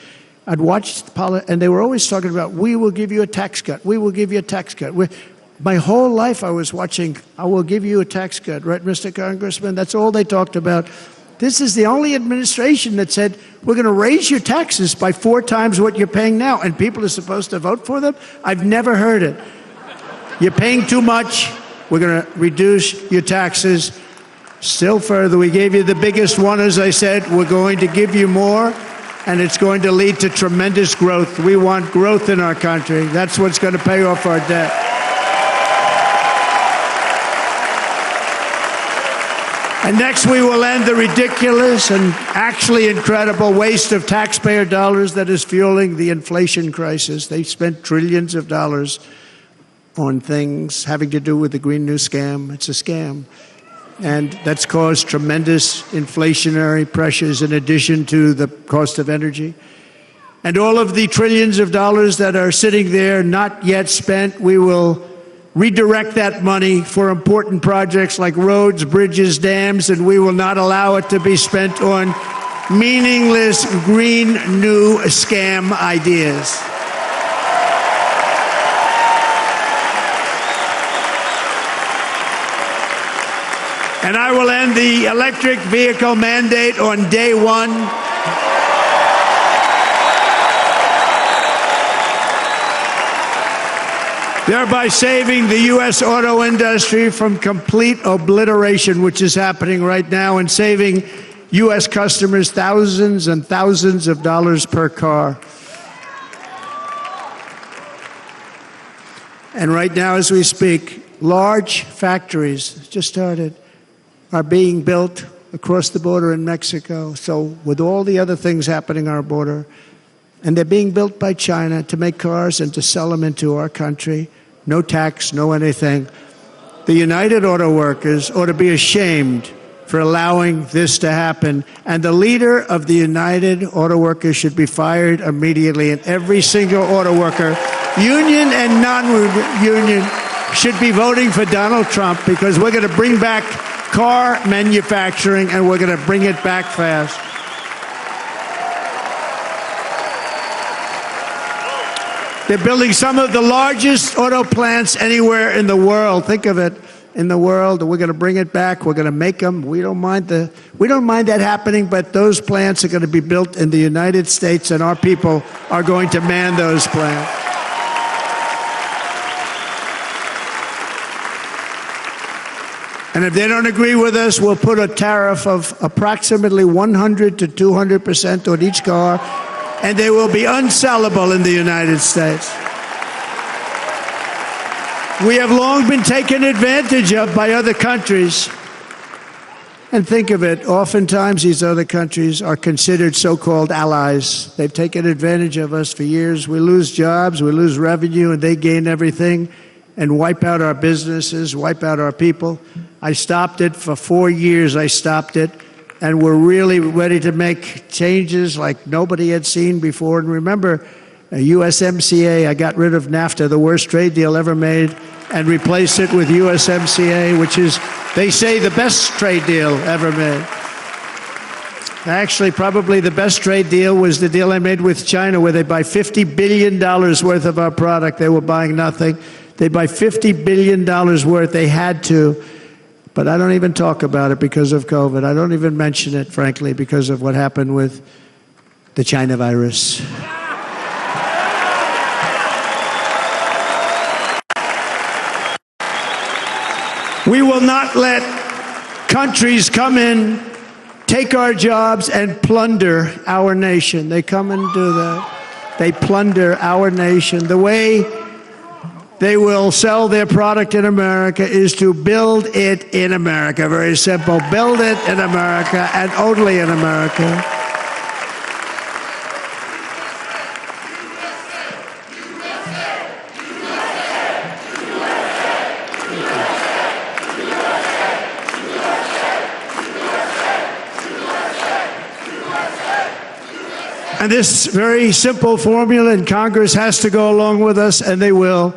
I'd watch and they were always talking about, we will give you a tax cut. We will give you a tax cut. My whole life I was watching, I will give you a tax cut, right, Mr. Congressman? That's all they talked about. This is the only administration that said, we're going to raise your taxes by 4 times what you're paying now, and people are supposed to vote for them? I've never heard it. You're paying too much. We're going to reduce your taxes still further. We gave you the biggest one, as I said. We're going to give you more, and it's going to lead to tremendous growth. We want growth in our country. That's what's going to pay off our debt. And next, we will end the ridiculous and actually incredible waste of taxpayer dollars that is fueling the inflation crisis. They spent trillions of dollars on things having to do with the Green New Scam. It's a scam. And that's caused tremendous inflationary pressures in addition to the cost of energy. And all of the trillions of dollars that are sitting there not yet spent, we will redirect that money for important projects like roads, bridges, dams, and we will not allow it to be spent on meaningless Green New Scam ideas. And I will end the electric vehicle mandate on day 1. Thereby saving the U.S. auto industry from complete obliteration, which is happening right now, and saving U.S. customers thousands and thousands of dollars per car. And right now, as we speak, large factories just started are being built across the border in Mexico. So with all the other things happening on our border, and they're being built by China to make cars and to sell them into our country, no tax, no anything. The United Auto Workers ought to be ashamed for allowing this to happen. And the leader of the United Auto Workers should be fired immediately. And every single auto worker, union and non-union, should be voting for Donald Trump, because we're going to bring back car manufacturing, and we're going to bring it back fast. They're building some of the largest auto plants anywhere in the world. Think of it, in the world. We're going to bring it back. We're going to make them. We don't mind that happening, but those plants are going to be built in the United States, and our people are going to man those plants. And if they don't agree with us, we'll put a tariff of approximately 100 to 200% on each car, and they will be unsellable in the United States. We have long been taken advantage of by other countries. And think of it, oftentimes these other countries are considered so-called allies. They've taken advantage of us for years. We lose jobs, we lose revenue, and they gain everything and wipe out our businesses, wipe out our people. I stopped it for 4 years. I stopped it, and we're really ready to make changes like nobody had seen before. And remember, USMCA, I got rid of NAFTA, the worst trade deal ever made, and replaced it with USMCA, which is, they say, the best trade deal ever made. Actually, probably the best trade deal was the deal I made with China, where they buy $50 billion worth of our product. They were buying nothing. They buy $50 billion worth. They had to. But I don't even talk about it because of COVID. I don't even mention it, frankly, because of what happened with the China virus. We will not let countries come in, take our jobs, and plunder our nation. They come and do that. They plunder our nation. The way they will sell their product in America is to build it in America. Very simple. Build it in America and only in America. And this very simple formula, and Congress has to go along with us, and they will.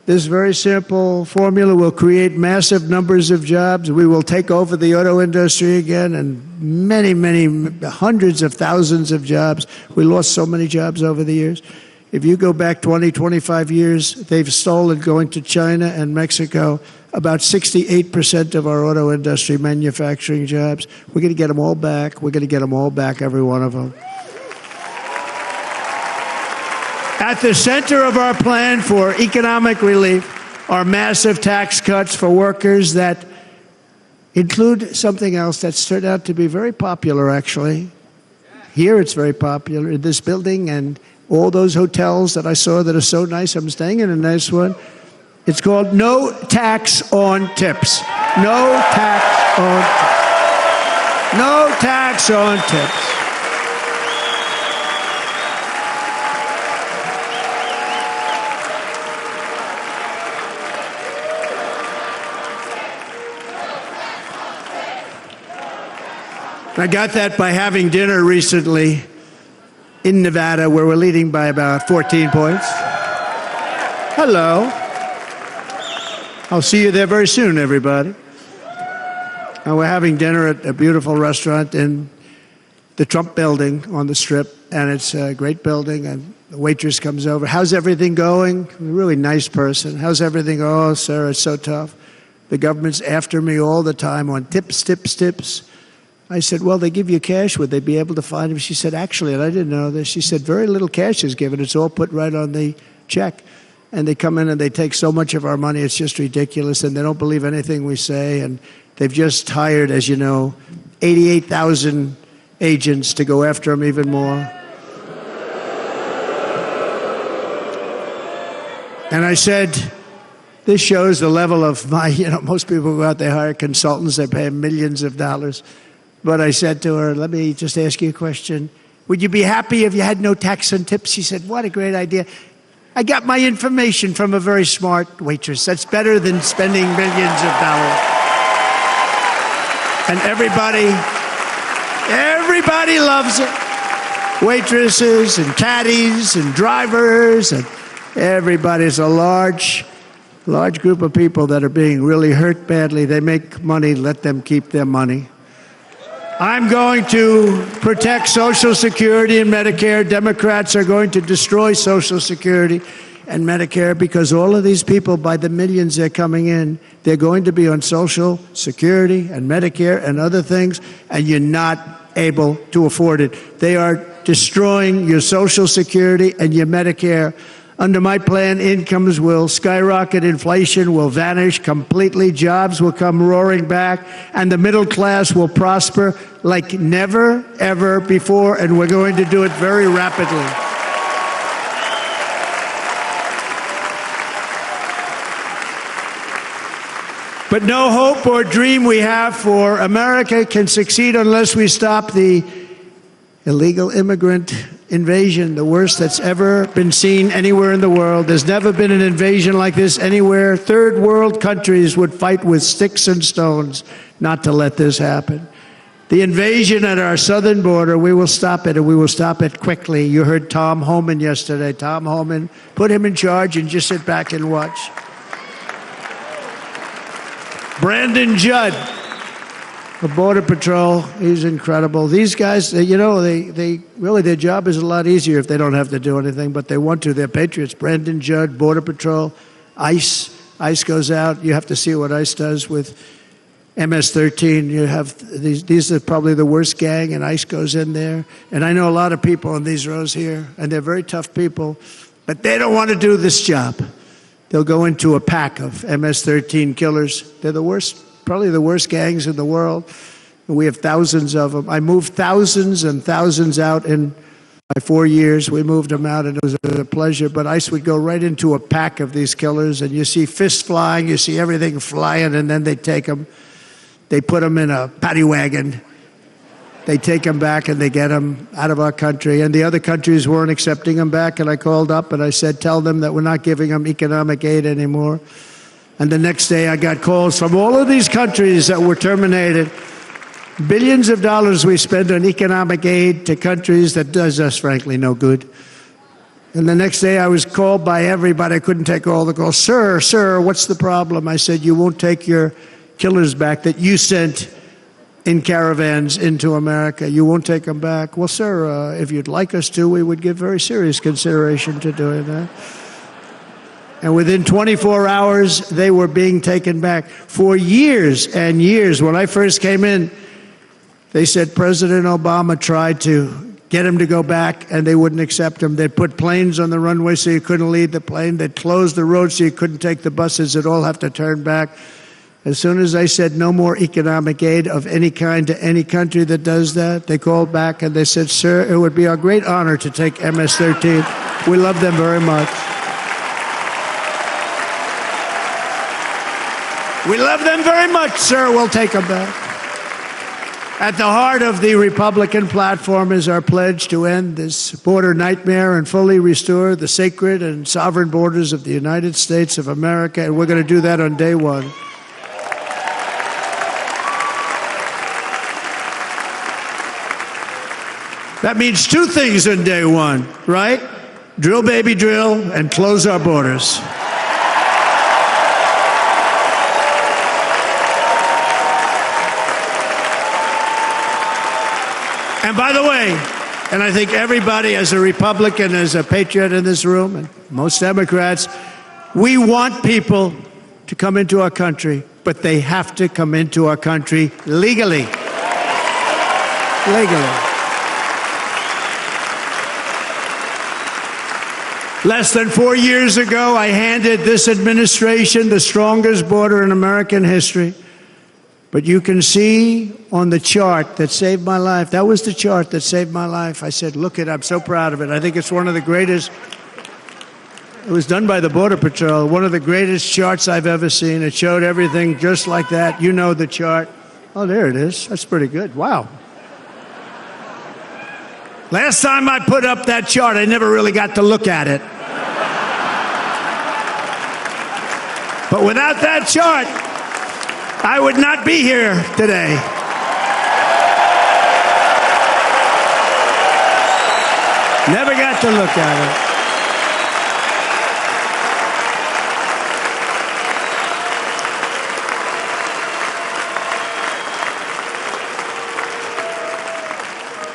This very simple formula will create massive numbers of jobs. We will take over the auto industry again, and many, many hundreds of thousands of jobs. We lost so many jobs over the years. If you go back 20, 25 years, they've stolen, going to China and Mexico, about 68% of our auto industry manufacturing jobs. We're going to get them all back. We're going to get them all back, every one of them. At the center of our plan for economic relief are massive tax cuts for workers that include something else that's turned out to be very popular, actually. Here it's very popular, in this building and all those hotels that I saw that are so nice. I'm staying in a nice one. It's called no tax on tips. No tax on tips. No tax on tips. I got that by having dinner recently in Nevada, where we're leading by about 14 points. Hello. I'll see you there very soon, everybody. And we're having dinner at a beautiful restaurant in the Trump building on the Strip, and it's a great building, and the waitress comes over. How's everything going? A really nice person. How's everything? Oh, sir, it's so tough. The government's after me all the time on tips, tips, tips. I said, well, they give you cash. Would they be able to find him? She said, actually, and I didn't know this, she said, very little cash is given. It's all put right on the check. And they come in and they take so much of our money, it's just ridiculous. And they don't believe anything we say. And they've just hired, as you know, 88,000 agents to go after him even more. And I said, this shows the level of my, most people go out, they hire consultants, they pay them millions of dollars. But I said to her, let me just ask you a question. Would you be happy if you had no tax on tips? She said, what a great idea. I got my information from a very smart waitress. That's better than spending millions of dollars. And everybody loves it. Waitresses and caddies and drivers and everybody. It's a large group of people that are being really hurt badly. They make money, let them keep their money. I'm going to protect Social Security and Medicare. Democrats are going to destroy Social Security and Medicare because all of these people, by the millions they're coming in, they're going to be on Social Security and Medicare and other things, and you're not able to afford it. They are destroying your Social Security and your Medicare. Under my plan, incomes will skyrocket, inflation will vanish completely, jobs will come roaring back, and the middle class will prosper like never, ever before, and we're going to do it very rapidly. But no hope or dream we have for America can succeed unless we stop the illegal immigrant invasion, the worst that's ever been seen anywhere in the world. There's never been an invasion like this anywhere. Third world countries would fight with sticks and stones not to let this happen. The invasion at our southern border, we will stop it, and we will stop it quickly. You heard Tom Homan yesterday. Tom Homan, put him in charge and just sit back and watch. Brandon Judd, the Border Patrol, he's incredible. These guys, they really, their job is a lot easier if they don't have to do anything, but they want to. They're patriots. Brandon Judd, Border Patrol, ICE. ICE goes out. You have to see what ICE does with MS-13. You have these are probably the worst gang, and ICE goes in there. And I know a lot of people in these rows here, and they're very tough people, but they don't want to do this job. They'll go into a pack of MS-13 killers. They're the worst probably the worst gangs in the world. We have thousands of them. I moved thousands and thousands out in my 4 years. We moved them out, and it was a pleasure. But ICE would go right into a pack of these killers, and you see fists flying, you see everything flying, and then they take them. They put them in a paddy wagon. They take them back, and they get them out of our country. And the other countries weren't accepting them back, and I called up, and I said, tell them that we're not giving them economic aid anymore. And the next day, I got calls from all of these countries that were terminated. Billions of dollars we spend on economic aid to countries that does us, frankly, no good. And the next day I was called by everybody. I couldn't take all the calls. Sir, what's the problem? I said, you won't take your killers back that you sent in caravans into America. You won't take them back. Well, sir, if you'd like us to, we would give very serious consideration to doing that. And within 24 hours, they were being taken back. For years and years, when I first came in, they said President Obama tried to get him to go back, and they wouldn't accept him. They'd put planes on the runway so you couldn't leave the plane. They'd close the road so you couldn't take the buses. They'd all have to turn back. As soon as I said no more economic aid of any kind to any country that does that, they called back and they said, sir, it would be our great honor to take MS-13. We love them very much. We love them very much, sir. We'll take them back. At the heart of the Republican platform is our pledge to end this border nightmare and fully restore the sacred and sovereign borders of the United States of America, and we're going to do that on day one. That means two things on day one, right? Drill, baby, drill, and close our borders. And by the way, and I think everybody as a Republican, as a patriot in this room, and most Democrats, we want people to come into our country, but they have to come into our country legally. Legally. Less than 4 years ago, I handed this administration the strongest border in American history. But you can see on the chart that saved my life, that was the chart that saved my life. I said, look it, I'm so proud of it. I think it's one of the greatest, it was done by the Border Patrol, one of the greatest charts I've ever seen. It showed everything just like that. You know the chart. Oh, there it is. That's pretty good. Wow. Last time I put up that chart, I never really got to look at it. But without that chart, I would not be here today. Never got to look at it.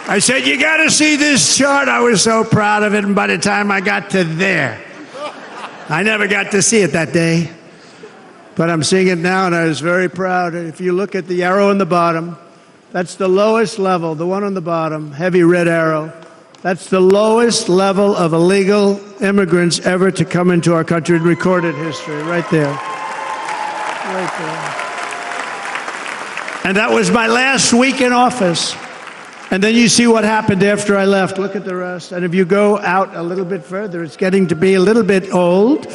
I said, you got to see this chart. I was so proud of it, and by the time I got to there, I never got to see it that day. But I'm seeing it now, and I was very proud. If you look at the arrow on the bottom, that's the lowest level, the one on the bottom, heavy red arrow. That's the lowest level of illegal immigrants ever to come into our country in recorded history, right there. Right there. And that was my last week in office. And then you see what happened after I left. Look at the rest. And if you go out a little bit further, it's getting to be a little bit old,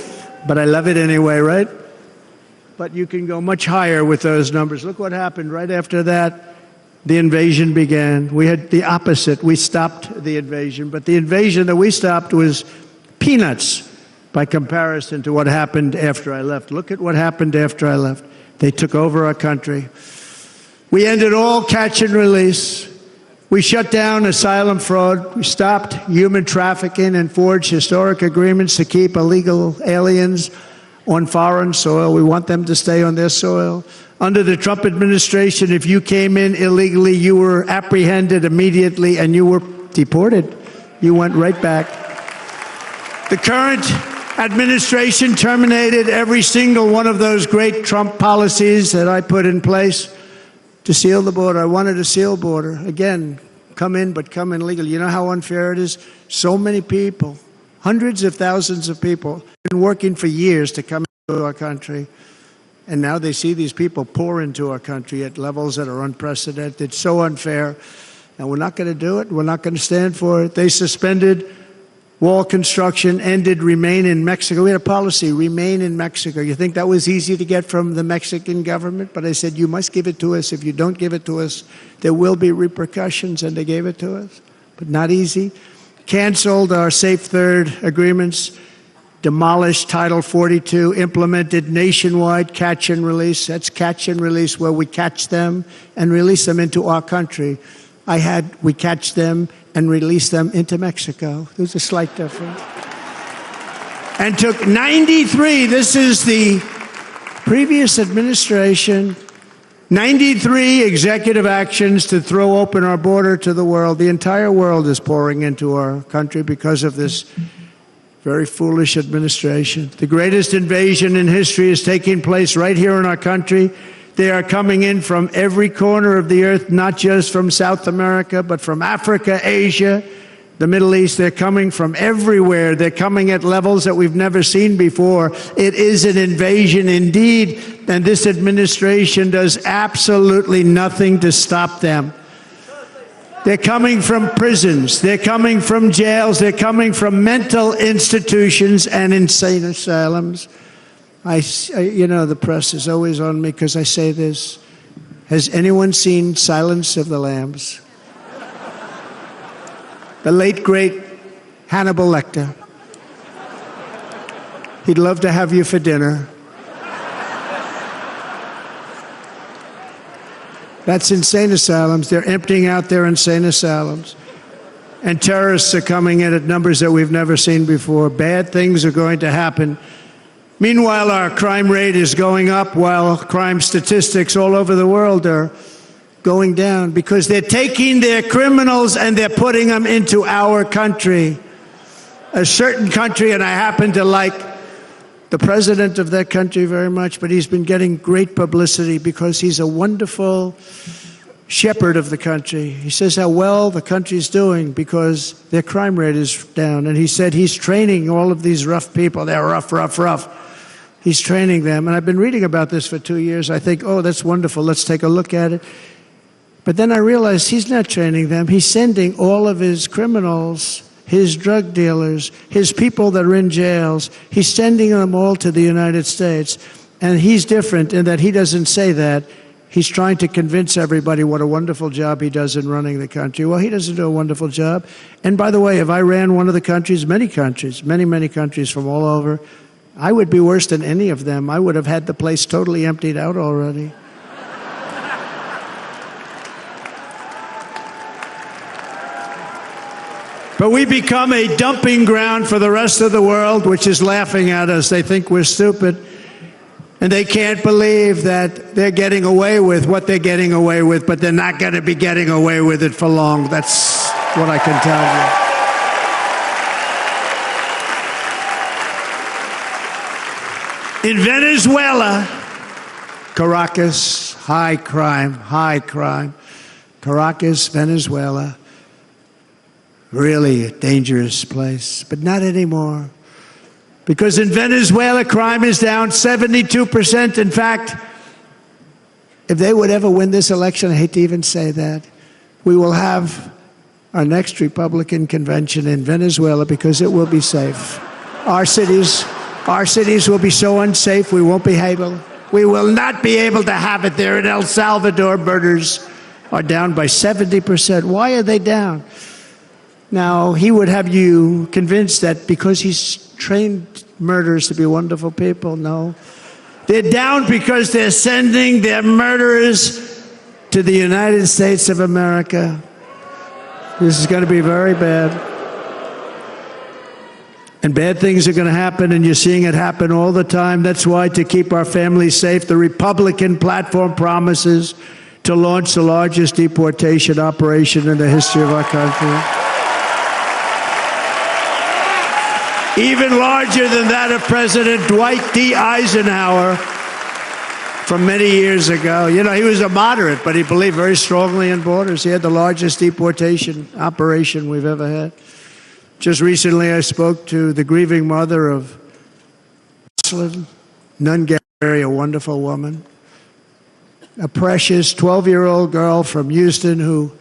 but I love it anyway, right? But you can go much higher with those numbers. Look what happened right after that. The invasion began. We had the opposite. We stopped the invasion. But the invasion that we stopped was peanuts by comparison to what happened after I left. Look at what happened after I left. They took over our country. We ended all catch and release. We shut down asylum fraud. We stopped human trafficking and forged historic agreements to keep illegal aliens on foreign soil. We want them to stay on their soil. Under the Trump administration, if you came in illegally, you were apprehended immediately and you were deported. You went right back. The current administration terminated every single one of those great Trump policies that I put in place to seal the border. I wanted a sealed border. Again, come in, but come in legally. You know how unfair it is? So many people, hundreds of thousands of people, been working for years to come into our country. And now they see these people pour into our country at levels that are unprecedented, so unfair. And we're not going to do it. We're not going to stand for it. They suspended wall construction, ended remain in Mexico. We had a policy, remain in Mexico. You think that was easy to get from the Mexican government? But I said, you must give it to us. If you don't give it to us, there will be repercussions, and they gave it to us. But not easy. Canceled our Safe Third agreements, demolished Title 42, implemented nationwide catch and release. That's catch and release, where we catch them and release them into our country. We catch them and release them into Mexico. There's a slight difference. And took 93, this is the previous administration, 93 executive actions to throw open our border to the world. The entire world is pouring into our country because of this very foolish administration. The greatest invasion in history is taking place right here in our country. They are coming in from every corner of the earth, not just from South America, but from Africa, Asia, the Middle East. They're coming from everywhere. They're coming at levels that we've never seen before. It is an invasion indeed, and this administration does absolutely nothing to stop them. They're coming from prisons. They're coming from jails. They're coming from mental institutions and insane asylums. You know, the press is always on me because I say this. Has anyone seen Silence of the Lambs? The late, great Hannibal Lecter. He'd love to have you for dinner. That's insane asylums. They're emptying out their insane asylums. And terrorists are coming in at numbers that we've never seen before. Bad things are going to happen. Meanwhile, our crime rate is going up, while crime statistics all over the world are going down, because they're taking their criminals and they're putting them into our country. A certain country, and I happen to like the president of that country very much, but he's been getting great publicity because he's a wonderful shepherd of the country. He says how well the country's doing because their crime rate is down. And he said he's training all of these rough people. They're rough. He's training them. And I've been reading about this for 2 years. I think, oh, that's wonderful. Let's take a look at it. But then I realized he's not training them. He's sending all of his criminals, his drug dealers, his people that are in jails, he's sending them all to the United States. And he's different in that he doesn't say that. He's trying to convince everybody what a wonderful job he does in running the country. Well, he doesn't do a wonderful job. And by the way, if I ran one of the countries, many countries from all over, I would be worse than any of them. I would have had the place totally emptied out already. But we become a dumping ground for the rest of the world, which is laughing at us. They think we're stupid. And they can't believe that they're getting away with what they're getting away with, but they're not going to be getting away with it for long. That's what I can tell you. In Venezuela, Caracas, high crime. Caracas, Venezuela, really a dangerous place, but not anymore. Because in Venezuela, crime is down 72%. In fact, if they would ever win this election, I hate to even say that, we will have our next Republican convention in Venezuela because it will be safe. Our cities will be so unsafe, we won't be able. We will not be able to have it there. In El Salvador, murders are down by 70%. Why are they down? Now, he would have you convinced that because he's trained murderers to be wonderful people. No. They're down because they're sending their murderers to the United States of America. This is going to be very bad. And bad things are going to happen, and you're seeing it happen all the time. That's why, to keep our families safe, the Republican platform promises to launch the largest deportation operation in the history of our country. Even larger than that of President Dwight D. Eisenhower from many years ago. You know, he was a moderate, but he believed very strongly in borders. He had the largest deportation operation we've ever had. Just recently, I spoke to the grieving mother of Muslim, nun Gary a wonderful woman, a precious 12-year-old girl from Houston who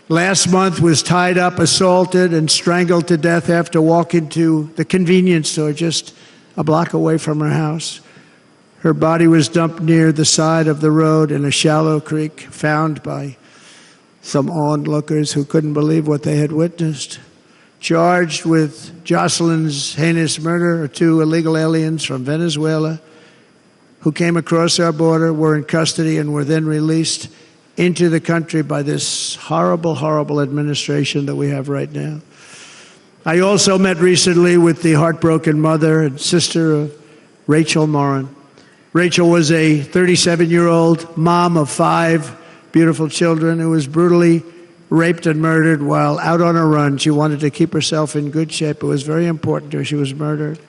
last month was tied up, assaulted, and strangled to death after walking to the convenience store just a block away from her house. Her body was dumped near the side of the road in a shallow creek, found by some onlookers who couldn't believe what they had witnessed. Charged with Jocelyn's heinous murder are 2 illegal aliens from Venezuela who came across our border, were in custody, and were then released into the country by this horrible, horrible administration that we have right now. I also met recently with the heartbroken mother and sister of Rachel Morin. Rachel was a 37-year-old mom of 5 beautiful children who was brutally raped and murdered while out on a run. She wanted to keep herself in good shape. It was very important to her. She was murdered.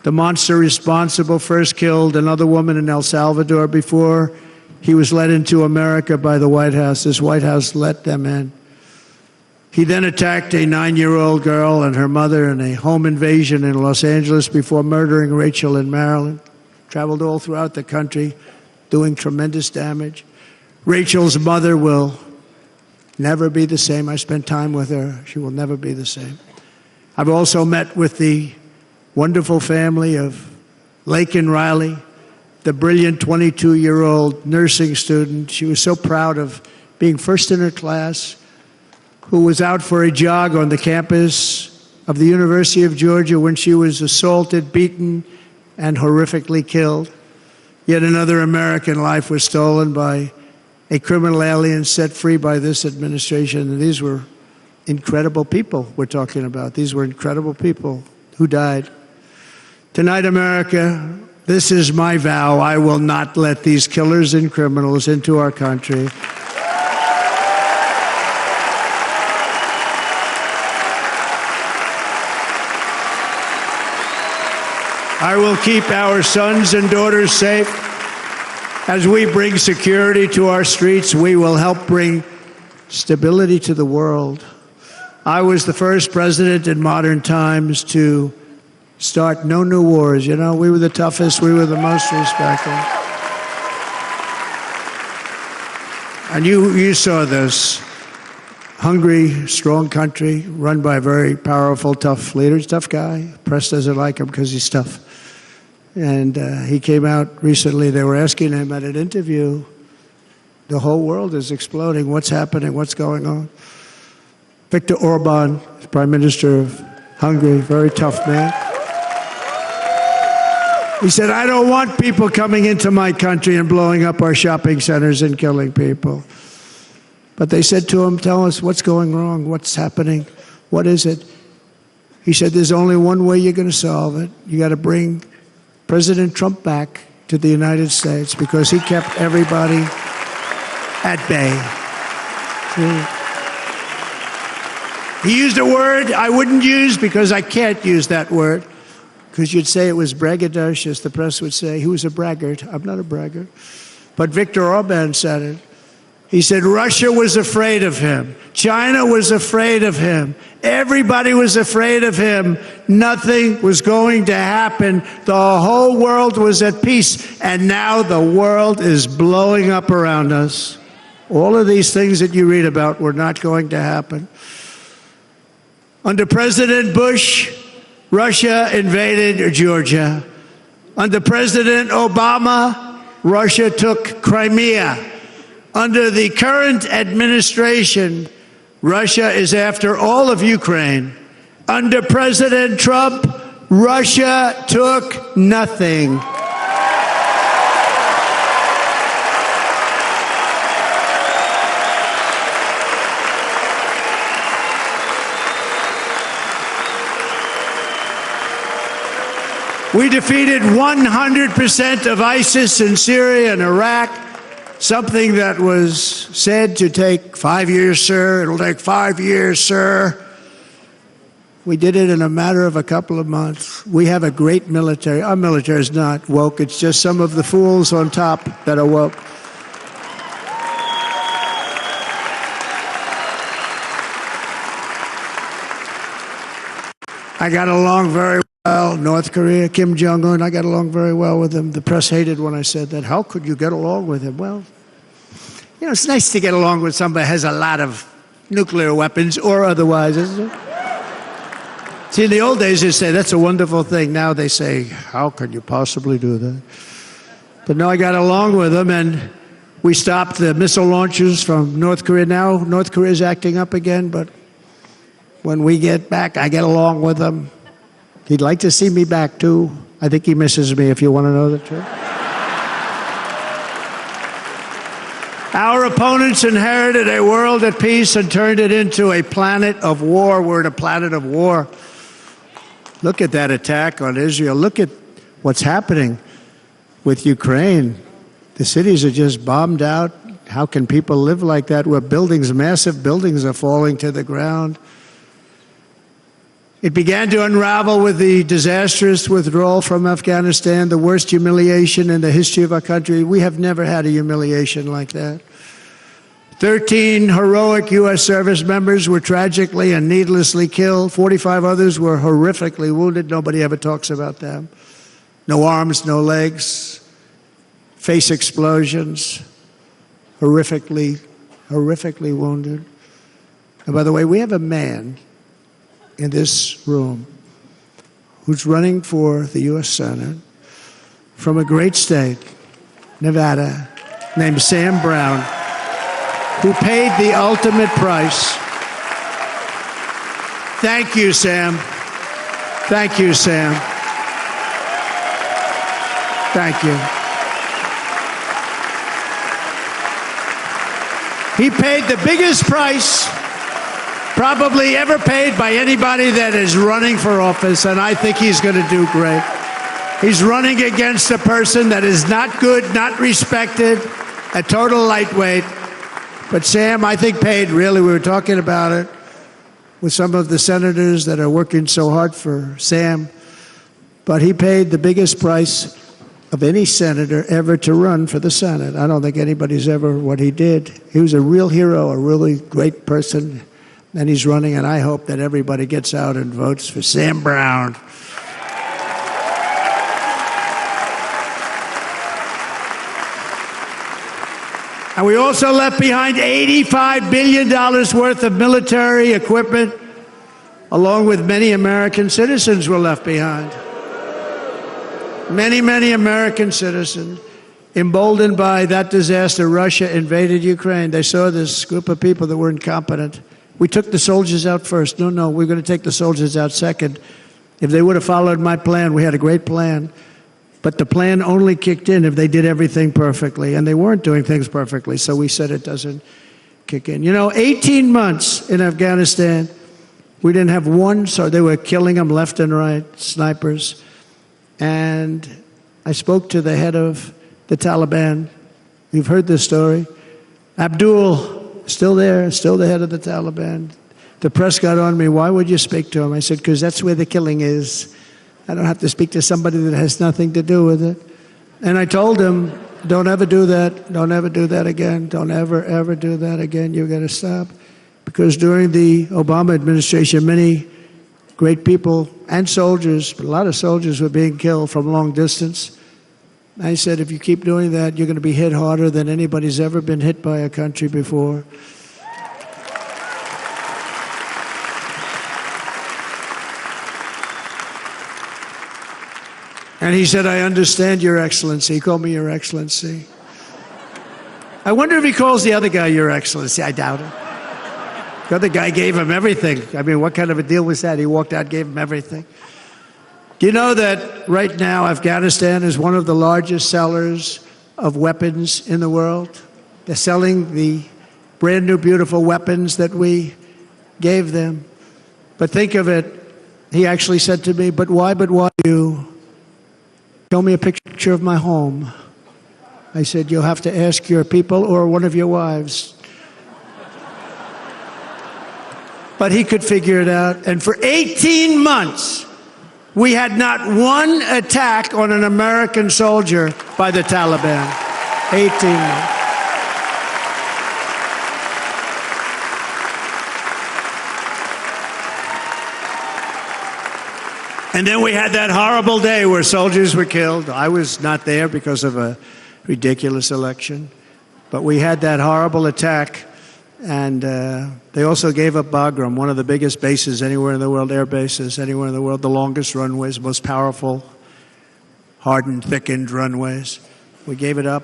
The monster responsible first killed another woman in El Salvador before he was led into America by the White House. This White House let them in. He then attacked a 9-year-old girl and her mother in a home invasion in Los Angeles before murdering Rachel in Maryland. Traveled all throughout the country, doing tremendous damage. Rachel's mother will never be the same. I spent time with her. She will never be the same. I've also met with the wonderful family of Laken Riley, the brilliant 22-year-old nursing student. She was so proud of being first in her class, who was out for a jog on the campus of the University of Georgia when she was assaulted, beaten, and horrifically killed. Yet another American life was stolen by a criminal alien set free by this administration. And these were incredible people we're talking about. These were incredible people who died. Tonight, America, this is my vow. I will not let these killers and criminals into our country. I will keep our sons and daughters safe. As we bring security to our streets, we will help bring stability to the world. I was the first president in modern times to start no new wars. You know, we were the toughest, we were the most respected. And you saw this. Hungry, strong country, run by very powerful, tough leaders. Tough guy. Press doesn't like him because he's tough. And he came out recently. They were asking him at an interview, the whole world is exploding. What's happening? What's going on? Viktor Orban, Prime Minister of Hungary, very tough man. He said, I don't want people coming into my country and blowing up our shopping centers and killing people. But they said to him, tell us what's going wrong, what's happening, what is it? He said, there's only one way you're going to solve it. You got to bring President Trump back to the United States because he kept everybody at bay. He used a word I wouldn't use because I can't use that word, because you'd say it was braggadocious. The press would say he was a braggart. I'm not a braggart. But Viktor Orban said it. He said Russia was afraid of him. China was afraid of him. Everybody was afraid of him. Nothing was going to happen. The whole world was at peace. And now the world is blowing up around us. All of these things that you read about were not going to happen. Under President Bush, Russia invaded Georgia. Under President Obama, Russia took Crimea. Under the current administration, Russia is after all of Ukraine. Under President Trump, Russia took nothing. We defeated 100% of ISIS in Syria and Iraq. Something that was said to take 5 years, sir. It'll take 5 years, sir. We did it in a matter of a couple of months. We have a great military. Our military is not woke. It's just some of the fools on top that are woke. I got along very North Korea, Kim Jong-un, I got along very well with him. The press hated when I said that. How could you get along with him? Well, you know, it's nice to get along with somebody who has a lot of nuclear weapons or otherwise, isn't it? See, in the old days, they say, that's a wonderful thing. Now they say, how can you possibly do that? But no, I got along with him, and we stopped the missile launches from North Korea. Now North Korea is acting up again, but when we get back, I get along with him. He'd like to see me back, too. I think he misses me, if you want to know the truth. Our opponents inherited a world at peace and turned it into a planet of war. We're in a planet of war. Look at that attack on Israel. Look at what's happening with Ukraine. The cities are just bombed out. How can people live like that where buildings, massive buildings, are falling to the ground? It began to unravel with the disastrous withdrawal from Afghanistan, the worst humiliation in the history of our country. We have never had a humiliation like that. 13 heroic U.S. service members were tragically and needlessly killed. 45 others were horrifically wounded. Nobody ever talks about them. No arms, no legs, face explosions, horrifically wounded. And by the way, we have a man in this room who's running for the U.S. Senate from a great state, Nevada, named Sam Brown, who paid the ultimate price. Thank you, Sam. Thank you, Sam. Thank you. He paid the biggest price probably ever paid by anybody that is running for office, and I think he's going to do great. He's running against a person that is not good, not respected, a total lightweight. But Sam, I think, paid, really, we were talking about it with some of the senators that are working so hard for Sam, but he paid the biggest price of any senator ever to run for the Senate. I don't think anybody's ever what he did. He was a real hero, a really great person. And he's running, and I hope that everybody gets out and votes for Sam Brown. And we also left behind $85 billion worth of military equipment, along with many American citizens were left behind. Many, many American citizens, emboldened by that disaster. Russia invaded Ukraine. They saw this group of people that were incompetent. We took the soldiers out first. No, we're going to take the soldiers out second. If they would have followed my plan, we had a great plan. But the plan only kicked in if they did everything perfectly. And they weren't doing things perfectly, so we said it doesn't kick in. You know, 18 months in Afghanistan, we didn't have one, so they were killing them left and right, snipers. And I spoke to the head of the Taliban. You've heard this story. Abdul, still there, still the head of the Taliban. The press got on me. Why would you speak to him? I said, because that's where the killing is. I don't have to speak to somebody that has nothing to do with it. And I told him, don't ever do that. Don't ever do that again. Don't ever do that again. You've got to stop. Because during the Obama administration, many great people and soldiers, a lot of soldiers were being killed from long distance. I said, if you keep doing that, you're going to be hit harder than anybody's ever been hit by a country before. And he said, I understand, Your Excellency. He called me Your Excellency. I wonder if he calls the other guy Your Excellency. I doubt it. The other guy gave him everything. I mean, what kind of a deal was that? He walked out, gave him everything. Do you know that right now Afghanistan is one of the largest sellers of weapons in the world? They're selling the brand new, beautiful weapons that we gave them. But think of it, he actually said to me, but why you show me a picture of my home? I said, you'll have to ask your people or one of your wives. But he could figure it out. And for 18 months, we had not one attack on an American soldier by the Taliban. 18 months. And then we had that horrible day where soldiers were killed. I was not there because of a ridiculous election. But we had that horrible attack. And they also gave up Bagram, one of the biggest bases anywhere in the world, air bases anywhere in the world, the longest runways, most powerful, hardened, thickened runways. We gave it up.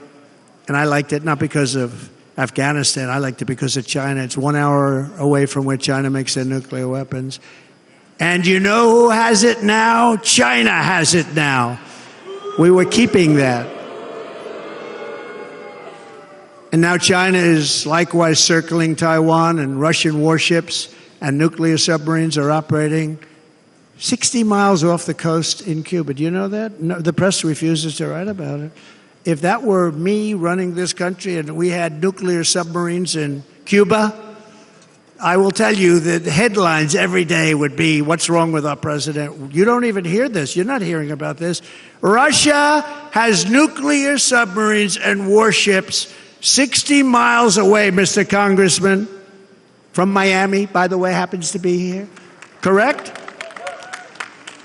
And I liked it not because of Afghanistan. I liked it because of China. It's 1 hour away from where China makes their nuclear weapons. And you know who has it now? China has it now. We were keeping that. And now China is likewise circling Taiwan, and Russian warships and nuclear submarines are operating 60 miles off the coast in Cuba. Do you know that? No, the press refuses to write about it. If that were me running this country and we had nuclear submarines in Cuba, I will tell you that the headlines every day would be, what's wrong with our president? You don't even hear this. You're not hearing about this. Russia has nuclear submarines and warships 60 miles away, Mr. Congressman, from Miami, by the way, happens to be here. Correct?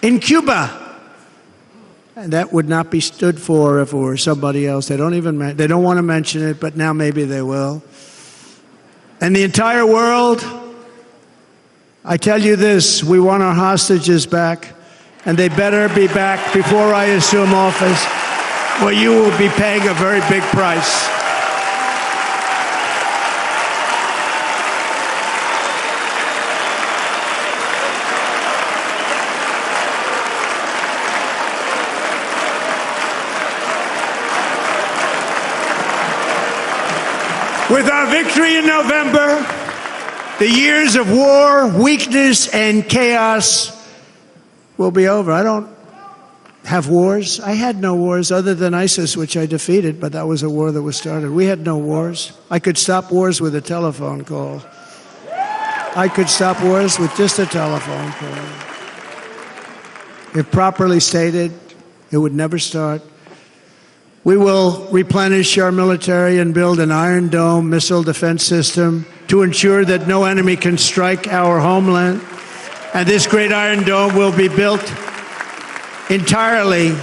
In Cuba. And that would not be stood for if it were somebody else. They don't want to mention it, but now maybe they will. And the entire world, I tell you this, we want our hostages back, and they better be back before I assume office, or you will be paying a very big price. With our victory in November, the years of war, weakness, and chaos will be over. I don't have wars. I had no wars other than ISIS, which I defeated, but that was a war that was started. We had no wars. I could stop wars with a telephone call. I could stop wars with just a telephone call. If properly stated, it would never start. We will replenish our military and build an Iron Dome missile defense system to ensure that no enemy can strike our homeland. And this great Iron Dome will be built entirely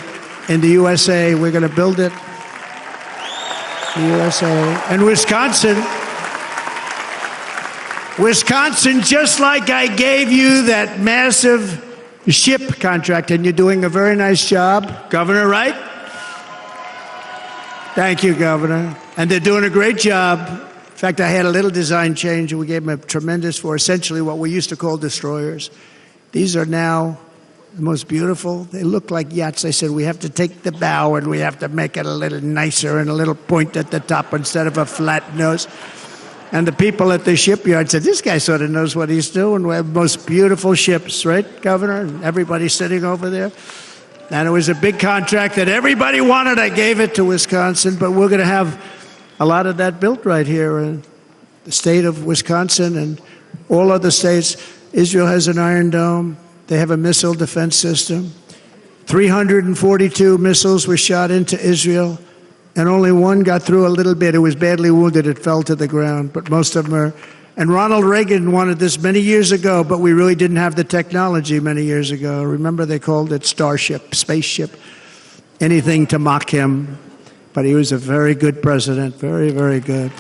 in the USA. We're going to build it in the USA. And Wisconsin, just like I gave you that massive ship contract, and you're doing a very nice job, Governor, right? Thank you, Governor. And they're doing a great job. In fact, I had a little design change, and we gave them a tremendous for essentially what we used to call destroyers. These are now the most beautiful. They look like yachts. I said, we have to take the bow, and we have to make it a little nicer and a little point at the top instead of a flat nose. And the people at the shipyard said, this guy sort of knows what he's doing. We have the most beautiful ships, right, Governor? And everybody's sitting over there. And it was a big contract that everybody wanted. I gave it to Wisconsin, but we're going to have a lot of that built right here in the state of Wisconsin and all other states. Israel has an Iron Dome. They have a missile defense system. 342 missiles were shot into Israel, and only one got through a little bit. It was badly wounded. It fell to the ground, but most of them are. And Ronald Reagan wanted this many years ago, but we really didn't have the technology many years ago. Remember, they called it Starship, spaceship, anything to mock him. But he was a very good president, very, very good.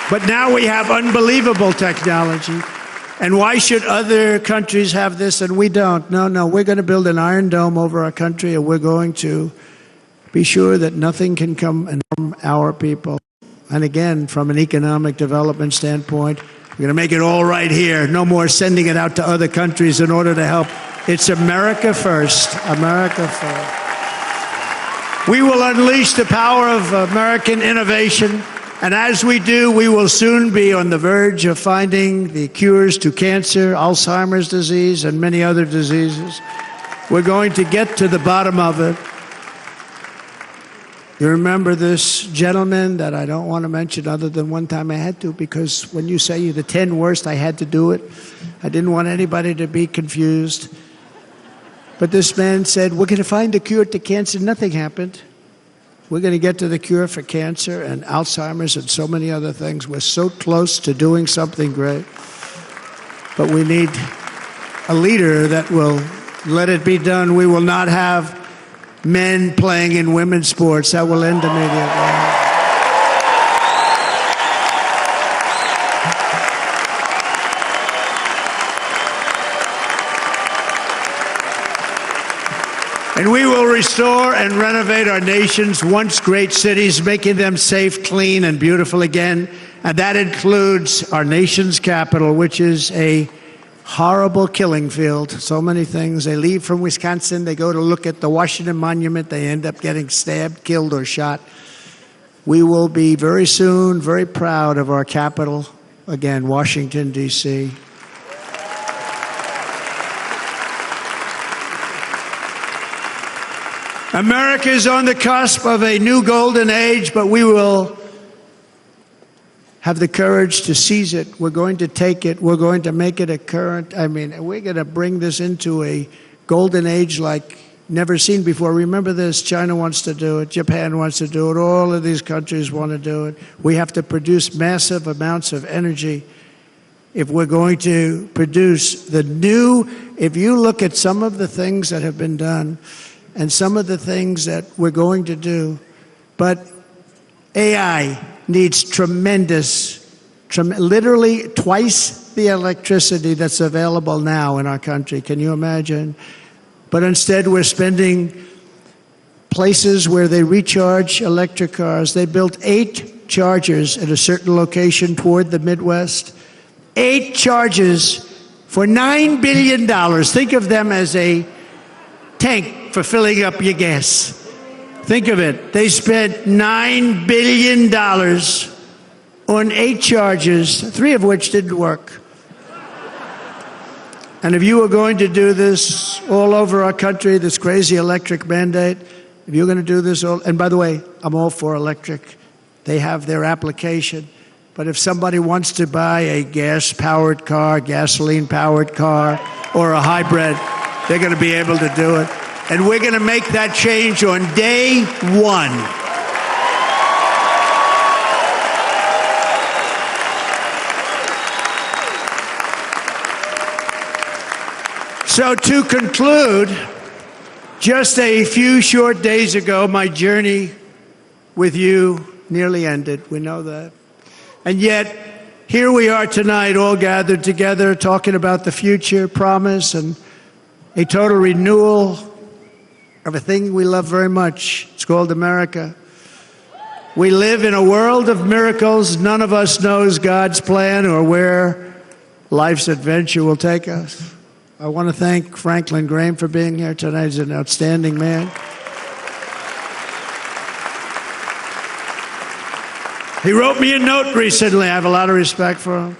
But now we have unbelievable technology. And why should other countries have this and we don't? No, we're going to build an Iron Dome over our country, and we're going to be sure that nothing can come and harm our people. And again, from an economic development standpoint, we're going to make it all right here. No more sending it out to other countries in order to help. It's America first. America first. We will unleash the power of American innovation. And as we do, we will soon be on the verge of finding the cures to cancer, Alzheimer's disease, and many other diseases. We're going to get to the bottom of it. You remember this gentleman that I don't want to mention other than one time I had to, because when you say the 10 worst, I had to do it. I didn't want anybody to be confused. But this man said, we're going to find a cure to cancer. Nothing happened. We're going to get to the cure for cancer and Alzheimer's and so many other things. We're so close to doing something great. but we need a leader that will let it be done. We will not have men playing in women's sports. That will end immediately. And we will restore and renovate our nation's once great cities, making them safe, clean, and beautiful again. And that includes our nation's capital, which is a horrible killing field. So many things. They leave from Wisconsin, they go to look at the Washington Monument, they end up getting stabbed, killed, or shot. We will be very soon very proud of our capital, again, Washington, D.C. America is on the cusp of a new golden age, but we will have the courage to seize it. We're going to take it. We're going to make it a current. We're going to bring this into a golden age like never seen before. Remember this, China wants to do it. Japan wants to do it. All of these countries want to do it. We have to produce massive amounts of energy if we're going to produce the new. If you look at some of the things that have been done and some of the things that we're going to do, but AI needs literally twice the electricity that's available now in our country. Can you imagine? But instead, we're spending places where they recharge electric cars. They built 8 chargers at a certain location toward the Midwest. 8 chargers for $9 billion. Think of them as a tank for filling up your gas. Think of it. They spent $9 billion on 8 chargers, 3 of which didn't work. And if you were going to do this all over our country, this crazy electric mandate, if you're going to do this all, and by the way, I'm all for electric. They have their application. But if somebody wants to buy a gas-powered car, gasoline-powered car, or a hybrid, they're going to be able to do it. And we're going to make that change on day 1. So to conclude, just a few short days ago, my journey with you nearly ended. We know that. And yet, here we are tonight, all gathered together, talking about the future, promise, and a total renewal of a thing we love very much. It's called America. We live in a world of miracles. None of us knows God's plan or where life's adventure will take us. I want to thank Franklin Graham for being here tonight. He's an outstanding man. He wrote me a note recently. I have a lot of respect for him.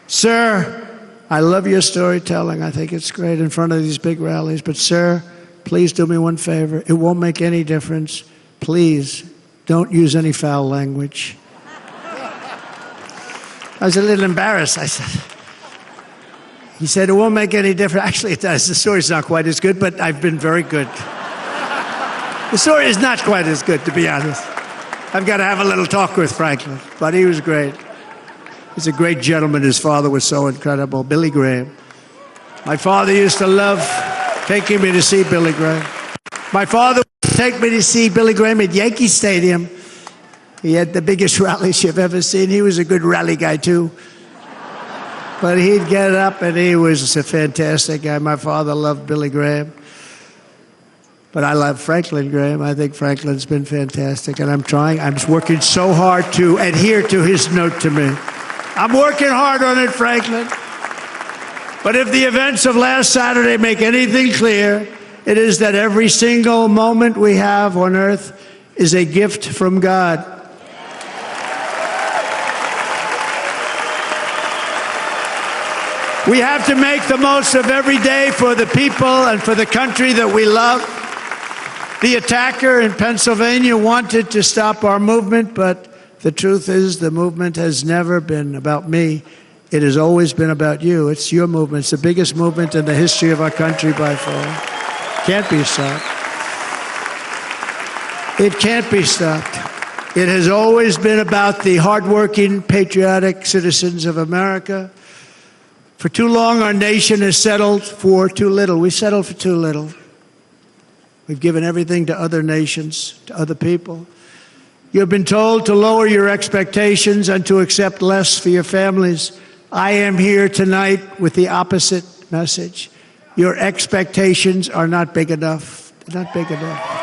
Sir, I love your storytelling. I think it's great in front of these big rallies. But sir, please do me one favor. It won't make any difference. Please don't use any foul language. I was a little embarrassed. He said, it won't make any difference. Actually, it does. The story's not quite as good, but I've been very good. The story is not quite as good, to be honest. I've got to have a little talk with Franklin, but he was great. He's a great gentleman. His father was so incredible, Billy Graham. My father used to love taking me to see Billy Graham. My father would take me to see Billy Graham at Yankee Stadium. He had the biggest rallies you've ever seen. He was a good rally guy, too. But he'd get up, and he was a fantastic guy. My father loved Billy Graham. But I love Franklin Graham. I think Franklin's been fantastic, and I'm working so hard to adhere to his note to me. I'm working hard on it, Franklin. But if the events of last Saturday make anything clear, it is that every single moment we have on earth is a gift from God. We have to make the most of every day for the people and for the country that we love. The attacker in Pennsylvania wanted to stop our movement, but the truth is the movement has never been about me. It has always been about you. It's your movement. It's the biggest movement in the history of our country by far. Can't be stopped. It can't be stopped. It has always been about the hardworking, patriotic citizens of America. For too long, our nation has settled for too little. We settled for too little. We've given everything to other nations, to other people. You have been told to lower your expectations and to accept less for your families. I am here tonight with the opposite message. Your expectations are not big enough. They're not big enough.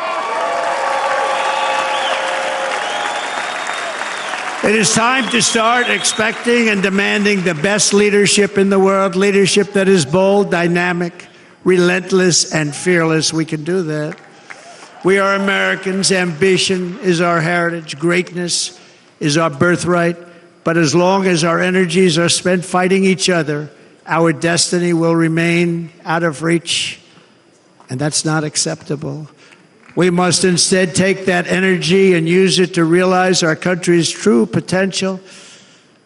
It is time to start expecting and demanding the best leadership in the world, leadership that is bold, dynamic, relentless, and fearless. We can do that. We are Americans. Ambition is our heritage. Greatness is our birthright. But as long as our energies are spent fighting each other, our destiny will remain out of reach, and that's not acceptable. We must instead take that energy and use it to realize our country's true potential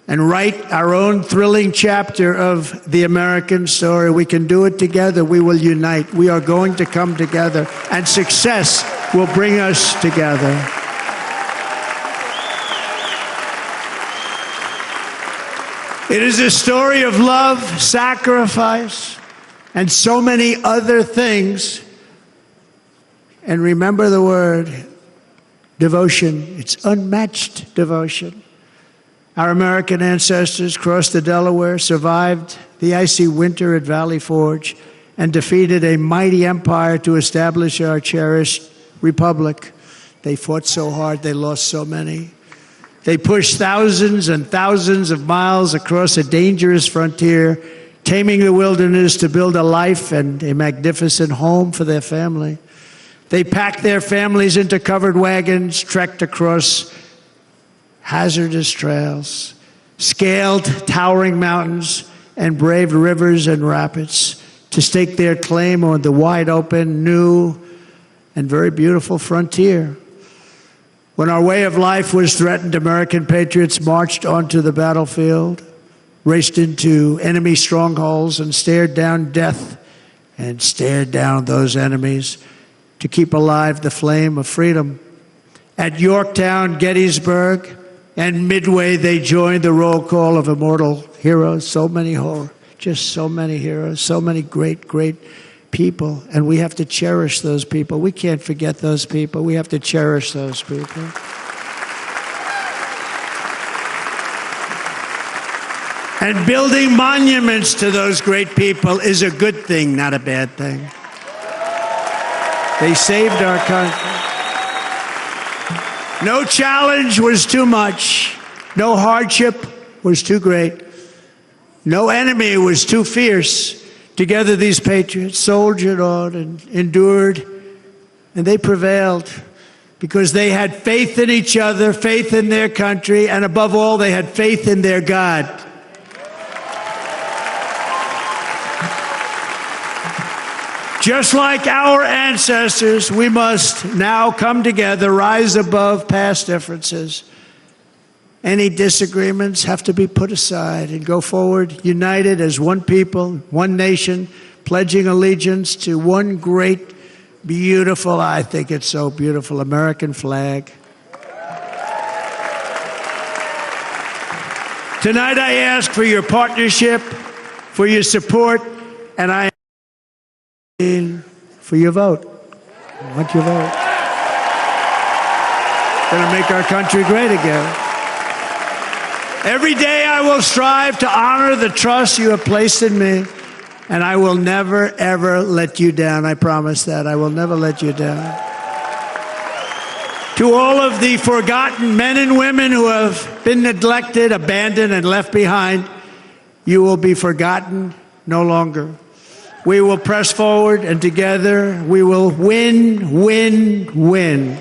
and write our own thrilling chapter of the American story. We can do it together. We will unite. We are going to come together, and success will bring us together. It is a story of love, sacrifice, and so many other things. And remember the word, devotion. It's unmatched devotion. Our American ancestors crossed the Delaware, survived the icy winter at Valley Forge, and defeated a mighty empire to establish our cherished republic. They fought so hard, they lost so many. They pushed thousands and thousands of miles across a dangerous frontier, taming the wilderness to build a life and a magnificent home for their family. They packed their families into covered wagons, trekked across hazardous trails, scaled towering mountains, and braved rivers and rapids to stake their claim on the wide open, new, and very beautiful frontier. When our way of life was threatened, American patriots marched onto the battlefield, raced into enemy strongholds, and stared down death and stared down those enemies to keep alive the flame of freedom. At Yorktown, Gettysburg, and Midway, they joined the roll call of immortal heroes. So many heroes, so many great, great people. And we have to cherish those people. We can't forget those people. We have to cherish those people. And building monuments to those great people is a good thing, not a bad thing. They saved our country. No challenge was too much. No hardship was too great. No enemy was too fierce. Together, these patriots soldiered on and endured, and they prevailed because they had faith in each other, faith in their country, and above all, they had faith in their God. Just like our ancestors, we must now come together, rise above past differences. Any disagreements have to be put aside and go forward, united as one people, one nation, pledging allegiance to one great, beautiful, I think it's so beautiful, American flag. Tonight I ask for your partnership, for your support, and I for your vote. I want your vote. Going to make our country great again. Every day I will strive to honor the trust you have placed in me, and I will never, ever let you down. I promise that. I will never let you down. To all of the forgotten men and women who have been neglected, abandoned, and left behind, you will be forgotten no longer. We will press forward, and together we will win, win, win.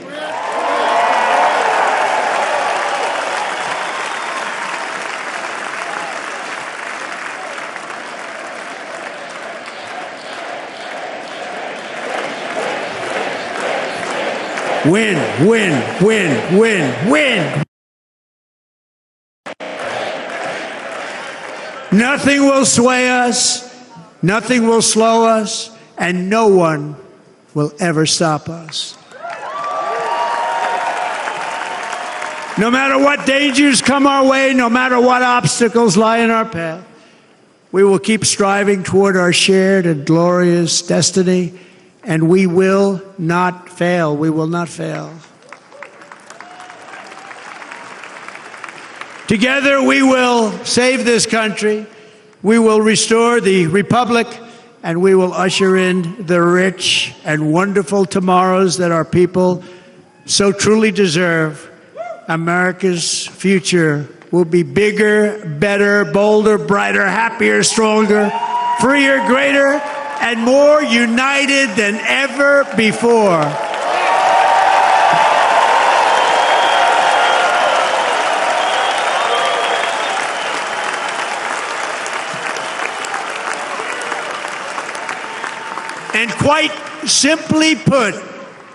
Win, win, win, win, win. Nothing will sway us. Nothing will slow us, and no one will ever stop us. No matter what dangers come our way, no matter what obstacles lie in our path, We will keep striving toward our shared and glorious destiny, and we will not fail. We will not fail. Together, we will save this country. We will restore the republic, and we will usher in the rich and wonderful tomorrows that our people so truly deserve. America's future will be bigger, better, bolder, brighter, happier, stronger, freer, greater, and more united than ever before. And quite simply put,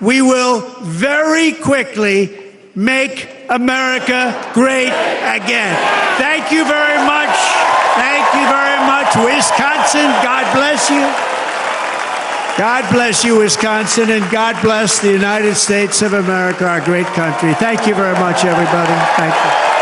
we will very quickly make America great again. Thank you very much. Thank you very much, Wisconsin. God bless you. God bless you, Wisconsin, and God bless the United States of America, our great country. Thank you very much, everybody. Thank you.